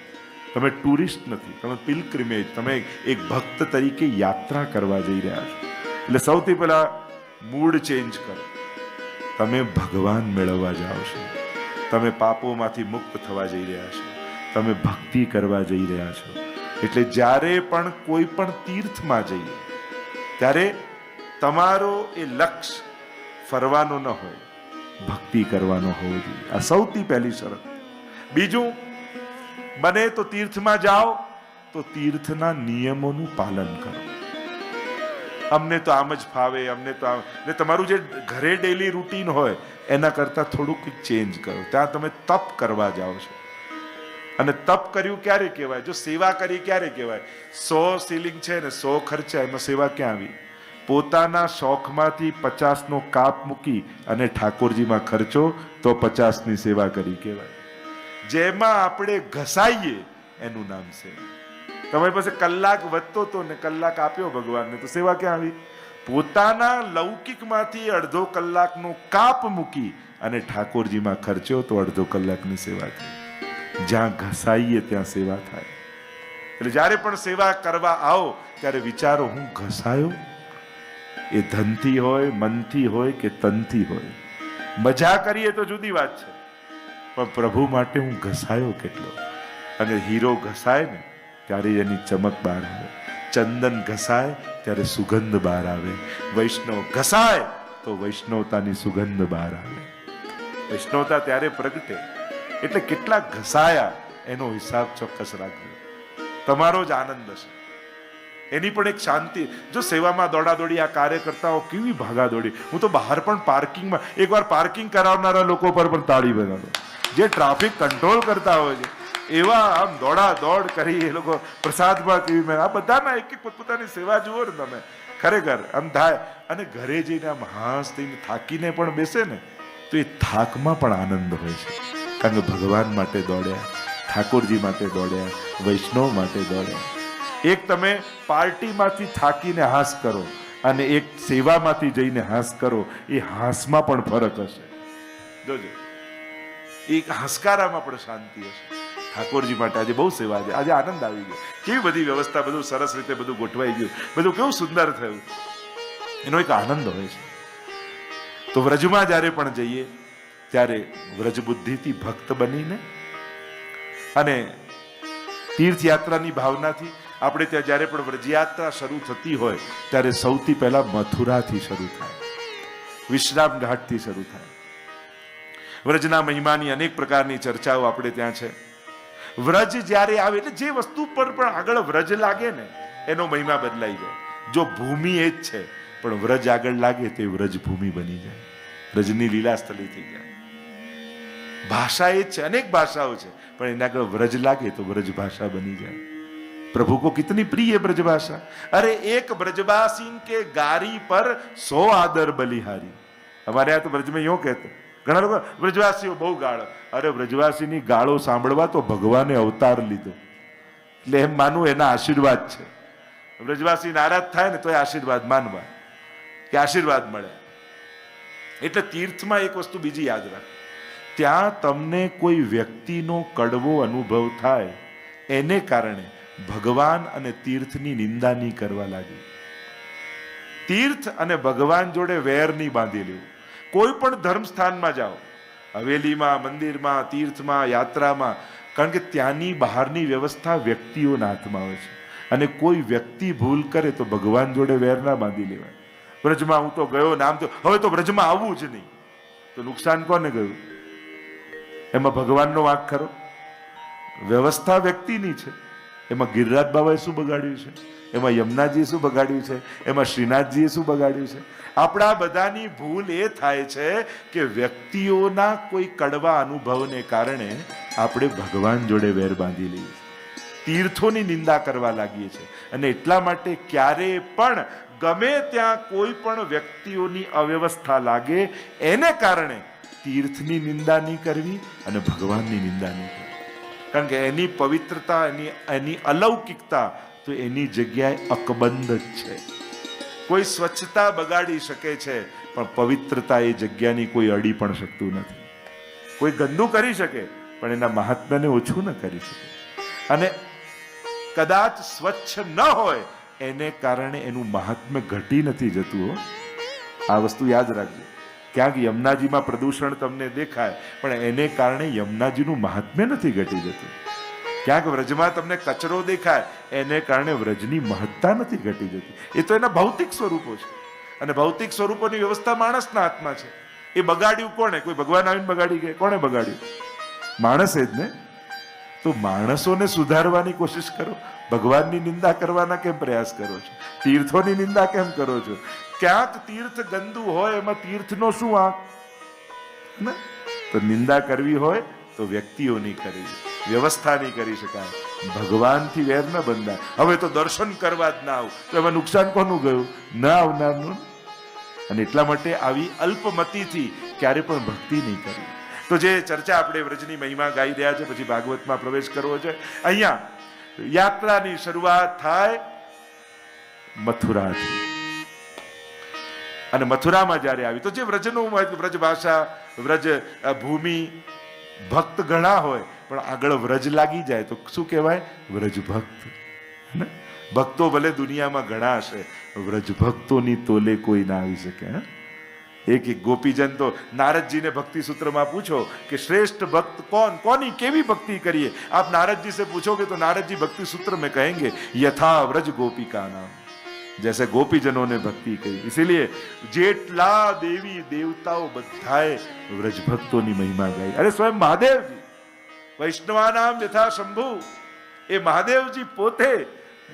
A: તમે ટુરિસ્ટ નથી, તમે પિલગ્રિમેજ, તમે એક ભક્ત તરીકે યાત્રા કરવા જઈ રહ્યા છો. એટલે સૌથી પહેલા મૂડ ચેન્જ કરો. તમે ભગવાન મેળવવા જાઓ છો, તમે પાપોમાંથી મુક્ત થવા જઈ રહ્યા છો, તમે ભક્તિ કરવા જઈ રહ્યા છો. એટલે જ્યારે પણ કોઈ પણ તીર્થમાં જઈએ ત્યારે તમારો એ લક્ષ્ય ફરવાનો ન હોય, ભક્તિ કરવાનો હોવો જોઈએ. આ સૌથી પહેલી શરત. બીજું, બને તો તીર્થમાં જાઓ તો તીર્થના નિયમોનું પાલન કરો. અમને તો આમ જ ફાવે, અમને તો આમ, એટલે તમારું જે ઘરે ડેલી રૂટીન હોય એના કરતા થોડુંક ચેન્જ કરો. ત્યાં તમે તપ કરવા જાઓ છો, અને તપ કર્યું ક્યારે કહેવાય? જો સેવા કરી ક્યારે કહેવાય? 100 સીલિંગ છે ને 100 ખર્ચા, એમાં સેવા ક્યાં આવી? પોતાના શોખમાંથી 50નો કાપ મૂકી અને ઠાકોરજીમાં ખર્ચો તો 50ની સેવા કરી કહેવાય. જેમાં આપણે ઘસાઈએ એનું નામ સેવા. તમારી પાસે કલાક વધતો તો ને કલાક આપ્યો ભગવાનને, તો સેવા ક્યાં આવી? પોતાના લૌકિકમાંથી અડધો કલાકનો કાપ મૂકી અને ઠાકોરજીમાં ખર્ચ્યો તો અડધો કલાકની સેવા થઈ. જ્યાં ઘસાઈએ ત્યાં સેવા થાય. એટલે જ્યારે પણ સેવા કરવા આવો ત્યારે વિચારો, હું ઘસાયો? એ ધનથી હોય, મનથી હોય કે તનથી હોય. મજા કરીએ તો જુદી વાત છે, પણ પ્રભુ માટે હું ઘસાયો કેટલો? અને હીરો ઘસાય ને ત્યારે એની ચમક બહાર આવે, ચંદન ઘસાય ત્યારે સુગંધ બહાર આવે, વૈષ્ણવ ઘસાય તો વૈષ્ણવતાની સુગંધ બહાર આવે. વૈષ્ણવતા ત્યારે પ્રગટે. એટલે કેટલા ઘસાયા એનો હિસાબ ચોક્કસ રાખજો. તમારો જ આનંદ હશે, એની પણ એક શાંતિ. જો સેવામાં દોડાદોડી આ કાર્યકર્તાઓ કેવી ભાગાદોડી. હું તો બહાર પણ પાર્કિંગમાં એકવાર પાર્કિંગ કરાવનારા લોકો પર પણ તાળી બનાવો. જે ટ્રાફિક કંટ્રોલ કરતા હોય છે એવા આમ દોડા દોડ કરી એ લોકો પ્રસાદમાં કેવી. આ બધાના એક એક પોતપોતાની સેવા જુઓ ને તમે, ખરેખર આમ થાય. અને ઘરે જઈને આમ હાંસ થઈને થાકીને પણ બેસે ને તો એ થાકમાં પણ આનંદ હોય છે. કારણ કે ભગવાન માટે દોડ્યા, ઠાકોરજી માટે દોડ્યા, વૈષ્ણવ માટે દોડ્યા. એક તમે પાર્ટીમાંથી થાકીને હાસ કરો અને એક સેવામાંથી જઈને હાસ કરો, એ હાસમાં પણ ફરક હશે. જોજો, એક હસકારામાં પણ શાંતિ હશે. ઠાકોરજી માટે આજે બહુ સેવા છે, આજે આનંદ આવી ગયો. કેવી બધી વ્યવસ્થા, બધું સરસ રીતે બધું ગોઠવાઈ ગયું, બધું કેવું સુંદર થયું. એનો એક આનંદ હોય છે. તો વ્રજમાં જ્યારે પણ જઈએ ત્યારે વ્રજ બુદ્ધિથી ભક્ત બનીને અને તીર્થયાત્રાની ભાવનાથી આપણે ત્યાં જ્યારે પણ વ્રજયાત્રા શરૂ થતી હોય ત્યારે સૌથી પહેલા મથુરાથી શરૂ થાય, વિશ્રામ ઘાટથી શરૂ થાય. વ્રજના મહિમાની અનેક પ્રકારની ચર્ચાઓ આપણે ત્યાં છે. વ્રજ જ્યારે આવે એટલે જે વસ્તુ પર પણ આગળ વ્રજ લાગે ને એનો મહિમા બદલાઈ જાય. જો ભૂમિ એ જ છે પણ વ્રજ આગળ લાગે તે વ્રજ ભૂમિ બની જાય, વ્રજની લીલાસ્થલી થઈ જાય. ભાષા એ જ છે, અનેક ભાષાઓ છે, પણ એના આગળ વ્રજ લાગે તો વ્રજ ભાષા બની જાય. प्रभु को कितनी प्रिय ब्रजभाषा. अरे एक ब्रजवासी के गारी पर 100 आदर बलिहारी. हमारे यहाँ तो ब्रज में यूं कहते, घણા લોકો ब्रजवासीઓ બહુ ગાળો. અરે ब्रजवासीની ગાળો સાંભળવા તો ભગવાને અવતાર લીધો, એટલે એમ માનવું એના આશીર્વાદ છે. ब्रजवासी નારાજ થાય ને તો એ આશીર્વાદ માનવા કે આશીર્વાદ મળે. એટલે તીર્થમાં એક વસ્તુ બીજી યાદ રાખ, ત્યાં તમને કોઈ વ્યક્તિનો કડવો અનુભવ થાય એને કારણે ભગવાન અને તીર્થની નિંદા નહીં કરવા લાગી. તીર્થ અને ભગવાન જોડે વેર નહીં બાંધી લેવું. કોઈ પણ ધર્મ સ્થાનમાં જાઓ, હવેલીમાં, મંદિરમાં, તીર્થમાં, યાત્રામાં, કારણ કે ત્યાંની બહારની વ્યવસ્થા વ્યક્તિઓના હાથમાં હોય છે. અને કોઈ વ્યક્તિ ભૂલ કરે તો ભગવાન જોડે વેર ના બાંધી લેવાય. બ્રજમાં હું તો ગયો, નામ તો હવે તો બ્રજમાં આવવું જ નહીં, તો નુકસાન કોને ગયું? એમાં ભગવાનનો વાંક ખરો? વ્યવસ્થા વ્યક્તિની છે. એમાં ગિરિરાજ બાબાએ શું બગાડ્યું છે? એમાં યમુનાજીએ શું બગાડ્યું છે? એમાં શ્રીનાથજીએ શું બગાડ્યું છે? આપણા બધાની ભૂલ એ થાય છે કે વ્યક્તિઓના કોઈ કડવા અનુભવને કારણે આપણે ભગવાન જોડે વેર બાંધી લઈએ છીએ, તીર્થોની નિંદા કરવા લાગીએ છીએ. અને એટલા માટે ક્યારે પણ ગમે ત્યાં કોઈ પણ વ્યક્તિઓની અવ્યવસ્થા લાગે એને કારણે તીર્થની નિંદા નહીં કરવી અને ભગવાનની નિંદા નહીં કરવી. કારણ કે એની પવિત્રતા, એની અલૌકિકતા તો એની જગ્યાએ અકબંધ જ છે. કોઈ સ્વચ્છતા બગાડી શકે છે પણ પવિત્રતા એ જગ્યાની કોઈ અડી પણ શકતું નથી. કોઈ ગંદુ કરી શકે પણ એના મહાત્મ્યને ઓછું ન કરી શકે. અને કદાચ સ્વચ્છ ન હોય એને કારણે એનું મહાત્મ્ય ઘટી નથી જતું. આ વસ્તુ યાદ રાખજો. ક્યાંક યમુનાજીમાં પ્રદૂષણ તમને દેખાય પણ એને કારણે યમુનાજીનું મહાત્મ્ય નથી ઘટી જતું. ક્યાંક વ્રજમાં તમને કચરો દેખાય એને કારણે વ્રજની મહત્તા નથી ઘટી જતી. એ તો એના ભૌતિક સ્વરૂપો છે અને ભૌતિક સ્વરૂપોની વ્યવસ્થા માણસના હાથમાં છે. એ બગાડ્યું કોણે? કોઈ ભગવાન આવીને બગાડી ગયા? કોણે બગાડ્યું? માણસે જ ને. તો માણસોને સુધારવાની કોશિશ કરો, ભગવાનની નિંદા કરવાના કેમ પ્રયાસ કરો છો? તીર્થોની નિંદા કેમ કરો છો? ક્યાંક તીર્થ ગંદુ હોય એમાં તીર્થનો શું વાંક? ને તો નિંદા કરવી હોય તો વ્યક્તિઓની કરવી, વ્યવસ્થાની કરી શકાય. ભગવાનથી વેર ન બંધાય. હવે તો દર્શન કરવા જ ના આવું તો એમાં નુકસાન કોનું ગયું? ન આવનારનું. અને એટલા માટે આવી અલ્પમતીથી ક્યારે પણ ભક્તિ નહીં કરવી. તો જે ચર્ચા આપણે વ્રજની મહિમા ગાઈ રહ્યા છે, પછી ભાગવતમાં પ્રવેશ કરવો છે. અહીંયા યાત્રાની શરૂઆત થાય મથુરાથી. અને મથુરામાં જ્યારે આવી તો જે વ્રજનું વ્રજ ભાષા, વ્રજ ભૂમિ, ભક્ત ઘણા હોય પણ આગળ વ્રજ લાગી જાય તો શું કહેવાય? વ્રજ ભક્ત. ભક્તો ભલે દુનિયામાં ઘણા હશે, વ્રજ ભક્તોની તોલે કોઈ ના આવી શકે. એક ગોપીજન તો नारद ने भक्ति सूत्र में पूछो कि श्रेष्ठ भक्त कौन, कौनी केवी भक्ति करिए? आप नारद जी से पूछोगे तो नारद जी भक्ति सूत्र में कहेंगे यथा व्रज गोपी का नाम, जैसे गोपीजनों ने भक्ति की. इसीलिए जेटला देवी देवताओं बधाए व्रज भक्तों की महिमा गाई. अरे स्वयं महादेव जी वैष्णवानाम यथा शंभु, ए महादेव जी पोते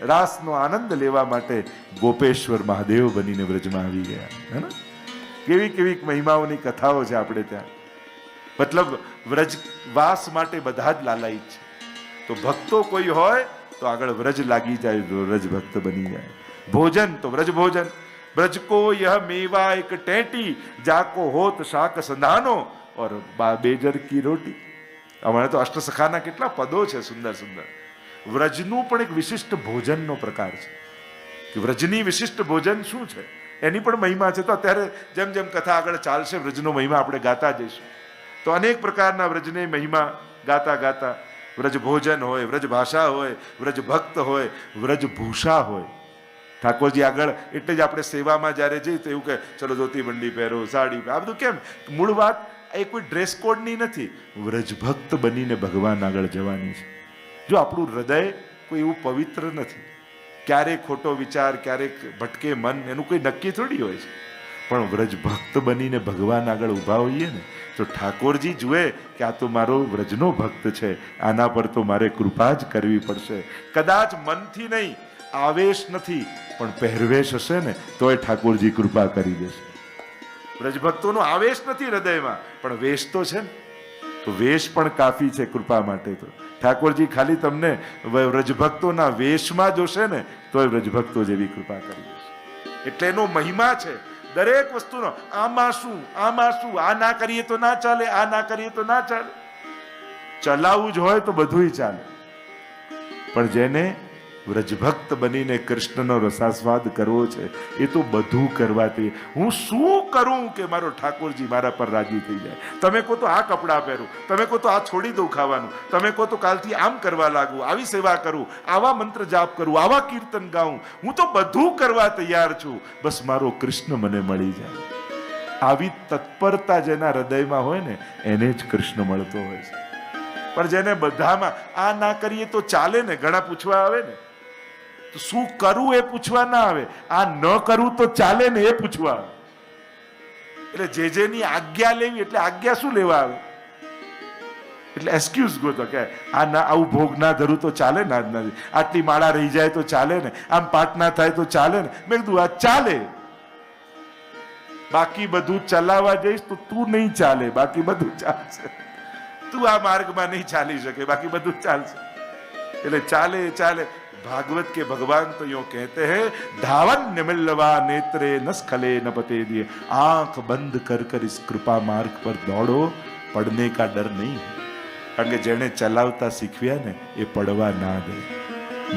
A: रासनो आनंद लेवा माटे गोपेश्वर महादेव बनीने व्रजमां आवी गया. है ना? केवी केवी महिमाओनी कथाओ छे आपणे त्यां. मतलब व्रजवास माटे बधा ज लालायित छे. तो भक्तो कोई होय तो आगळ व्रज लागी जाय, व्रज भक्त बनी जाय. भोजन तो व्रज भोजन. ब्रज को यह मेवा एक टेटी, जाको होत शाक संधानो और बेजर की रोटी. अमारे तो अष्टसखाना केटला पदो छे सुंदर सुंदर. व्रजनु पण एक विशिष्ट भोजननो प्रकार छे कि व्रजनी विशिष्ट भोजन शुं छे एनी पण महिमा छे. तो अत्यारे जेम जेम कथा आगळ चालशे व्रजनो महिमा आपणे गाता जईशुं तो अनेक प्रकारना व्रजने महिमा गाता गाता व्रज भोजन होय, व्रज भाषा होय, व्रज भक्त होय, व्रज भूषा होय. ઠાકોરજી આગળ એટલે જ આપણે સેવામાં જ્યારે જઈએ તો એવું કહે ચલો ધોતી બંડી પહેરો, સાડી, આ બધું કેમ? મૂળ વાત એ કોઈ ડ્રેસ કોડની નથી, વ્રજભક્ત બનીને ભગવાન આગળ જવાની છે. જો આપણું હૃદય કોઈ એવું પવિત્ર નથી, ક્યારેક ખોટો વિચાર, ક્યારેક ભટકે મન, એનું કોઈ નક્કી થોડી હોય છે. પણ વ્રજભક્ત બનીને ભગવાન આગળ ઊભા હોઈએ ને તો ઠાકોરજી જુએ કે આ તો મારો વ્રજનો ભક્ત છે, આના પર તો મારે કૃપા જ કરવી પડશે. કદાચ મનથી નહીં, આવેશ નથી, પણ પહેરવેશ હશે ને તોય ઠાકોરજી કૃપા કરી દેશે. વ્રજભક્તોનો આવેશ નથી હૃદયમાં, પણ વેશ તો છે ને, તો વેશ પણ કાફી છે કૃપા માટે. તો ઠાકોરજી ખાલી તમને વ્રજભક્તોના વેશમાં જોશે ને તોય વ્રજભક્તો જેવી કૃપા કરી દેશે. એટલે એનો મહિમા છે દરેક વસ્તુનો. આમાં શું, આમાં શું, આ ના કરીએ તો ના ચાલે, આ ના કરીએ તો ના ચાલે. ચલાવવું જ હોય તો બધુંય ચાલે, પણ જેને વ્રજભક્ત બનીને કૃષ્ણનો રસાસ્વાદ કરવો છે એ તો બધું કરવાથી. હું શું કરું કે મારો ઠાકોરજી મારા પર રાજી થઈ જાય? તમે કહો તો આ કપડાં પહેરું, તમે કહો તો આ છોડી દઉં ખાવાનું, તમે કહો તો કાલથી આમ કરવા લાગુ, આવી સેવા કરું, આવા મંત્ર જાપ કરું, આવા કીર્તન ગાઉં, હું તો બધું કરવા તૈયાર છું, બસ મારો કૃષ્ણ મને મળી જાય. આવી તત્પરતા જેના હૃદયમાં હોય ને એને જ કૃષ્ણ મળતો હોય છે. પણ જેને બધામાં આ ના કરીએ તો ચાલે ને, ઘણા પૂછવા આવે ને તો શું કરું એ પૂછવા ના આવે, આ ન કરવું તો ચાલે ને એ પૂછવા આવે. એટલે જે જેની આજ્ઞા લેવી, એટલે આજ્ઞા શું લેવા આવે? એટલે એક્સક્યુઝ ગોતો કે આ ના, આવું ભોગ ના ધરું તો ચાલે ને, આટલી માળા રહી જાય તો ચાલે ને, આમ પાઠ ના થાય તો ચાલે ને. મેં કીધું આ ચાલે, બાકી બધું ચલાવવા જઈશ તો તું નહીં ચાલે, બાકી બધું ચાલશે. તું આ માર્ગમાં નહીં ચાલી શકે, બાકી બધું ચાલશે. એટલે ચાલે ચાલે. भागवत के भगवान तो यूं कहते हैं धावन निमिल्लवा नेत्रे न स्खले न पते दिए. आंख बंद कर कर इस कृपा मार्ग पर दौड़ो, पड़ने का डर नहीं है. કારણ કે જેને ચલાવતા શીખવ્યા ને એ પડવા ના દે.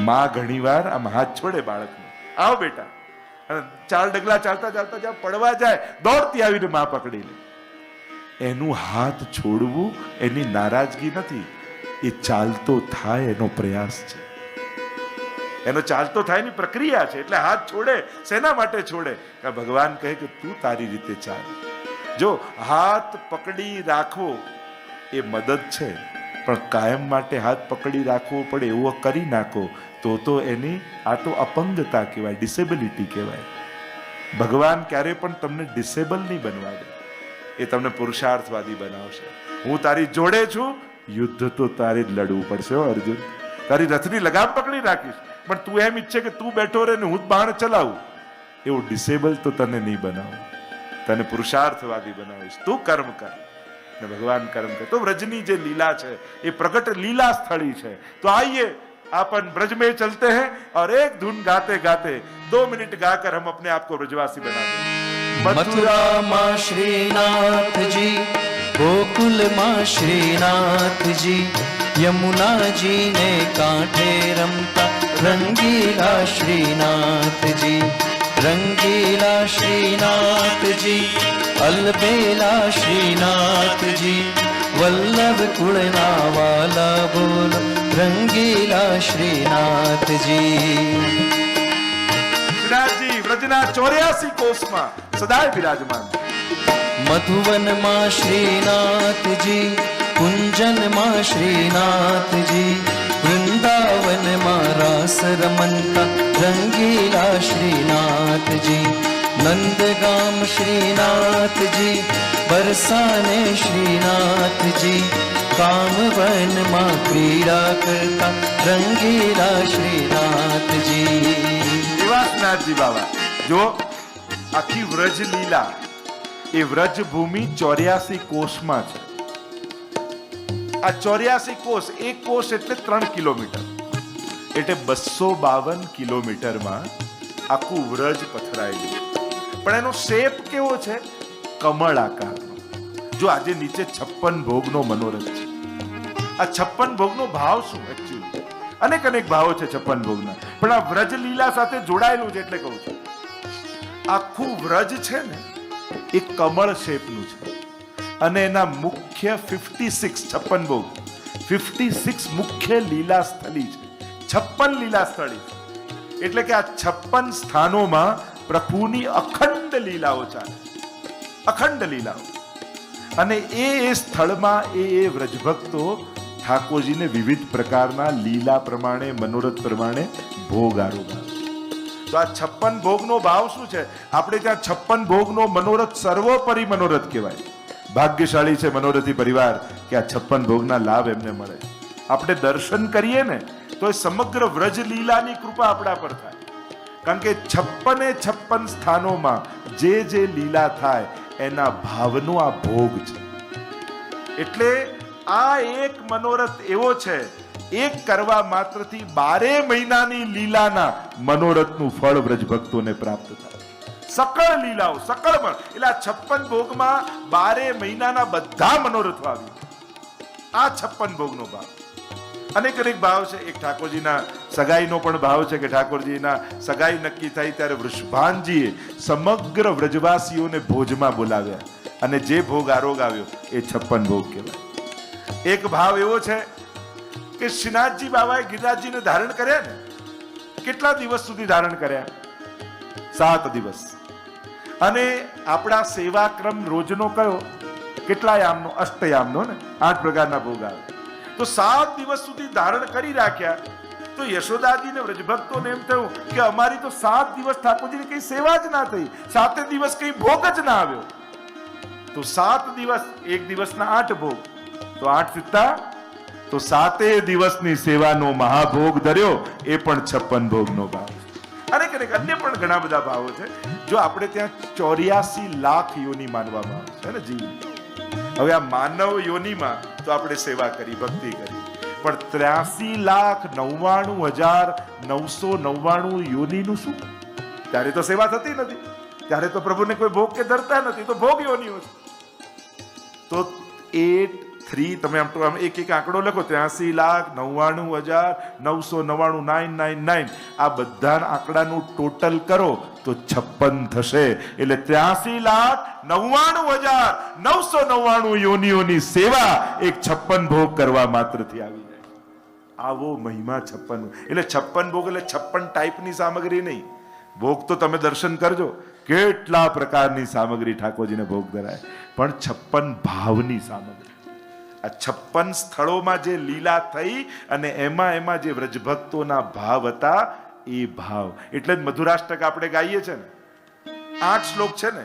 A: માં ઘણીવાર આમ હાથ છોડે બાળકને, આવ બેટા, અને 4 ડગલા ચાલતા ચાલતા જ્યાં પડવા જાય દોડતી આવીને માં પકડી લે. એનું હાથ છોડવું એની નારાજગી નથી, એ ચાલતો થાય એનો પ્રયાસ છે, એનો ચાલતો થાય ની પ્રક્રિયા છે. એટલે હાથ છોડે શેના માટે છોડે? કે ભગવાન કહે કે તું તારી રીતે ચાલ. જો હાથ પકડી રાખવો એ મદદ છે, પણ કાયમ માટે હાથ પકડી રાખવો પડે એવો કરી નાખો તો એની આ તો અપંગતા કહેવાય, ડિસેબિલિટી કહેવાય. ભગવાન ક્યારે પણ તમને ડિસેબલ નહીં બનવા દે, એ તમને પુરુષાર્થવાદી બનાવશે. હું તારી જોડે છું, યુદ્ધ તો તારે જ લડવું પડશે હો અર્જુન. તારી રથની લગામ પકડી રાખીશ, પણ તું એમ ઈચ્છે કે તું બેઠો રહે ને હું જ બાણ ચલાવું, એવું ડિસેબલ તો તને નહીં બનાવું, તને પુરુષાર્થવાદી બનાવીશ. તું કર્મ કર ને ભગવાન કર્મ કરે. તો વ્રજની જે લીલા છે એ प्रगट लीला स्थली है. तो आइए अपन ब्रज में चलते हैं और एक धुन गाते गाते 2 मिनट गाकर हम अपने आप को ब्रजवासी बना दें.
B: मथुरा मां श्रीनाथ जी, गोकुल मां श्रीनाथ जी, यमुना जी ने कांठे रमता रंगीला श्रीनाथ जी, रंगीला श्रीनाथ जी, अलबेला श्रीनाथ जी, वल्लभ कुलना वाला बोलो रंगीला श्रीनाथ जी।
A: શ્રીનાથજી વ્રજના 84 કોષમાં સદાય વિરાજમાન।
B: मधुवन माँ श्रीनाथ जी, कुंजन माँ श्रीनाथ जी, वृंदावन माँ रास रमनता रंगीला श्रीनाथ जी, नंदगाम श्रीनाथ जी, बरसाने श्रीनाथ जी, कामवन माँ क्रीड़ा करता रंगीला श्रीनाथ जी।
A: નિવાસનાથજી બાબા જો આખી વ્રજ લીલા એ વ્રજ ભૂમિ 84 કોષમાં છે। આ 84 કોષ, એક કોષ એટલે 3 કિલોમીટર, એટલે 252 કિલોમીટરમાં આખું વ્રજ પથરાયેલું। પણ એનો શેપ કેવો છે? કમળ આકારનો। જો આજે નીચે 56 ભોગનો મનોરથ છે। આ 56 ભોગનો ભાવ શું? એકચ્યુઅલી અનેક અનેક ભાવો છે 56 ભોગના, પણ આ વ્રજ લીલા સાથે જોડાયેલું છે એટલે કહું છું। આખું વ્રજ છે ને એ કમળ શેપનું છે અને એના મુખ્ય 56 ભોગ 56 મુખ્ય લીલા સ્થળી છે। 56 લીલા સ્થળી છે એટલે કે આ 56 સ્થાનોમાં પ્રભુની અખંડ લીલાઓ ચાલે, અખંડ લીલાઓ। અને એ સ્થળમાં એ વ્રજભક્તો ઠાકોરજીને વિવિધ પ્રકારના લીલા પ્રમાણે, મનોરથ પ્રમાણે ભોગ આરોગાવે। તો આ 56 ભોગનો ભાવ શું છે? આપણે ત્યાં 56 ભોગનો મનોરથ સર્વોપરી મનોરથ કહેવાય। ભાગ્યશાળી છે મનોરથી પરિવાર કે આ 56 ભોગના લાભ એમને મળે। આપણે દર્શન કરીએ ને તો એ સમગ્ર વ્રજ લીલાની કૃપા આપણા પર થાય, કારણ કે 56 સ્થાનોમાં જે જે લીલા થાય એના ભાવનો આ ભોગ છે। એટલે આ એક મનોરથ એવો છે, એક કરવા માત્રથી 12 મહિનાની લીલાના મનોરથનું ફળ વ્રજ ભક્તોને પ્રાપ્ત થાય। સકળ લીલાઓ, સકળ એટલે આ 56 ભોગમાં 12 મહિનાના બધા મનોરથો આવી। આ 56 ભોગનો ભાવ અનેક અનેક ભાવ છે। એક ઠાકોરજીના સગાઈનો પણ ભાવ છે કે ઠાકોરજીના સગાઈ નક્કી થઈ ત્યારે વૃષભાનજીએ સમગ્ર વ્રજવાસીઓને ભોજમાં બોલાવ્યા અને જે ભોગ આરોગાવ્યો એ 56 ભોગ કહેવાય। એક ભાવ એવો છે કે શ્રીનાથજી બાબાએ ગિરિરાજજીને ધારણ કર્યા ને, કેટલા દિવસ સુધી ધારણ કર્યા? 7 દિવસ। અને આપણા સેવાક્રમ રોજનો કયો? કેટલા યામનો? અષ્ટયામનો ને, 8 પ્રકારના ભોગ આવે। તો 7 દિવસ સુધી ધારણ કરી રાખ્યા। તો યશોદાજીને વ્રજભક્તોને એમ થયું કે અમારી તો 7 દિવસ ઠાકોરજીની કઈ સેવા જ ના થઈ, 7 દિવસ કઈ ભોગ જ ના આવ્યો। તો 7 દિવસ, એક દિવસના 8 ભોગ, તો 8 સિત્તા, તો 7 દિવસની સેવાનો મહાભોગ ધર્યો, એ પણ 56 ભોગનો ભાવ છે। અનેક અનેક અન્ય પણ ઘણા બધા ભાવો છે। જો આપણે ત્યાં 84 લાખ યોની માનવામાં આવે છે ને જીવ। હવે આ માનવ યોનીમાં તો આપણે સેવા કરી, ભક્તિ કરી, પણ 83,99,999 યોનીનું શું? ત્યારે તો સેવા થતી નથી, ત્યારે તો પ્રભુને કોઈ ભોગ કે ધરતા નથી, તો ભોગ યોનીઓ છે। તો 83 તમે આમ એક એક આંકડો લખો, 83,99,999 આ બધા આંકડાનું ટોટલ કરો તો 56 થશે। એટલે 83,99,999 યોનીઓની સેવા એક 56 ભોગ કરવા માત્રથી આવી જાય। આવો મહિમા 56। એટલે 56 ભોગ એટલે 56 ટાઈપની સામગ્રી નહીં। ભોગ તો તમે દર્શન કરજો, કેટલા પ્રકારની સામગ્રી ઠાકોરજીને ભોગ ધરાય, પણ 56 ભાવની સામગ્રી। આ 56 સ્થળોમાં જે લીલા થઈ અને એમાં જે વ્રજભક્તોના ભાવ હતા એ ભાવ। એટલે જ મધુરાષ્ટક આપણે ગાઈએ છે ને, 8 શ્લોક છે ને,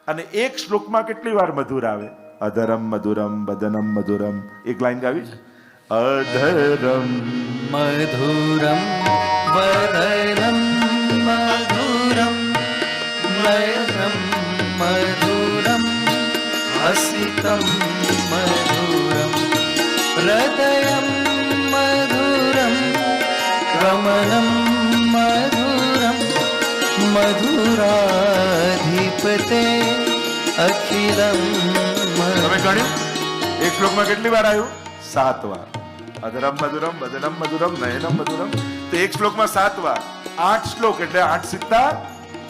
A: અને એક શ્લોકમાં કેટલી વાર મધુર આવે? અધરમ મધુરમ વદનમ મધુરમ, એક લાઈન ગાવી છે, અધરમ
B: મધુરમ વદનમ મધુરમ નયનમ મધુરમ હસિતમ મધુરમ હૃદયમ મધુરમ ગમનમ મધુરમ મધુરાધિપતે અખિલમ।
A: તમે ગણ્યું એક શ્લોકમાં કેટલી વાર આવ્યું? 7 વાર। અધરમ મધુરમ વદનમ મધુરમ નયનમ મધુરમ, તો એક શ્લોકમાં 7 વાર, 8 શ્લોક એટલે 8 સિત્તા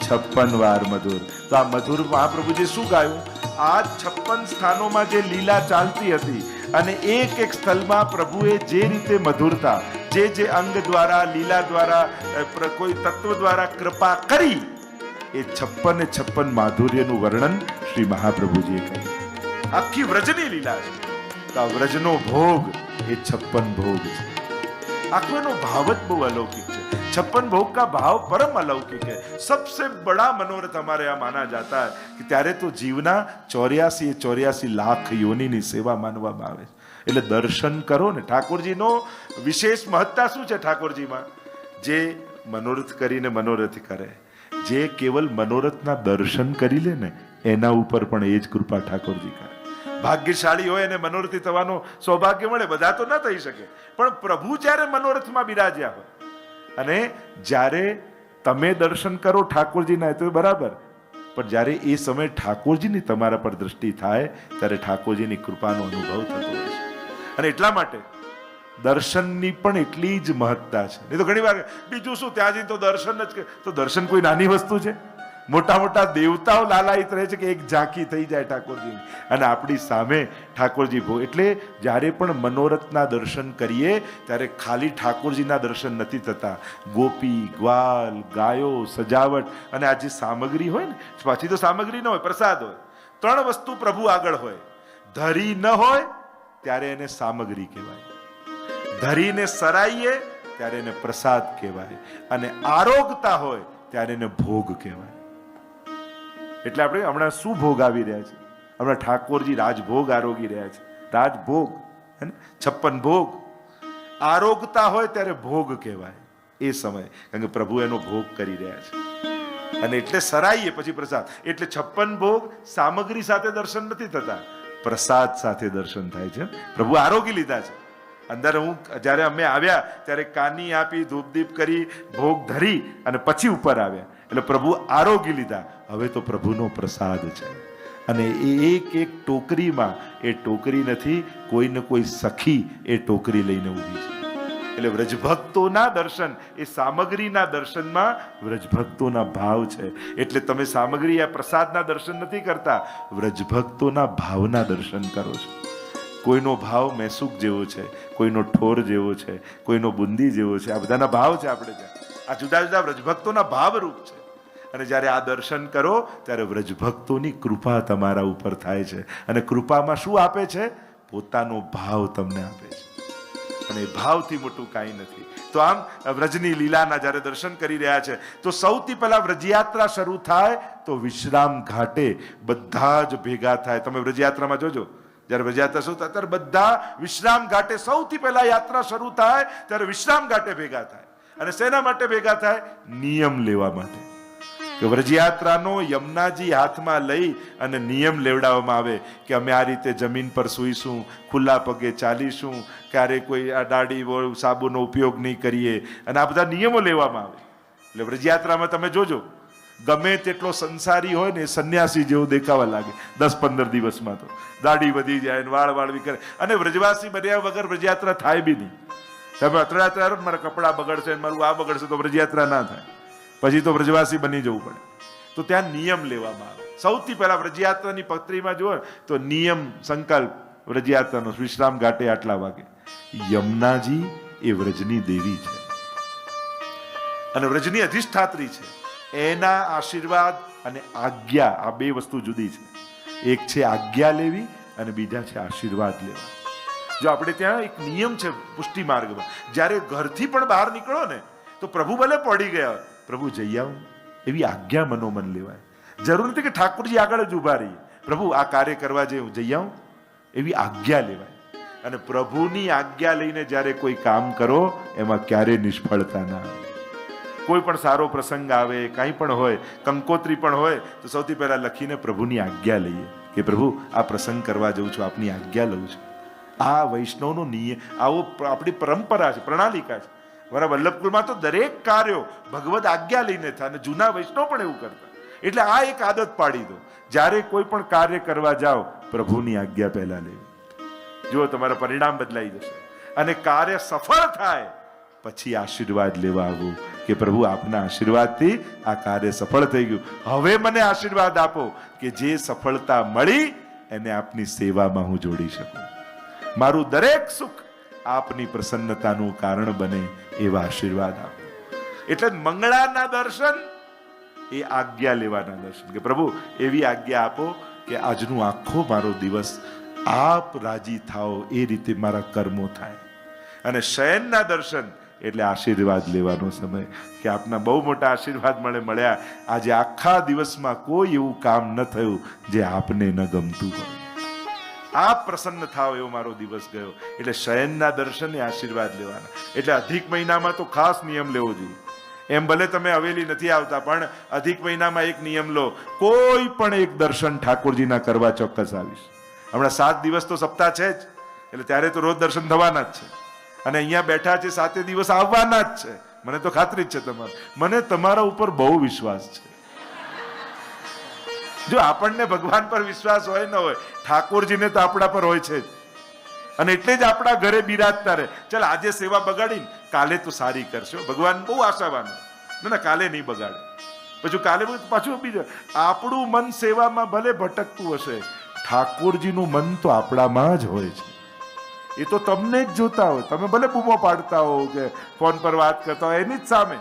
A: 56 વાર મધુર. તો આ મધુર મહાપ્રભુજી શું ગાયું? આ 56 સ્થાનોમાં જે લીલા ચાલતી હતી અને એક એક સ્થળમાં પ્રભુએ જે રીતે મધુરતા, જે અંગ દ્વારા, લીલા દ્વારા, કોઈ તત્વ દ્વારા કૃપા કરી, એ 56 માધુર્યનું વર્ણન શ્રી મહાપ્રભુજીએ કર્યું. આખી વ્રજની લીલા છે. તો આ વ્રજનો ભોગ એ 56 ભોગ છે. આખો એનો ભાવ જ બહુ અલૌકિક છે. 56 भोग का भाव परम अलौकिक है. सबसे बड़ा मनोरथ हमारे यहाँ माना जाता है कि ત્યારે તો જીવના 84 લાખ યોનિની સેવા માનવામાં આવે. એટલે દર્શન કરો ને. ઠાકોરજીનો વિશેષ મહત્તા શું છે ઠાકોરજીમાં? જે મનોરથ કરીને મનોરથ કરે, જે કેવલ મનોરથના દર્શન કરી લે ને, એના ઉપર પણ એ જ કૃપા ઠાકોરજી કરે. ભાગ્યશાળી હોય અને મનોરથી થવાનો સૌભાગ્ય મળે. બધા તો ન થઈ શકે, પણ પ્રભુ જ્યારે મનોરથમાં બિરાજ્યા હોય અને જ્યારે તમે દર્શન કરો ઠાકોરજીના, તો બરાબર, પણ જ્યારે એ સમયે ઠાકોરજીની તમારા પર દ્રષ્ટિ થાય ત્યારે ઠાકોરજીની કૃપાનો અનુભવ થતો હોય છે. અને એટલા માટે દર્શનની પણ એટલી જ મહત્તા છે. નહીં તો ઘણી વાર બીજું શું, ત્યાં જઈને તો દર્શન જ, તો દર્શન કોઈ નાની વસ્તુ છે? મોટા મોટા દેવતાઓ લાલાયિત રહે છે કે એક ઝાંખી થઈ જાય ઠાકોરજી, અને આપણી સામે ઠાકોરજી ભોગ. એટલે જ્યારે પણ મનોરથના દર્શન કરીએ ત્યારે ખાલી ઠાકોરજીના દર્શન નથી થતા, ગોપી, ગ્વાલ, ગાયો, સજાવટ અને આ જે સામગ્રી હોય ને, પાછી તો સામગ્રી ન હોય, પ્રસાદ હોય. 3 વસ્તુ પ્રભુ આગળ હોય. ધરી ન હોય ત્યારે એને સામગ્રી કહેવાય, ધરીને સરાઈએ ત્યારે એને પ્રસાદ કહેવાય, અને આરોગતા હોય ત્યારે એને ભોગ કહેવાય. એટલે આપણે હમણાં શું ભોગ આવી રહ્યા છે? હમણાં ઠાકોરજી રાજભોગ આરોગી રહ્યા છે. રાજભોગ, 56 ભોગ. આરોગતા હોય ત્યારે ભોગ કહેવાય એ સમય, કારણ કે પ્રભુ એનો ભોગ કરી રહ્યા છે. અને એટલે સરાઈએ પછી પ્રસાદ. એટલે 56 ભોગ સામગ્રી સાથે દર્શન નથી થતા, પ્રસાદ સાથે દર્શન થાય છે. પ્રભુ આરોગી લીધા છે. અંદર જ્યારે અમે આવ્યા ત્યારે કાની આપી, ધૂપદીપ કરી, ભોગ ધરી અને પછી ઉપર આવ્યા. એટલે પ્રભુ આરોગી લીધા. હવે તો પ્રભુનો પ્રસાદ છે. અને એ એક એક ટોકરીમાં, એ ટોકરી નથી, કોઈ ને કોઈ સખી એ ટોકરી લઈને ઊભી છે. એટલે વ્રજભક્તોના દર્શન, એ સામગ્રીના દર્શનમાં વ્રજભક્તોના ભાવ છે. એટલે તમે સામગ્રી આ પ્રસાદના દર્શન નથી કરતા, વ્રજભક્તોના ભાવના દર્શન કરો છો. કોઈનો ભાવ મેસુક જેવો છે, કોઈનો ઠોર જેવો છે, કોઈનો બુંદી જેવો છે. આ બધાના ભાવ છે આપણે ત્યાં. આ જુદા જુદા વ્રજભક્તોના ભાવરૂપ છે. અને જ્યારે આ દર્શન કરો ત્યારે વ્રજભક્તોની કૃપા તમારા ઉપર થાય છે. અને કૃપામાં શું આપે છે? પોતાનો ભાવ તમને આપે છે. અને એ ભાવથી મોટું કાંઈ નથી. તો આમ વ્રજની લીલાના જ્યારે દર્શન કરી રહ્યા છે, તો સૌથી પહેલા વ્રજયાત્રા શરૂ થાય તો વિશ્રામ ઘાટે બધા જ ભેગા થાય. તમે વ્રજયાત્રામાં જોજો, જ્યારે વ્રજયાત્રા શરૂ થાય ત્યારે બધા વિશ્રામ ઘાટે, સૌથી પહેલા યાત્રા શરૂ થાય ત્યારે વિશ્રામ ઘાટે ભેગા થાય. અને શેના માટે ભેગા થાય? નિયમ લેવા માટે. કે વ્રજયાત્રાનો યમુનાજી હાથમાં લઈ અને નિયમ લેવડાવવામાં આવે કે અમે આ રીતે જમીન પર સૂઈશું, ખુલ્લા પગે ચાલીશું, ક્યારે કોઈ આ દાઢી સાબુનો ઉપયોગ નહીં કરીએ, અને આ બધા નિયમો લેવામાં આવે. એટલે વ્રજયાત્રામાં તમે જોજો, ગમે તેટલો સંસારી હોય ને, સંન્યાસી જેવો દેખાવા લાગે 10-15 દિવસમાં. તો દાઢી વધી જાય, વાળ વાળવી કરે. અને વ્રજવાસી બન્યા વગર વ્રજયાત્રા થાય બી નહીં. તમે અત્યારે મારા કપડાં બગડશે, મારું આ બગડશે, તો વ્રજયાત્રા ના થાય. પછી તો વ્રજવાસી બની જવું પડે. તો ત્યાં નિયમ લેવામાં આવે. સૌથી પહેલા વ્રજયાત્રાની પત્રીમાં જુઓ તો નિયમ, સંકલ્પ વ્રજયાત્રાનો, વિશ્રામ ઘાટે આટલા વાગે. યમુનાજી એ વ્રજની દેવી છે અને વ્રજની અધિષ્ઠાત્રી છે. એના આશીર્વાદ અને આજ્ઞા, આ 2 વસ્તુ જુદી છે. એક છે આજ્ઞા લેવી અને બીજા છે આશીર્વાદ લેવા. જો આપણે ત્યાં એક નિયમ છે પુષ્ટિ માર્ગમાં, જ્યારે ઘરથી પણ બહાર નીકળો ને તો પ્રભુ ભલે પડી ગયા, પ્રભુ જઈ આવું એવી આજ્ઞા મનોમન લેવાય. જરૂર નથી કે ઠાકોરજી આગળ જ ઉભા રહીએ, પ્રભુ આ કાર્ય કરવા જઈ જઈ આવું એવી આજ્ઞા લેવાય. અને પ્રભુની આજ્ઞા લઈને જ્યારે કોઈ કામ કરો એમાં ક્યારેય નિષ્ફળતા ના આવે. કોઈ પણ સારો પ્રસંગ આવે, કાંઈ પણ હોય, કંકોત્રી પણ હોય, તો સૌથી પહેલા લખીને પ્રભુની આજ્ઞા લઈએ કે પ્રભુ આ પ્રસંગ કરવા જઉં છું, આપની આજ્ઞા લઉં છું. આ વૈષ્ણવનો નિયમ, આવો આપણી પરંપરા છે, પ્રણાલિકા છે. મારા વલ્લભકુળમાં તો દરેક કાર્યો ભગવદ આજ્ઞા લઈને થાય, અને જૂના વૈષ્ણવ પણ એવું કરતા. એટલે આ એક આદત પાડી દો, જ્યારે કોઈ પણ કાર્ય કરવા જાઓ પ્રભુની આજ્ઞા પહેલા લેવી. જુઓ તમારા પરિણામ બદલાઈ જશે. અને કાર્ય સફળ થાય પછી આશીર્વાદ લેવા આવવું કે પ્રભુ આપના આશીર્વાદથી આ કાર્ય સફળ થઈ ગયું, હવે મને આશીર્વાદ આપો કે જે સફળતા મળી એને આપની સેવામાં હું જોડી શકું, મારું દરેક સુખ આપની પ્રસન્નતાનું કારણ બને એવા આશીર્વાદ આપો. એટલે મંગળાના દર્શન એ આજ્ઞા લેવાના દર્શન કે પ્રભુ એવી આજ્ઞા આપો કે આજનો આખો મારો દિવસ આપ રાજી થાઓ એ રીતે મારા કર્મો થાય. અને શયનના દર્શન એટલે આશીર્વાદ લેવાનો સમય કે આપના બહુ મોટા આશીર્વાદ મળ્યા. આજે આખા દિવસમાં કોઈ એવું કામ ન થયું જે આપને ન ગમતું હોય, આપ પ્રસન્ન થાવ એવો મારો દિવસ ગયો. એટલે શયનના દર્શન એ આશીર્વાદ લેવાના. એટલે અધિક મહિનામાં તો ખાસ નિયમ લેવો જોઈએ. એમ ભલે તમે હવેલી નથી આવતા પણ અધિક મહિનામાં એક નિયમ લો, કોઈ પણ એક દર્શન ઠાકોરજીના કરવા ચોક્કસ આવીશ. હમણાં 7 દિવસ તો સપ્તાહ છે જ, એટલે ત્યારે તો રોજ દર્શન થવાના જ છે. અને અહીંયા બેઠા છે 7 દિવસ આવવાના જ છે. મને તો ખાતરી જ છે તમારે, મને તમારા ઉપર બહુ વિશ્વાસ છે. જો આપણને ભગવાન પર વિશ્વાસ હોય ન હોય, ઠાકોરજીને તો આપણા પર હોય છે જ. અને એટલે જ આપણા ઘરે બિરાજતા રહે. ચાલ આજે સેવા બગાડીને કાલે તો સારી કરશો. ભગવાન બહુ આશાવાન, ના કાલે નહીં બગાડે, પછી કાલે પાછું બીજું. આપણું મન સેવામાં ભલે ભટકતું હશે, ઠાકોરજીનું મન તો આપણામાં જ હોય છે. એ તો તમને જ જોતા હોય, તમે ભલે બૂમો પાડતા હો કે ફોન પર વાત કરતા હોય એની જ સામે,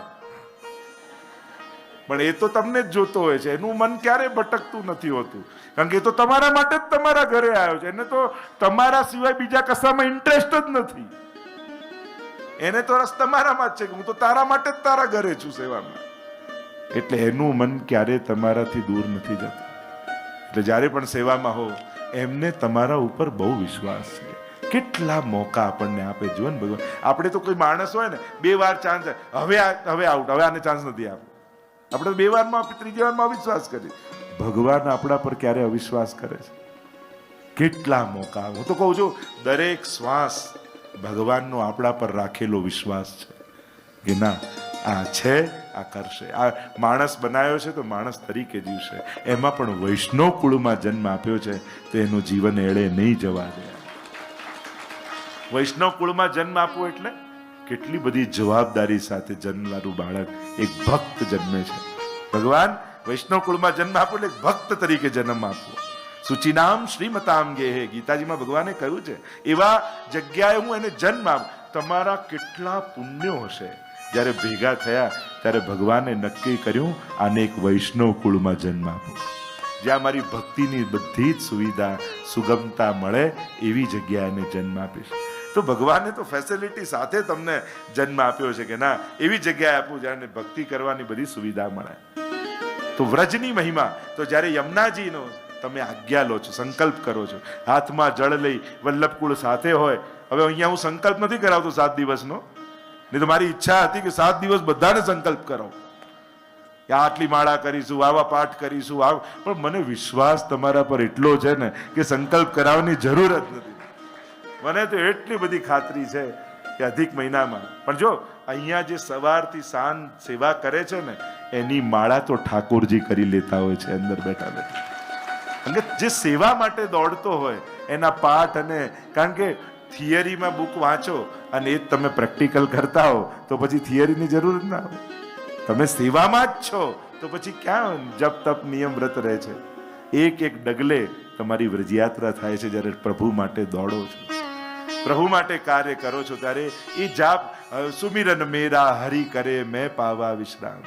A: પણ એ તો તમને જ જોતો હોય છે. એનું મન ક્યારે ભટકતું નથી હોતું, કારણ કે એ તો તમારા માટે જ તમારા ઘરે આવ્યો છે. એને તો તમારા સિવાય બીજા કશામાં ઇન્ટરેસ્ટ જ નથી. એને તો રસ તમારામાં જ છે કે હું તો તારા માટે જ તારા ઘરે છું સેવામાં. એટલે એનું મન ક્યારે તમારાથી દૂર નથી જતું. એટલે જ્યારે પણ સેવામાં હો એમને તમારા ઉપર બહુ વિશ્વાસ છે. કેટલા મોકા આપણને આપે જુઓ ને ભગવાન. આપણે તો કોઈ માણસ હોય ને 2 વાર ચાન્સ, હવે આઉટ, હવે આને ચાન્સ નથી આપો. આપણે 2 વારમાં 3જી વારમાં અવિશ્વાસ કરીએ. ભગવાન આપણા પર ક્યારે અવિશ્વાસ કરે છે? કેટલા મોકા. હું તો કહું છું દરેક શ્વાસ ભગવાનનો આપણા પર રાખેલો વિશ્વાસ છે કે ના આ છે, આ કરશે. આ માણસ બનાવ્યો છે તો માણસ તરીકે જીવશે. એમાં પણ વૈષ્ણવ કુળમાં જન્મ આપ્યો છે તો એનું જીવન એળે નહીં જવા દે. વૈષ્ણવ કુળમાં જન્મ આપવો એટલે કેટલી બધી જવાબદારી સાથે જન્મનારું બાળક, એક ભક્ત જન્મે છે. ભગવાન વૈષ્ણવ કુળમાં જન્મ આપવો એટલે ભક્ત તરીકે જન્મ આપવો. સુચિનામ શ્રીમતામ ગેહે, ગીતાજીમાં ભગવાને કહ્યું છે એવા જગ્યાએ હું એને જન્મ આપું. તમારા કેટલા પુણ્યો હશે. જ્યારે ભેગા થયા ત્યારે ભગવાને નક્કી કર્યું આને એક વૈષ્ણવ કુળમાં જન્મ આપો, જ્યાં મારી ભક્તિની બધી જ સુવિધા સુગમતા મળે એવી જગ્યાએ એને જન્મ આપીશ. તો ભગવાને તો ફેસિલિટી સાથે તમને જન્મ આપ્યો છે કે ના એવી જગ્યાએ આપું જ્યાં ભક્તિ કરવાની બધી સુવિધા મળે. તો વ્રજની મહિમા, તો જ્યારે યમુનાજીનો તમે આજ્ઞા લો છો, સંકલ્પ કરો છો, હાથમાં જળ લઈ વલ્લભકુળ સાથે હોય. હવે અહીંયા હું સંકલ્પ નથી કરાવતો 7 દિવસનો, નહીં તો મારી ઈચ્છા હતી કે 7 દિવસ બધાને સંકલ્પ કરાવો, આટલી માળા કરીશું, આવા પાઠ કરીશું, પણ મને વિશ્વાસ તમારા પર એટલો છે ને કે સંકલ્પ કરાવવાની જરૂર જ નથી. મને તો એટલી બધી ખાતરી છે કે અધિક મહિનામાં પણ જો અહીંયા જે સવારથી સાંજ સેવા કરે છે ને એની માળા તો ઠાકોરજી કરી લેતા હોય છે અંદર બેઠા બેઠા. કારણ કે જે સેવા માટે દોડતો હોય એના પાઠ, અને કારણ કે થિયરીમાં બુક વાંચો અને એ તમે પ્રેક્ટિકલ કરતા હો તો પછી થિયરીની જરૂર જ ના હોય. તમે સેવામાં જ છો તો પછી ક્યાં જપ તપ નિયમ વ્રત રહે છે. એક એક ડગલે તમારી વ્રજયાત્રા થાય છે. જ્યારે પ્રભુ માટે દોડો છો, प्रभु माटे कार्य करो छो त्यारे ये जाप सुमिरन मेरा हरि करे मैं पावा विश्राम.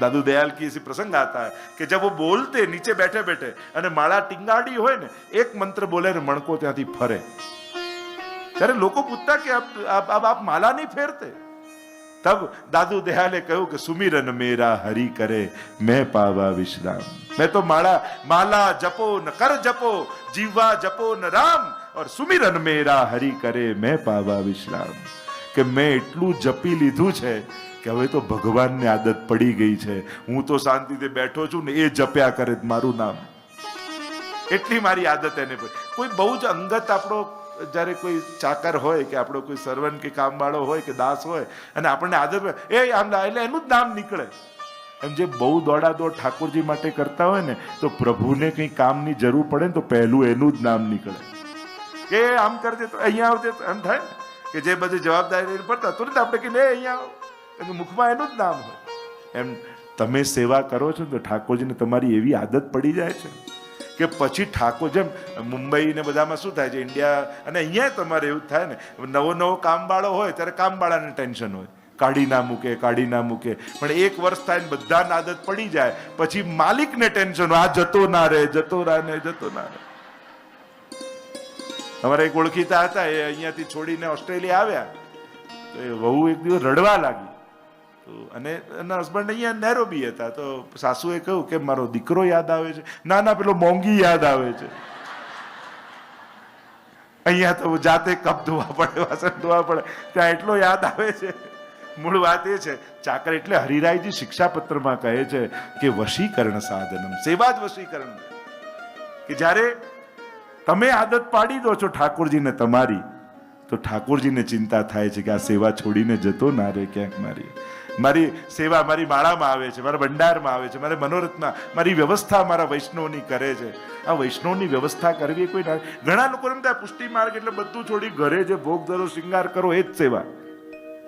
A: दादू दयाल की ऐसी प्रसंग आता है कि जब वो बोलते नीचे बैठे बैठे અને માળા ટીંગાડી હોય ને એક મંત્ર બોલે ને મણકો ત્યાંથી ફરે. ત્યારે લોકો પૂછતા કે આપ માલા નહીં ફેરતે? तब दादू दयाले कहूं कि सुमिरन मेरा हरि करे मैं पावा विश्राम. मैं तो माला जपो न कर जपो जीवा जपो न राम और सुमिरन मेरा हरि करे मैं पावा विश्राम. કે મેં એટલું જપી લીધું છે કે હવે તો ભગવાનની આદત પડી ગઈ છે. હું તો શાંતિથી બેઠો છું ને એ જપ્યા કરે મારું નામ. એટલી મારી આદત એને. કોઈ બહુ જ અંગત આપણો જ્યારે કોઈ ચાકર હોય કે આપણો કોઈ સર્વન્ટ કે કામવાળો હોય કે દાસ હોય અને આપણને આદત એ આમ એટલે એનું જ નામ નીકળે. એમ જે બહુ દોડાદોડ ઠાકોરજી માટે કરતા હોય ને તો પ્રભુને કંઈ કામની જરૂર પડે ને તો પહેલું એનું જ નામ નીકળે કે આમ કરજે તો અહીંયા આવજે તો એમ થાય ને. કે જે બધી જવાબદારી લઈને પડતા તુરંત આપણે કે અહીંયા આવો, કારણ કે મુખમાં એનું જ નામ હોય. એમ તમે સેવા કરો છો તો ઠાકોરજીને તમારી એવી આદત પડી જાય છે કે પછી ઠાકોર, જેમ મુંબઈ ને બધામાં શું થાય છે, ઇન્ડિયા અને અહીંયા તમારે એવું જ થાય ને, નવો કામવાળો હોય ત્યારે કામવાળાને ટેન્શન હોય, કાઢી ના મૂકે, પણ એક વર્ષ થાય ને બધાને આદત પડી જાય પછી માલિકને ટેન્શન હોય, આ જતો ના રહે. અમારે એક ઓળખીતા હતા, એ અહીંયાથી છોડીને ઓસ્ટ્રેલિયા આવ્યા તો એ વહુ એક દિવસ રડવા લાગી, તો અને એના હસબન્ડ અહીંયા નેરોબી હતા, તો સાસુએ કહ્યું કે મારો દીકરો યાદ આવે છે. ના પેલો મોંઘી યાદ આવે છે. અહીંયા તો જાતે કપ ધોવા પડે, વાસણ ધોવા પડે, ત્યાં એટલો યાદ આવે છે. મૂળ વાત એ છે, ચાકર એટલે હરિરાયજી શિક્ષાપત્રમાં કહે છે કે વશીકરણ સાધનમ, સેવા જ વશીકરણ, કે જ્યારે તમે આદત પાડી દો છો ઠાકોરજીને તમારી, તો ઠાકોરજીને ચિંતા થાય છે કે આ સેવા છોડીને જતો ના રહે ક્યાંક. મારી સેવા મારી માળામાં આવે છે, મારા ભંડારમાં આવે છે, મારા મનોરથમાં મારી વ્યવસ્થા મારા વૈષ્ણવની કરે છે. આ વૈષ્ણવની વ્યવસ્થા કરવી કોઈ ના. ઘણા લોકો એમ થાય પુષ્ટિ માર્ગ એટલે બધું છોડી ઘરે જે ભોગ ધરો શૃંગાર કરો એ જ સેવા.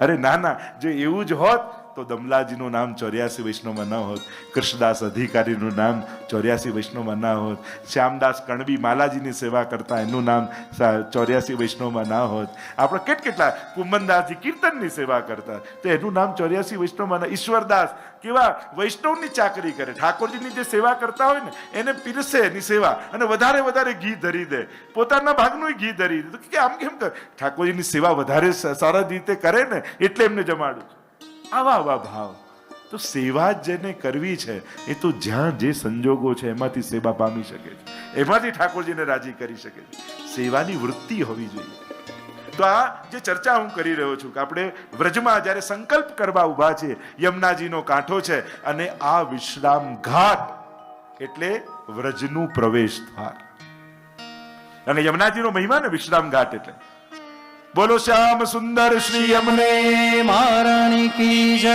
A: અરે ના, જો એવું જ હોત તો દમલાજીનું નામ 84 વૈષ્ણવમાં ન હોત, કૃષ્ણદાસ અધિકારીનું નામ 84 વૈષ્ણવમાં ના હોત, શ્યામદાસ કણબી માલાજીની સેવા કરતા એનું નામ 84 વૈષ્ણવમાં ના હોત, આપણે કેટલા કુંભનદાસજી કીર્તનની સેવા કરતા તો એનું નામ 84 વૈષ્ણવમાં ના. ઈશ્વરદાસ કેવા વૈષ્ણવની ચાકરી કરે, ઠાકોરજીની જે સેવા કરતા હોય ને એને પીરસે એની સેવા, અને વધારે ઘી ધરી દે, પોતાના ભાગનું ઘી ધરી દે, કે આમ કેમ કર, ઠાકોરજીની સેવા વધારે સારા રીતે કરે ને એટલે એમને જમાડું. આવા ભાવ. તો સેવા જેને કરવી છે એ તો જ્યાં જે સંજોગો છે એમાંથી સેવા પામી શકે છે, એમાંથી ઠાકોરજીને રાજી કરી શકે છે. સેવાની વૃત્તિ હોવી જોઈએ. તો આ જે ચર્ચા હું કરી રહ્યો છું કે આપણે વ્રજમાં જ્યારે સંકલ્પ કરવા ઉભા છીએ, યમુનાજીનો કાંઠો છે અને આ વિશ્રામ ઘાટ એટલે વ્રજનું પ્રવેશ દ્વાર, અને યમુનાજીનો મહિમા ને વિશ્રામ ઘાટ એટલે. બોલો શ્યામ સુંદર શ્રી યમને
B: મહારાણી કી જય.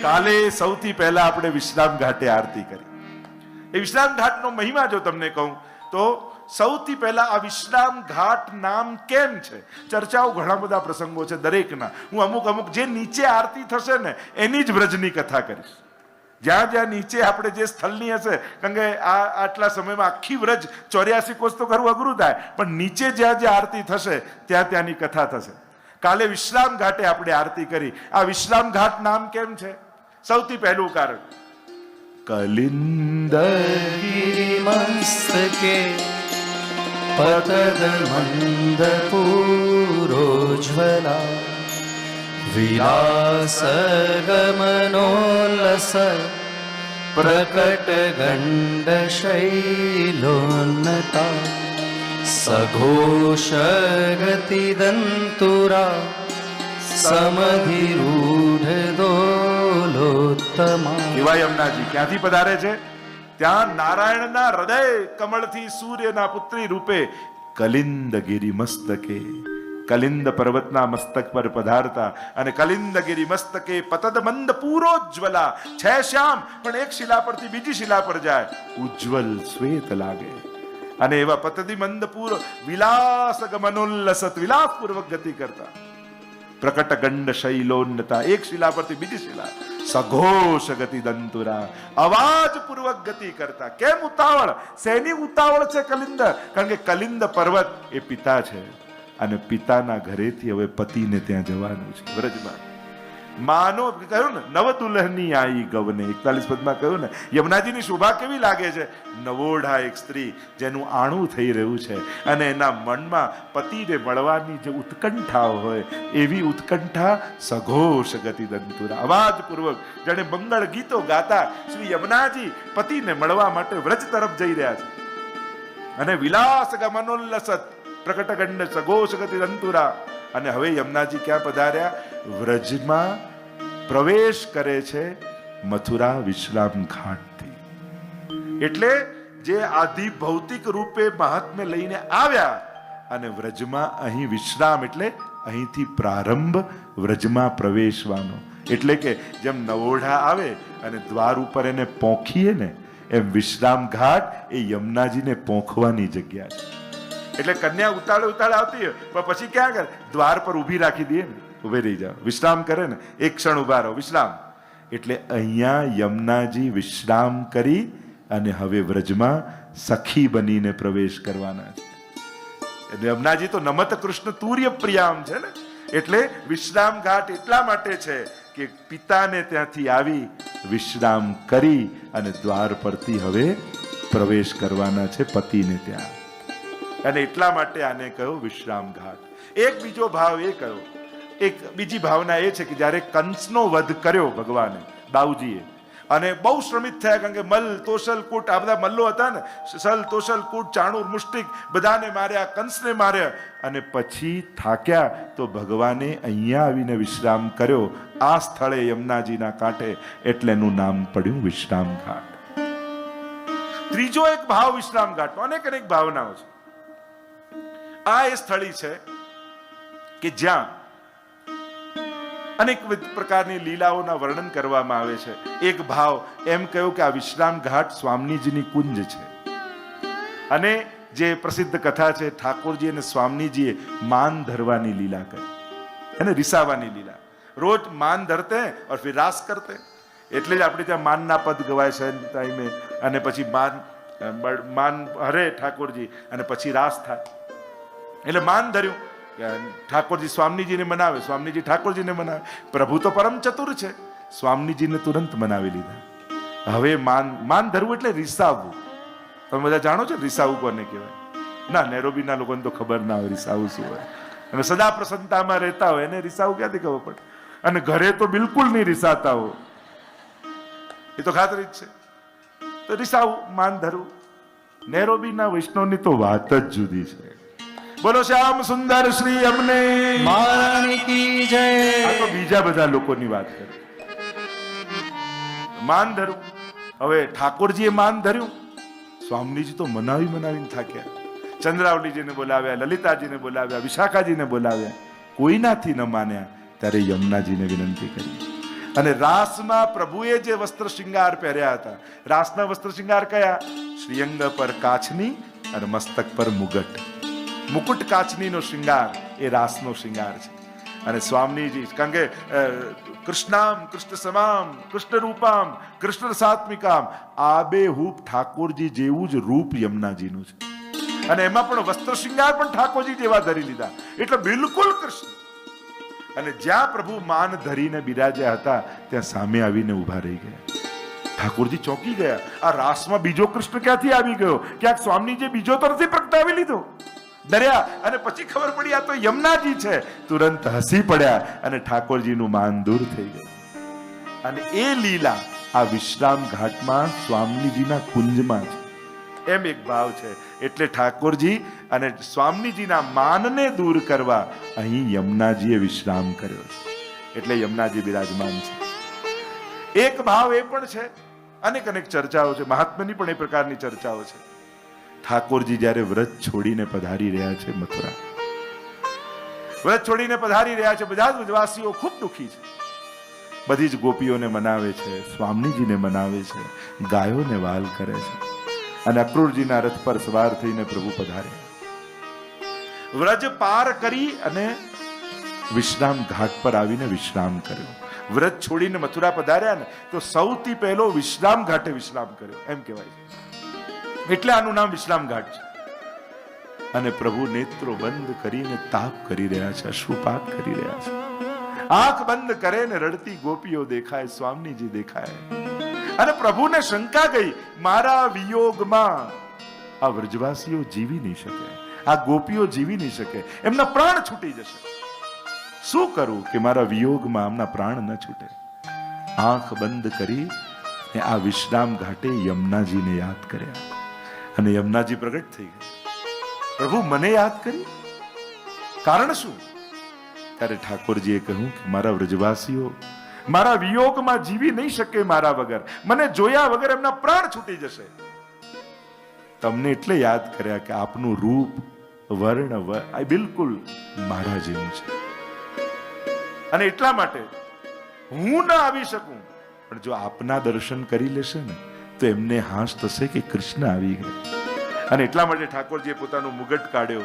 A: કાલે સૌથી પહેલા આપણે વિશ્રામ ઘાટે આરતી કરી. એ વિશ્રામ ઘાટનો મહિમા જો તમને કહું તો સૌથી પહેલા આ વિશ્રામ ઘાટ નામ કેમ છે, ચર્ચાઓ ઘણા બધા પ્રસંગો છે દરેકના. હું અમુક જે નીચે આરતી થશે ને એની જ વ્રજની કથા કરીશ. જ્યાં નીચે આપણે જે સ્થળની હશે, કારણ કે આટલા સમયમાં આખી વ્રજ 84 કોષ તો કરવું અઘરું થાય, પણ નીચે જ્યાં આરતી થશે ત્યાંની કથા થશે. કાલે વિશ્રામ ઘાટે આપણે આરતી કરી. આ વિશ્રામ ઘાટ નામ કેમ છે? સૌથી પહેલું કારણ, કલિંદ
B: મસ્તકે પતદ મંદ પૂરોજ્વલા વિલાસ ગમનોલ્લસ પ્રકટ ગંડ શૈલોન્નતા સઘોષ ગતિ દંતુરા સમધિરૂઢ દોલોત્તમા.
A: એવા યમુનાજી ક્યાંથી પધારે છે? ત્યાં નારાયણના હૃદય કમળથી સૂર્યના પુત્રી રૂપે કલિંદગીરી મસ્તકે, કલિંદ પર્વતના મસ્તક પર પધારતા, અને કલિંદગીરી મસ્તકે પતદ મંદ પૂરોજ્વલા છે શ્યામ, પણ એક શિલા પરથી બીજી શિલા પર જાય ઉજ્જવલ શ્વેત લાગે. અને એવા પતદી મંદ પૂર વિલાસ ગમનોલ્લસત, વિલાસપૂર્વક ગતિ કરતા, પ્રકટ ગંડ શૈલોન્નતા, એક શિલા પરથી બીજી શિલા, સઘોષ ગતિ દંતુરા, અવાજ પૂર્વક ગતિ કરતા. કેમ ઉતાવળ? શેની ઉતાવળ છે કલિંદ? કારણ કે કલિંદ પર્વત એ પિતા છે, અને પિતાના ઘરેથી હવે પતિને ત્યાં જવાનું છે વ્રજમાં. માનો કહ્યું ને, નવ દુલ્હની આઈ ગવને, 41 પદમાં કહ્યું ને, યમુનાજીની શોભા કેવી લાગે છે? નવોઢા એક સ્ત્રી જેનું આણું થઈ રહ્યું છે, અને એના મનમાં પતિને મળવાની જે ઉત્કંઠા હોય એવી ઉત્કંઠા સઘોષ ગતિ દંતુરા, અવાજપૂર્વક જાણે મંગળ ગીતો ગાતા શ્રી યમુનાજી પતિને મળવા માટે વ્રજ તરફ જઈ રહ્યા છે. અને વિલાસ ગમનોલ્લસત પ્રકટ ગંડ સઘોષ ગતિ દંતુરા. અને હવે યમુનાજી ક્યાં પધાર્યા? વ્રજમાં પ્રવેશ કરે છે મથુરા વિશ્રામ ઘાટથી. એટલે જે આદિ ભૌતિક રૂપે મહાત્મ્ય લઈને આવ્યા, અને વ્રજમાં અહીં વિશ્રામ એટલે અહીંથી પ્રારંભ વ્રજમાં પ્રવેશવાનો. એટલે કે જેમ નવોઢા આવે અને દ્વાર ઉપર એને પોંખીએ ને, એમ વિશ્રામ ઘાટ એ યમુનાજીને પોંખવાની જગ્યા છે. એટલે કન્યા ઉતાળે ઉતાળે આવતી હોય પણ પછી ક્યાં કરે, દ્વાર પર ઊભી રાખી દે ને, ઊભે રહી જાઓ, વિશ્રામ કરે ને, એક ક્ષણ ઊભા રહો, વિશ્રામ. એટલે અહીંયા યમુનાજી વિશ્રામ કરી અને હવે વ્રજમાં સખી બનીને પ્રવેશ કરવાના છે. એટલે યમુનાજી તો નમત કૃષ્ણ તુર્ય પ્રિયામ છે ને, એટલે વિશ્રામ ઘાટ એટલા માટે છે કે પિતાને ત્યાંથી આવી વિશ્રામ કરી અને દ્વાર પરથી હવે પ્રવેશ કરવાના છે પતિને ત્યાં. અને એટલા માટે આને કહ્યો વિશ્રામ ઘાટ. એક બીજો ભાવ એ કહ્યો, એક બીજી ભાવના એ છે કે જ્યારે કંસનો વધ કર્યો ભગવાને દાઉજીએ અને બહુ શ્રમિત થયા, કારણ કે મલ તોષલ કૂટ આ બધા મલ્લો હતા ને, સલ તોષલ કૂટ ચાણુર મુષ્ટિક બધાને માર્યા, કંસને માર્યા અને પછી થાક્યા તો ભગવાને અહીંયા આવીને વિશ્રામ કર્યો આ સ્થળે યમુનાજીના કાંઠે, એટલે એનું નામ પડ્યું વિશ્રામ ઘાટ. ત્રીજો એક ભાવ વિશ્રામ ઘાટનો, અનેક અનેક ભાવનાઓ છે. આ એ સ્થળી છે કે જ્યાં અનેક પ્રકારની લીલાઓના વર્ણન કરવામાં આવે છે. એક ભાવ એમ કહ્યું કે આ વિશ્રામ ઘાટ સ્વામીજીની કુંજ છે. અને જે પ્રસિદ્ધ કથા છે, ઠાકોરજી અને સ્વામીજીએ માન ધરવાની લીલા કરી અને રિસાવાની લીલા. રોજ માન ધરતે और फिर रास करते. એટલે જ આપણે ત્યાં માનના પદ ગવાય છે ટાઈમે, અને પછી માન હરે ઠાકોરજી અને પછી રાસ થાય. એટલે માન ધર્યું, ઠાકોરજી સ્વામીજીને મનાવે, સ્વામીજી ઠાકોરજીને મનાવે. પ્રભુ તો પરમ ચતુર છે, સ્વામીજીને તુરંત મનાવી લીધા. હવે માન ધરવું એટલે રિસાવવું. તમે બધા જાણો છો રિસાવવું કોને કહેવાય? ના, નેરોબીના લોકોને તો ખબર ના હોય રિસાવવું શું હોય. અને સદા પ્રસન્નતામાં રહેતા હોય એને રિસાવવું ક્યાંથી ખબર પડે? અને ઘરે તો બિલકુલ નહીં રિસાતા હોય, એ તો ખાતરી જ છે. તો રિસાવવું, માન ધરવું. નેરોબીના વૈષ્ણવની તો વાત જ જુદી છે. બોલો શ્યામ સુંદર શ્રી અમને
B: મહારાણી કી જય.
A: આ તો બીજા બધા લોકોની વાત કરે. માન ધરવું. હવે ઠાકોરજીએ માન ધર્યું, સ્વામીજી તો મનાવીને થાક્યા. ચંદ્રાવલીજીને બોલાવ્યા, લલિતાજીને બોલાવ્યા, વિશાખાજીને બોલાવ્યા, કોઈનાથી ન માન્યા. ત્યારે યમુનાજીને વિનંતી કરી. અને રાસમાં પ્રભુએ જે વસ્ત્ર શૃંગાર પહેર્યા હતા, રાસના વસ્ત્ર શૃંગાર કયા? શ્રીઅંગ પર કાચની અને મસ્તક પર મુગટ. મુકુટ કાચનીનો શૃંગાર એ રાસનો શૃંગાર છે. અને સ્વામીજી, કારણ કે કૃષ્ણામ કૃષ્ણ સમામ કૃષ્ણ રૂપામ કૃષ્ણ સાત્મિકામ, આ બે રૂપ ઠાકોરજી જેવું જ રૂપ યમુનાજીનું છે. અને એમાં પણ વસ્ત્ર શૃંગાર પણ ઠાકોરજી જેવા ધરી લીધા, એટલે બિલકુલ કૃષ્ણ. અને જ્યાં પ્રભુ માન ધરીને બિરાજ્યા હતા ત્યાં સામે આવીને ઉભા રહી ગયા. ઠાકોરજી ચોંકી ગયા, આ રાસમાં બીજો કૃષ્ણ ક્યાંથી આવી ગયો? ક્યાંક સ્વામીજી બીજો તો નથી પ્રગટાવી લીધો? ડર્યા. અને પછી ખબર પડી આ તો યમુનાજી છે. તુરંત હસી પડ્યા અને ઠાકોરજીનું માન દૂર થઈ ગયું. અને એ લીલા આ વિશ્રામ ઘાટમાં સ્વામીજીના કુંજમાં છે. એમ એક ભાવ છે. એટલે ઠાકોરજી અને સ્વામીજીના માનને દૂર કરવા અહીં યમુનાજીએ વિશ્રામ કર્યો છે. એટલે યમુનાજી બિરાજમાન છે. એક ભાવ એ પણ છે, અનેક ચર્ચાઓ છે, મહાત્માની પણ એ પ્રકારની ચર્ચાઓ છે. ઠાકોરજી જ્યારે વ્રત છોડીને પધારી રહ્યા છે મથુરા, વ્રત છોડીને પધારી રહ્યા છે, બધા જ વ્રજવાસીઓ ખૂબ દુઃખી છે. બધી જ ગોપીઓને મનાવે છે, સ્વામીજીને મનાવે છે, ગાયોને વાલ કરે છે. અને અક્રૂરજીના રથ પર સવાર થઈને પ્રભુ પધાર્યા. વ્રજ પાર કરી અને વિશ્રામ ઘાટ પર આવીને વિશ્રામ કર્યો. વ્રત છોડીને મથુરા પધાર્યા ને તો સૌથી પહેલો વિશ્રામ ઘાટે વિશ્રામ કર્યો એમ કહેવાય છે. એટલે આનું નામ વિશ્રામ ઘાટ છે. અને પ્રભુ નેત્રો બંધ કરીને તાપ કરી રહ્યા છે, અશ્રુપાત કરી રહ્યા છે. આંખ બંધ કરે ને રડતી ગોપીઓ દેખાય, સ્વામીજી દેખાય. અને પ્રભુને શંકા ગઈ, મારા વિયોગમાં આ વ્રજવાસીઓ જીવી નહીં શકે, આ ગોપીઓ જીવી નહીં શકે, એમના પ્રાણ છૂટી જશે. શું કરું કે મારા વિયોગમાં આમના પ્રાણ ન છૂટે? આંખ બંધ કરી ને આ વિશ્રામ ઘાટે યમુનાજીને યાદ કર્યા. અને યમુનાજી પ્રગટ થઈ ગયા. પ્રભુ મને યાદ કરી, કારણ શું? ત્યારે ઠાકોરજીએ કહ્યું કે મારા વ્રજવાસીઓ મારા વિયોગમાં જીવી નહીં શકે મારા વગર, મને જોયા વગર એમના પ્રાણ છૂટી જશે. તમને એટલે યાદ કર્યા કે આપનું રૂપ વર્ણ આ બિલકુલ મારા જેવું છે. અને એટલા માટે હું ના આવી શકું, પણ જો આપના દર્શન કરી લેશે ને તો એમને હાશ થશે કે કૃષ્ણ આવી ગયા. અને એટલા માટે ઠાકોરજીએ પોતાનું મુગટ કાઢ્યો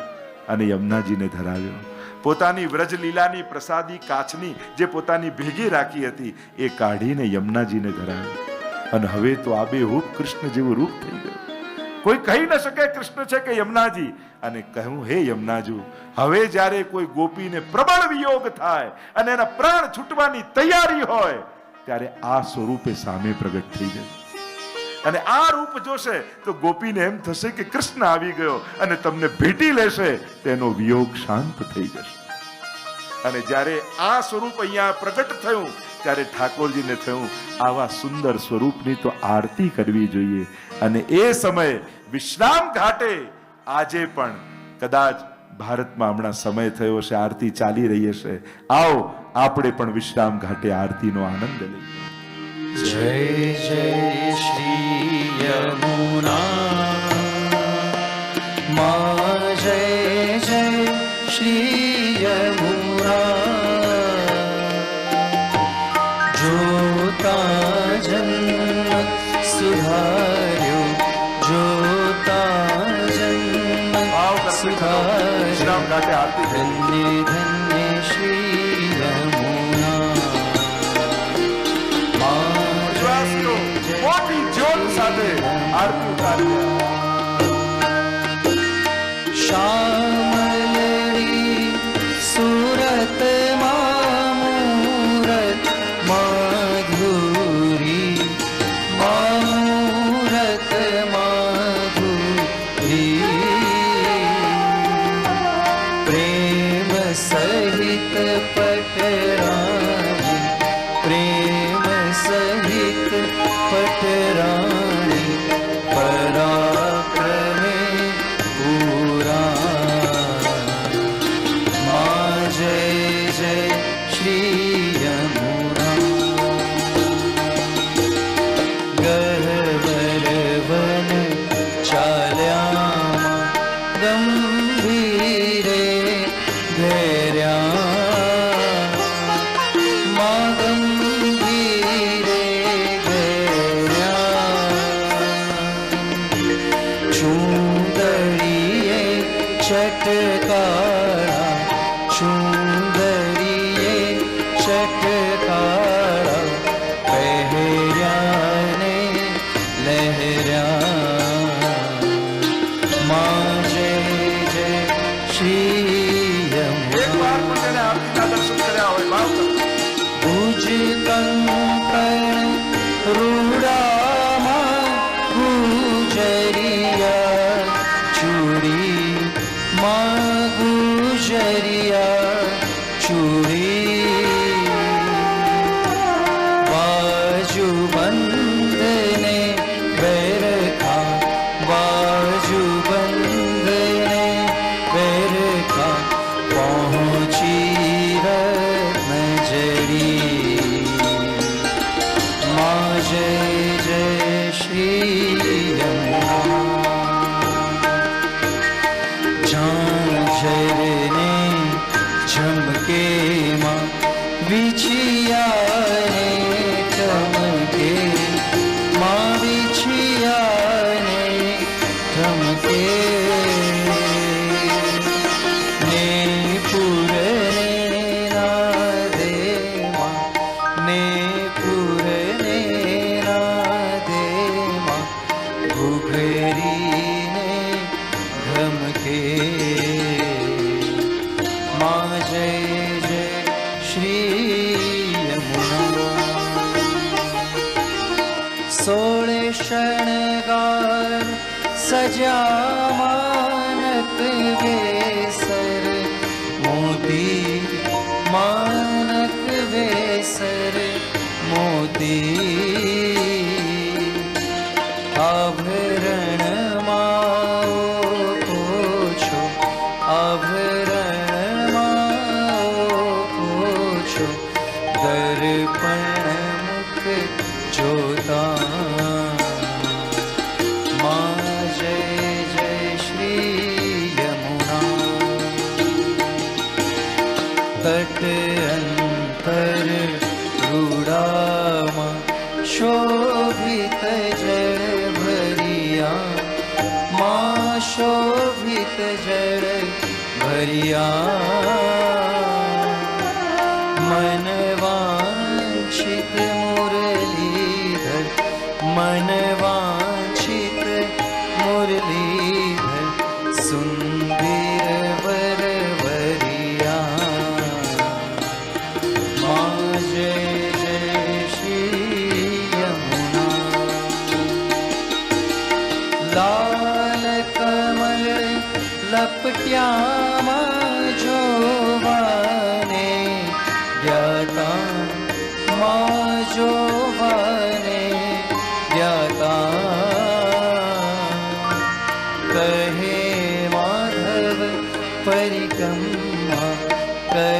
A: અને યમુનાજીને ધરાવ્યો. પોતાની વ્રજ લીલાની પ્રસાદી કાચની જે પોતાની ભેગી રાખી હતી એ કાઢીને યમુનાજીને ધરાવ્યો. અને હવે તો આબેહૂબ કૃષ્ણ જેવું રૂપ થઈ ગયું. કોઈ કહી ન શકે કૃષ્ણ છે કે યમુનાજી. અને કહ્યું, હે યમુનાજુ, હવે જ્યારે કોઈ ગોપીને પ્રબળ વિયોગ થાય અને એના પ્રાણ છૂટવાની તૈયારી હોય ત્યારે આ સ્વરૂપે સામે પ્રગટ થઈ જાય. અને આ રૂપ જોશે તો ગોપીને એમ થશે કે કૃષ્ણ આવી ગયો અને તમને ભેટી લેશે, તેનો વિયોગ શાંત થઈ જશે. અને જ્યારે આ સ્વરૂપ અહીંયા પ્રગટ થયું ત્યારે ઠાકોરજીને થયું આવા સુંદર સ્વરૂપની તો આરતી કરવી જોઈએ. અને એ સમયે વિશ્રામ ઘાટે આજે પણ કદાચ ભારતમાં હમણાં સમય થયો છે, આરતી ચાલી રહી હશે. આવો આપણે પણ વિશ્રામ ઘાટે આરતીનો આનંદ લઈએ.
B: જય જય શ્રી યમુના મા, જય જય શ્રી યમુના, જોતા જન્મ સુધાર્યો, જોતા જન્મ સુધાર્યો, ધન્ય ધન્ય શ્રી યમુના.
A: મોટી જ્યોત સાથે આરતી ઉતાર્યા.
B: શ્યામલરી સુરત મૂરત માધુરી, મૂરત માધુરી, પ્રેમ સહિત પટરાણી, પ્રેમ સહિત પટરાણી, પરાક્રમે પૂરા. મા જય જય શ્રી યમુના. ગહ્વર વન ચાલ્યા ગંભીરે ઘેર્યા, મા ગંભીરે ચુંદડીએ ચટકારા, ચુંદડીએ ચટકારા, પહેર્યા ને લહેર્યા. મા જય જય શ્રી યમુના.
A: દર્શન કર્યા હોય ભાવ
B: ભુજ કંકણ રૂડામાં ગુજરિયા ચૂડી, માં ગુજરિયા ચૂડી, બાજુ બંધને બેરખા, બાજુ બંધને બેરખા, પહોંચી રત્નજડી. મા જય જય શ્રી યમુના. ઝાંઝરને ઝમકે માં વિછિયાને ચમકે, માં વિછિયાને ચમકે, ને પૂરને નાદે માં, ને પૂરને નાદે માં, ઘૂઘરીને ધમકે. મા જય જય શ્રી યમુના. સોળે શણગાર સજા માનક વેસર, મોતી માનક વેસર મોતી, આભરણ માં ઓછો, આભરણ માં ઓછો, દર્પણ મુખ જોતા. મા જય જય શ્રી યમુના. તટ અંતર રૂડામાં શોભિત જળ ભરી વરિયા મન વાંછિત મુરલીધર મન વાંછિત મુરલીધર સુંદર વરવરિયા મા જય જય શ્રી યમુના લાલ કમલ લપટ્યામાં જોવાને જ્ઞાતા માં જોવાને જ્ઞાતા કહે માધવ પરિક્રમા કહે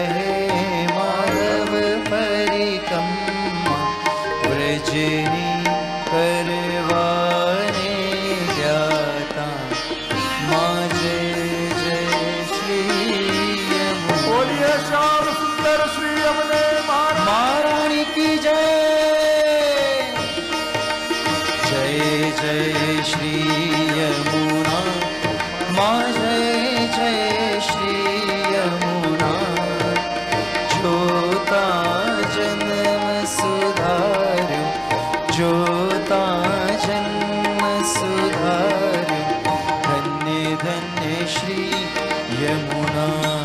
B: માધવ પરિક્રમા વ્રજની કરવાને જ્ઞાતા માં જય જય શ્રી યમુના
A: બોલીએ શ્યામ સુંદર શ્રી યમને
B: મહારાણી કી જય જય જય શ્રી યમુના માં જય જય શ્રી યમુના જોતા જન્મ સુધાર્યો જોતા જન્મ સુધાર્યો ધન્ય ધન્ય શ્રી યમુના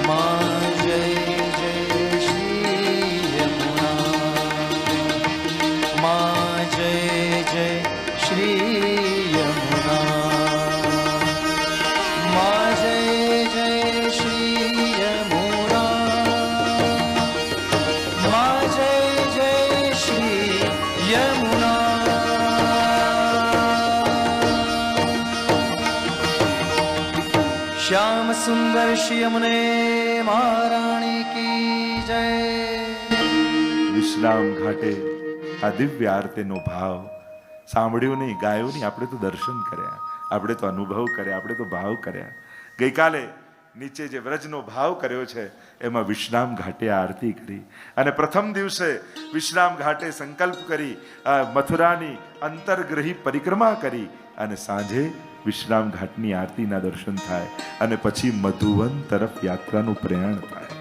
B: માં જય જય શ્રી યમુના માં જય જય શ્રી યમુના માં જય જય શ્રી યમુના માં જય જય શ્રી યમુના શ્યામ સુંદર શ્રી યમુને મહારાણી કી જય
A: વિશ્રામ ઘાટે આ દિવ્ય આરતીનો ભાવ સાંભળ્યું નહીં, ગાયું નહીં, આપણે તો દર્શન કર્યા, આપણે તો અનુભવ કર્યા, આપણે તો ભાવ કર્યા. ગઈકાલે નીચે જે વ્રજનો ભાવ કર્યો છે એમાં વિશ્રામ ઘાટે આરતી કરી અને પ્રથમ દિવસે વિશ્રામ ઘાટે સંકલ્પ કરી મથુરાની અંતર્ગ્રહી પરિક્રમા કરી અને સાંજે વિશ્રામ ઘાટની આરતીના દર્શન થાય અને પછી મધુવન તરફ યાત્રાનું પ્રયાણ થાય.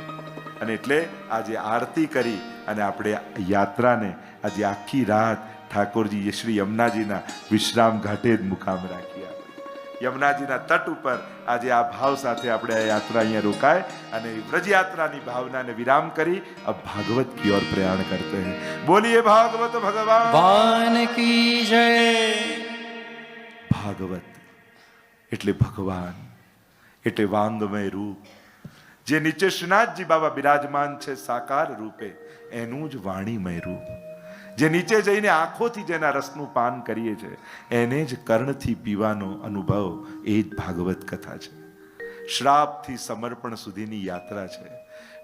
A: અને એટલે આજે આરતી કરી અને આપણે યાત્રાને આજે આખી રાત ઠાકોરજી શ્રી યમુનાજીના વિશ્રામ ઘાટે જ મુકામ રાખી આપણે યમુનાજીના તટ ઉપર આજે આ ભાવ સાથે આપણે આ યાત્રા અહીંયા રોકાય અને વ્રજ યાત્રાની ભાવનાને વિરામ કરી अब भागवत की ओर प्रयाण करते हैं. बोलिए भागवत भगवान
B: વાન કી જય
A: ભાગવત એટલે ભગવાન એટલે વાંગમય રૂપ જે નીચે શ્રીનાથજી બાબા બિરાજમાન છે સાકાર રૂપે એનું જ વાણીમય રૂપ જે નીચે જઈને આંખોથી જેના રસનું પાન કરીએ છે એને જ કર્ણથી પીવાનો અનુભવ એ જ ભાગવત કથા છે. શ્રાપથી સમર્પણ સુધીની યાત્રા છે,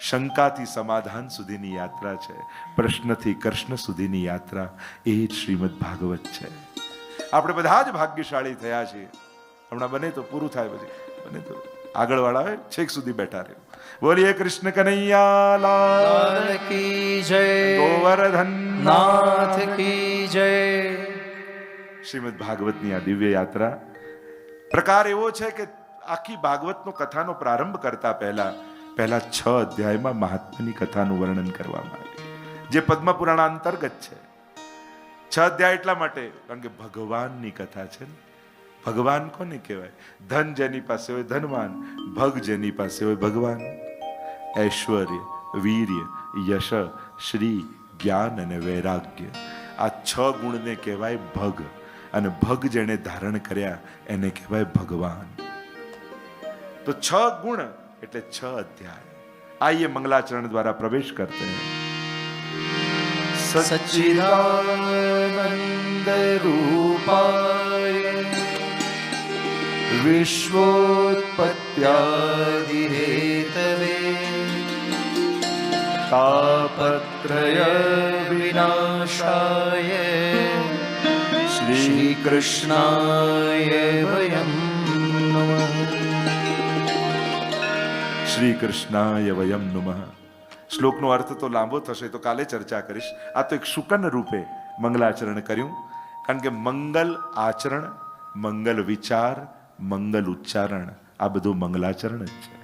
A: શંકાથી સમાધાન સુધીની યાત્રા છે, પ્રશ્નથી કૃષ્ણ સુધીની યાત્રા એ જ શ્રીમદ ભાગવત છે. આપણે બધા જ ભાગ્યશાળી થયા છીએ. હમણાં બને તો પૂરું થાય, પછી બને તો આગળ વાળા હોય છેક સુધી બેઠા રહ્યો. બોલીએ કૃષ્ણ કનૈયા લાલ
B: કી જય
A: ગોવર્ધન
B: નાથ કી જય
A: શ્રીમદ ભાગવતની આ દિવ્ય યાત્રા પ્રકાર એવો છે કે આખી ભાગવતનો કથાનો પ્રારંભ કરતા પહેલા 6 અધ્યાયમાં મહાત્માની કથાનું વર્ણન કરવામાં આવ્યું જે પદ્મ પુરાણ અંતર્ગત છે. 6 અધ્યાય એટલા માટે કારણ કે ભગવાનની કથા છે ને. ભગવાન કોને કહેવાય? ધન જેની પાસે હોય ધનવાન, ભગ જેની પાસે હોય ભગવાન. ઐશ્વર્ય, વીર્ય, યશ, શ્રી, જ્ઞાન અને વૈરાગ્ય આ 6 ગુણને કહેવાય ભગ અને ભગ જેને ધારણ કર્યા એને કહેવાય ભગવાન. तो 6 गुण એટલે 6 अध्याय. आइए मंगलाचरण द्वारा प्रवेश करते हैं.
B: सच्चिदानंद रूपाय विश्वोत्पत्त्यादिहेतवे तापत्रय विनाशाय श्री कृष्णाय वयं नमः.
A: શ્રી કૃષ્ણાય વયમ નમઃ. શ્લોકનો અર્થ તો લાંબો થશે તો કાલે ચર્ચા કરીશ. આ તો એક શુકન રૂપે મંગલાચરણ કર્યું કારણ કે મંગલ આચરણ, મંગલ વિચાર, મંગલ ઉચ્ચારણ આ બધું મંગલાચરણ જ છે.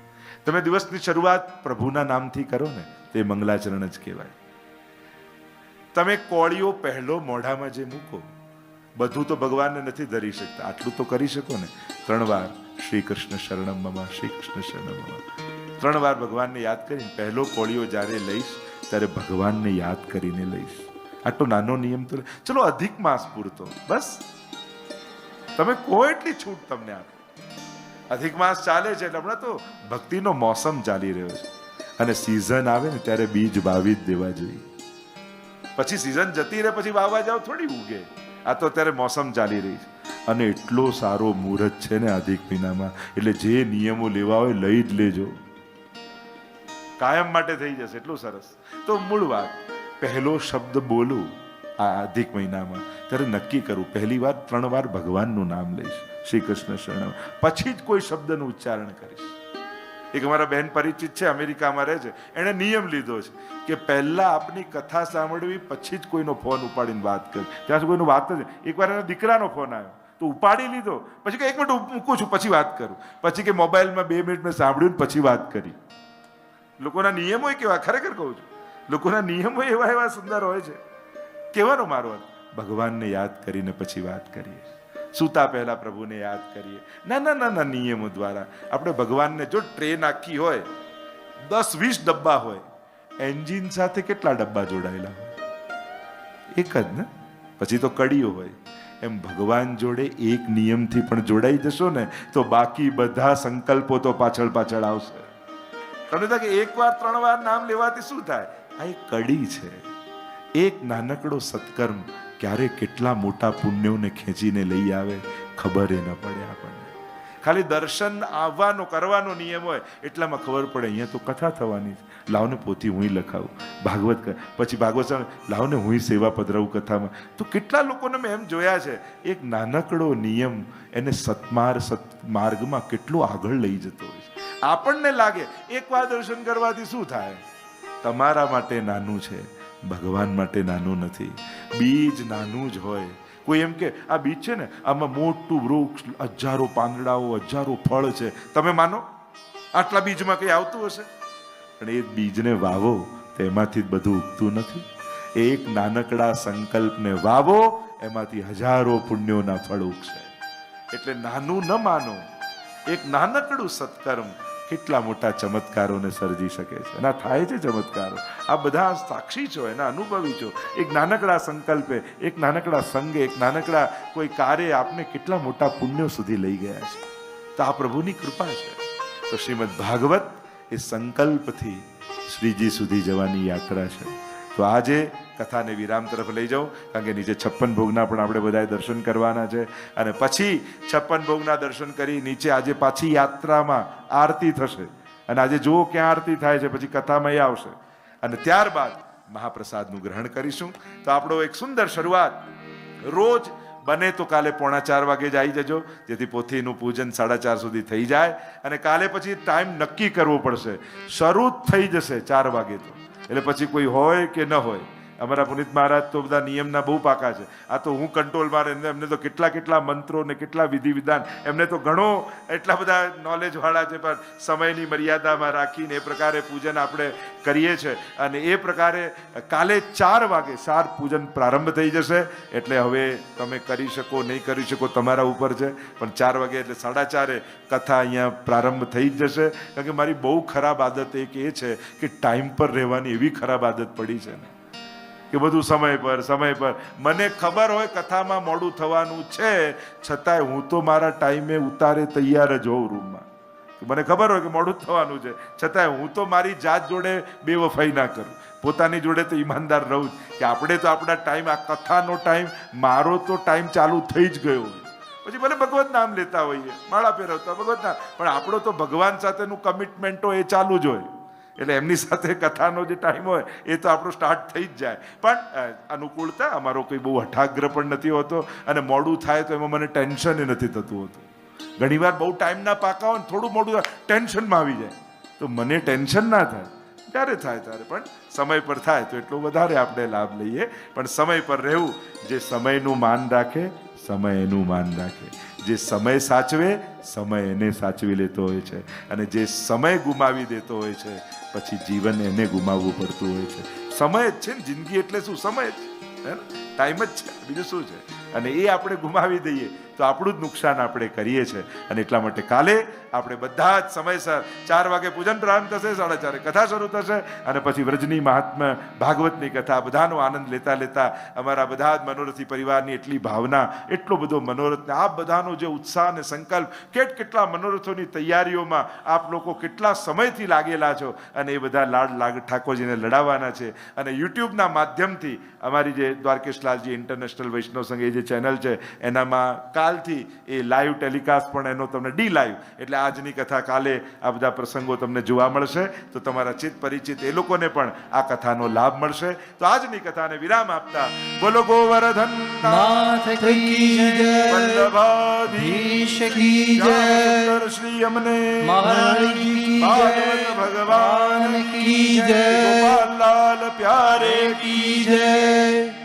A: તમે દિવસની શરૂઆત પ્રભુના નામથી કરો ને તે મંગલાચરણ જ કહેવાય. તમે કોળીઓ પહેલો મોઢામાં જે મૂકો, બધું તો ભગવાનને નથી ધરી શકતા, આટલું તો કરી શકો ને. 3 વાર શ્રી કૃષ્ણ શરણમ મમ, શ્રી કૃષ્ણ શરણમ મમ, 3 વાર ભગવાનને યાદ કરીને પહેલો કોળીઓ જ્યારે લઈશ ત્યારે ભગવાનને યાદ કરીને લઈશ. આટલો નાનો નિયમ તો ચલો અધિક માસ પૂરતો બસ. તમે કોઈ એટલી છૂટ તમને આપો. અધિક માસ ચાલે છે એટલે હમણાં તો ભક્તિનો મોસમ ચાલી રહ્યો છે અને સિઝન આવે ને ત્યારે બીજ વાવી જ દેવા જોઈએ. પછી સિઝન જતી રહે પછી વાવવા જાવ થોડી ઉગે. આ તો અત્યારે મોસમ ચાલી રહી છે અને એટલો સારો મુહૂર્ત છે ને અધિક મહિનામાં, એટલે જે નિયમો લેવા હોય લઈ જ લેજો, કાયમ માટે થઈ જશે. એટલું સરસ. તો મૂળ વાત, પહેલો શબ્દ બોલું આ અધિક મહિનામાં ત્યારે નક્કી કરું પહેલી વાર 3 વાર ભગવાનનું નામ લઈશ, શ્રી કૃષ્ણ શરણમ, પછી જ કોઈ શબ્દનું ઉચ્ચારણ કરીશ. એક અમારા બહેન પરિચિત છે, અમેરિકામાં રહે છે, એણે નિયમ લીધો છે કે પહેલા આપની કથા સાંભળવી પછી જ કોઈનો ફોન ઉપાડીને વાત કરી. ત્યાં સુધી કોઈનો વાત જ. એકવાર એના દીકરાનો ફોન આવ્યો તો ઉપાડી લીધો, પછી કે 1 મિનિટ મૂકું છું પછી વાત કરું, પછી કે મોબાઈલમાં 2 મિનિટ મેં સાંભળ્યું પછી વાત કરી. લોકોના નિયમો કેવા, ખરેખર કહું છું, લોકોના નિયમો એવા સુંદર હોય છે. કહેવાનો મારો અર્થ, ભગવાનને યાદ કરીને પછી વાત કરીએ, સૂતા પહેલા પ્રભુને યાદ કરીએ. ના નિયમો દ્વારા આપણે ભગવાનને, જો ટ્રેન આખી હોય 10-20 ડબ્બા હોય, એન્જિન સાથે કેટલા ડબ્બા જોડાયેલા હોય? એક જ ને. પછી તો કડીઓ હોય. એમ ભગવાન જોડે એક નિયમથી પણ જોડાઈ જશો ને તો બાકી બધા સંકલ્પો તો પાછળ આવશે. તમને થાય કે 1 વાર 3 વાર નામ લેવાથી શું થાય? આ એક કડી છે. એક નાનકડો સત્કર્મ ક્યારે કેટલા મોટા પુણ્યોને ખેંચીને લઈ આવે ખબર એ ન પડે આપણને. ખાલી દર્શન આવવાનો કરવાનો નિયમ હોય એટલામાં ખબર પડે અહીંયા તો કથા થવાની છે, લાવને પોથી હું લખાવું, ભાગવત પછી ભાગવત લાવને હું સેવા પધરાવું કથામાં. તો કેટલા લોકોને મેં એમ જોયા છે, એક નાનકડો નિયમ એને સત્માર્ગમાં કેટલો આગળ લઈ જતો હોય છે. આપણને લાગે 1 વાર દર્શન કરવાથી શું થાય? તમારા માટે નાનું છે, ભગવાન માટે નાનું નથી. બીજ નાનું જ હોય. કોઈ એમ કે આ બીજ છે ને, આમાં મોટું વૃક્ષ, 1000 પાંદડાઓ, 1000 ફળ છે, તમે માનો? આટલા બીજમાં કઈ આવતું હશે? પણ એ બીજને વાવો તો એમાંથી જ બધું ઉગતું નથી. એક નાનકડા સંકલ્પને વાવો, એમાંથી 1000 પુણ્યોના ફળ ઉગશે. એટલે નાનું ન માનો. એક નાનકડું સત્કર્મ કેટલા મોટા ચમત્કારોને સર્જી શકે છે. અને થાય છે ચમત્કારો. આ બધા સાક્ષી છો, એના અનુભવી છો. એક નાનકડા સંકલ્પે, એક નાનકડા સંગે, એક નાનકડા કોઈ કાર્ય આપને કેટલા મોટા પુણ્યો સુધી લઈ ગયા છે. તો આ પ્રભુની કૃપા છે. તો શ્રીમદ ભાગવત એ સંકલ્પથી શ્રીજી સુધી જવાની યાત્રા છે. તો આજે કથાને વિરામ તરફ લઈ જાઉં, કારણ કે નીચે 56 ભોગના પણ આપણે બધાએ દર્શન કરવાના છે. અને પછી 56 ભોગના દર્શન કરી નીચે આજે પાછી યાત્રામાં આરતી થશે. અને આજે જુઓ ક્યાં આરતી થાય છે, પછી કથામાં એ આવશે. અને ત્યારબાદ મહાપ્રસાદનું ગ્રહણ કરીશું. તો આપણો એક સુંદર શરૂઆત. રોજ બને તો કાલે 3:45 વાગે જ આવી જજો, જેથી પોથીનું પૂજન 4:30 સુધી થઈ જાય. અને કાલે પછી ટાઈમ નક્કી કરવો પડશે. શરૂ થઈ જશે 4 વાગે તો, એટલે પછી કોઈ હોય કે ન હોય. અમારા પુનિત મહારાજ તો બધા નિયમના બહુ પાકા છે. આ તો હું કંટ્રોલમાં રહે, એમને તો કેટલા મંત્રો ને કેટલા વિધિ વિધાન, એમને તો ઘણો એટલા બધા નોલેજ વાળા છે. પણ સમયની મર્યાદામાં રાખીને એ પ્રકારે પૂજન આપણે કરીએ છીએ. અને એ પ્રકારે કાલે 4 વાગે સાર પૂજન પ્રારંભ થઈ જશે. એટલે હવે તમે કરી શકો નહીં કરી શકો તમારા ઉપર છે. પણ 4 વાગે એટલે 4:30 કથા અહીંયા પ્રારંભ થઈ જ જશે. કારણ કે મારી બહુ ખરાબ આદત એક એ છે કે ટાઈમ પર રહેવાની એવી ખરાબ આદત પડી છે ને કે બધું સમય પર. મને ખબર હોય કથામાં મોડું થવાનું છે, છતાંય હું તો મારા ટાઈમે ઉતારે તૈયાર જ હોઉં રૂમમાં. મને ખબર હોય કે મોડું થવાનું છે, છતાંય હું તો મારી જાત જોડે બેવફાઈ ના કરું, પોતાની જોડે તો ઈમાનદાર રહું કે આપણે તો આપણા ટાઈમ, આ કથાનો ટાઈમ, મારો તો ટાઈમ ચાલુ થઈ જ ગયો. પછી ભલે ભગવત નામ લેતા હોઈએ, માળા ફેરવતા ભગવત નામ, પણ આપણો તો ભગવાન સાથેનું કમિટમેન્ટો એ ચાલુ જ હોય. એટલે એમની સાથે કથાનો જે ટાઈમ હોય એ તો આપણો સ્ટાર્ટ થઈ જ જાય. પણ અનુકૂળતા, અમારો કોઈ બહુ હઠાગ્રહ પણ નથી હોતો. અને મોડું થાય તો એમાં મને ટેન્શન નથી થતું હોતું. ઘણીવાર બહુ ટાઈમના પાકા હોય ને થોડું મોડું થાય ટેન્શનમાં આવી જાય. તો મને ટેન્શન ના થાય, જ્યારે થાય ત્યારે, પણ સમય પર થાય તો એટલો વધારે આપણે લાભ લઈએ. પણ સમય પર રહેવું, જે સમયનું માન રાખે સમય એનું માન રાખે. જે સમય સાચવે સમય એને સાચવી લેતો હોય છે, અને જે સમય ગુમાવી દેતો હોય છે પછી જીવન એને ગુમાવવું પડતું હોય છે. સમય જ છે ને જિંદગી, એટલે શું? સમય જ હે ને? ટાઈમ જ છે, બીજું શું છે? અને એ આપણે ગુમાવી દઈએ તો આપણું જ નુકસાન આપણે કરીએ છીએ. અને એટલા માટે કાલે આપણે બધા જ સમયસર 4 વાગે પૂજન પ્રારંભ થશે, 4:30 કથા શરૂ થશે, અને પછી વ્રજની મહાત્મ્ય ભાગવતની કથા, બધાનો આનંદ લેતા લેતા અમારા બધા જ મનોરથી પરિવારની એટલી ભાવના, એટલો બધો મનોરથ, આપ બધાનો જે ઉત્સાહ અને સંકલ્પ, કેટલા મનોરથોની તૈયારીઓમાં આપ લોકો કેટલા સમયથી લાગેલા છો, અને એ બધા લાડ ઠાકોરજીને લડાવવાના છે. અને યુટ્યુબના માધ્યમથી અમારી જે દ્વારકેશલાલજી ઇન્ટરનેશનલ વૈષ્ણવ સંઘ એ જે ચેનલ છે એનામાં કાલથી એ લાઈવ ટેલિકાસ્ટ પણ એનો તમને ડી લાઈવ, એટલે આજની કથા કાલે આ બધા પ્રસંગો તમને જોવા મળશે, તો તમારા ચિત્ત પરિચિત એ લોકોને પણ આ કથાનો લાભ મળશે. તો આજની કથાને વિરામ આપતા બોલો ગોવર્ધન
B: નાથ કી જય,
A: વલ્લભાધીશ
B: કી જય,
A: સુંદર શ્રી અમને
B: મહારાજ કી જય,
A: ભાગવત ભગવાન
B: કી જય,
A: ગોપાલ લાલ પ્યારે
B: કી જય.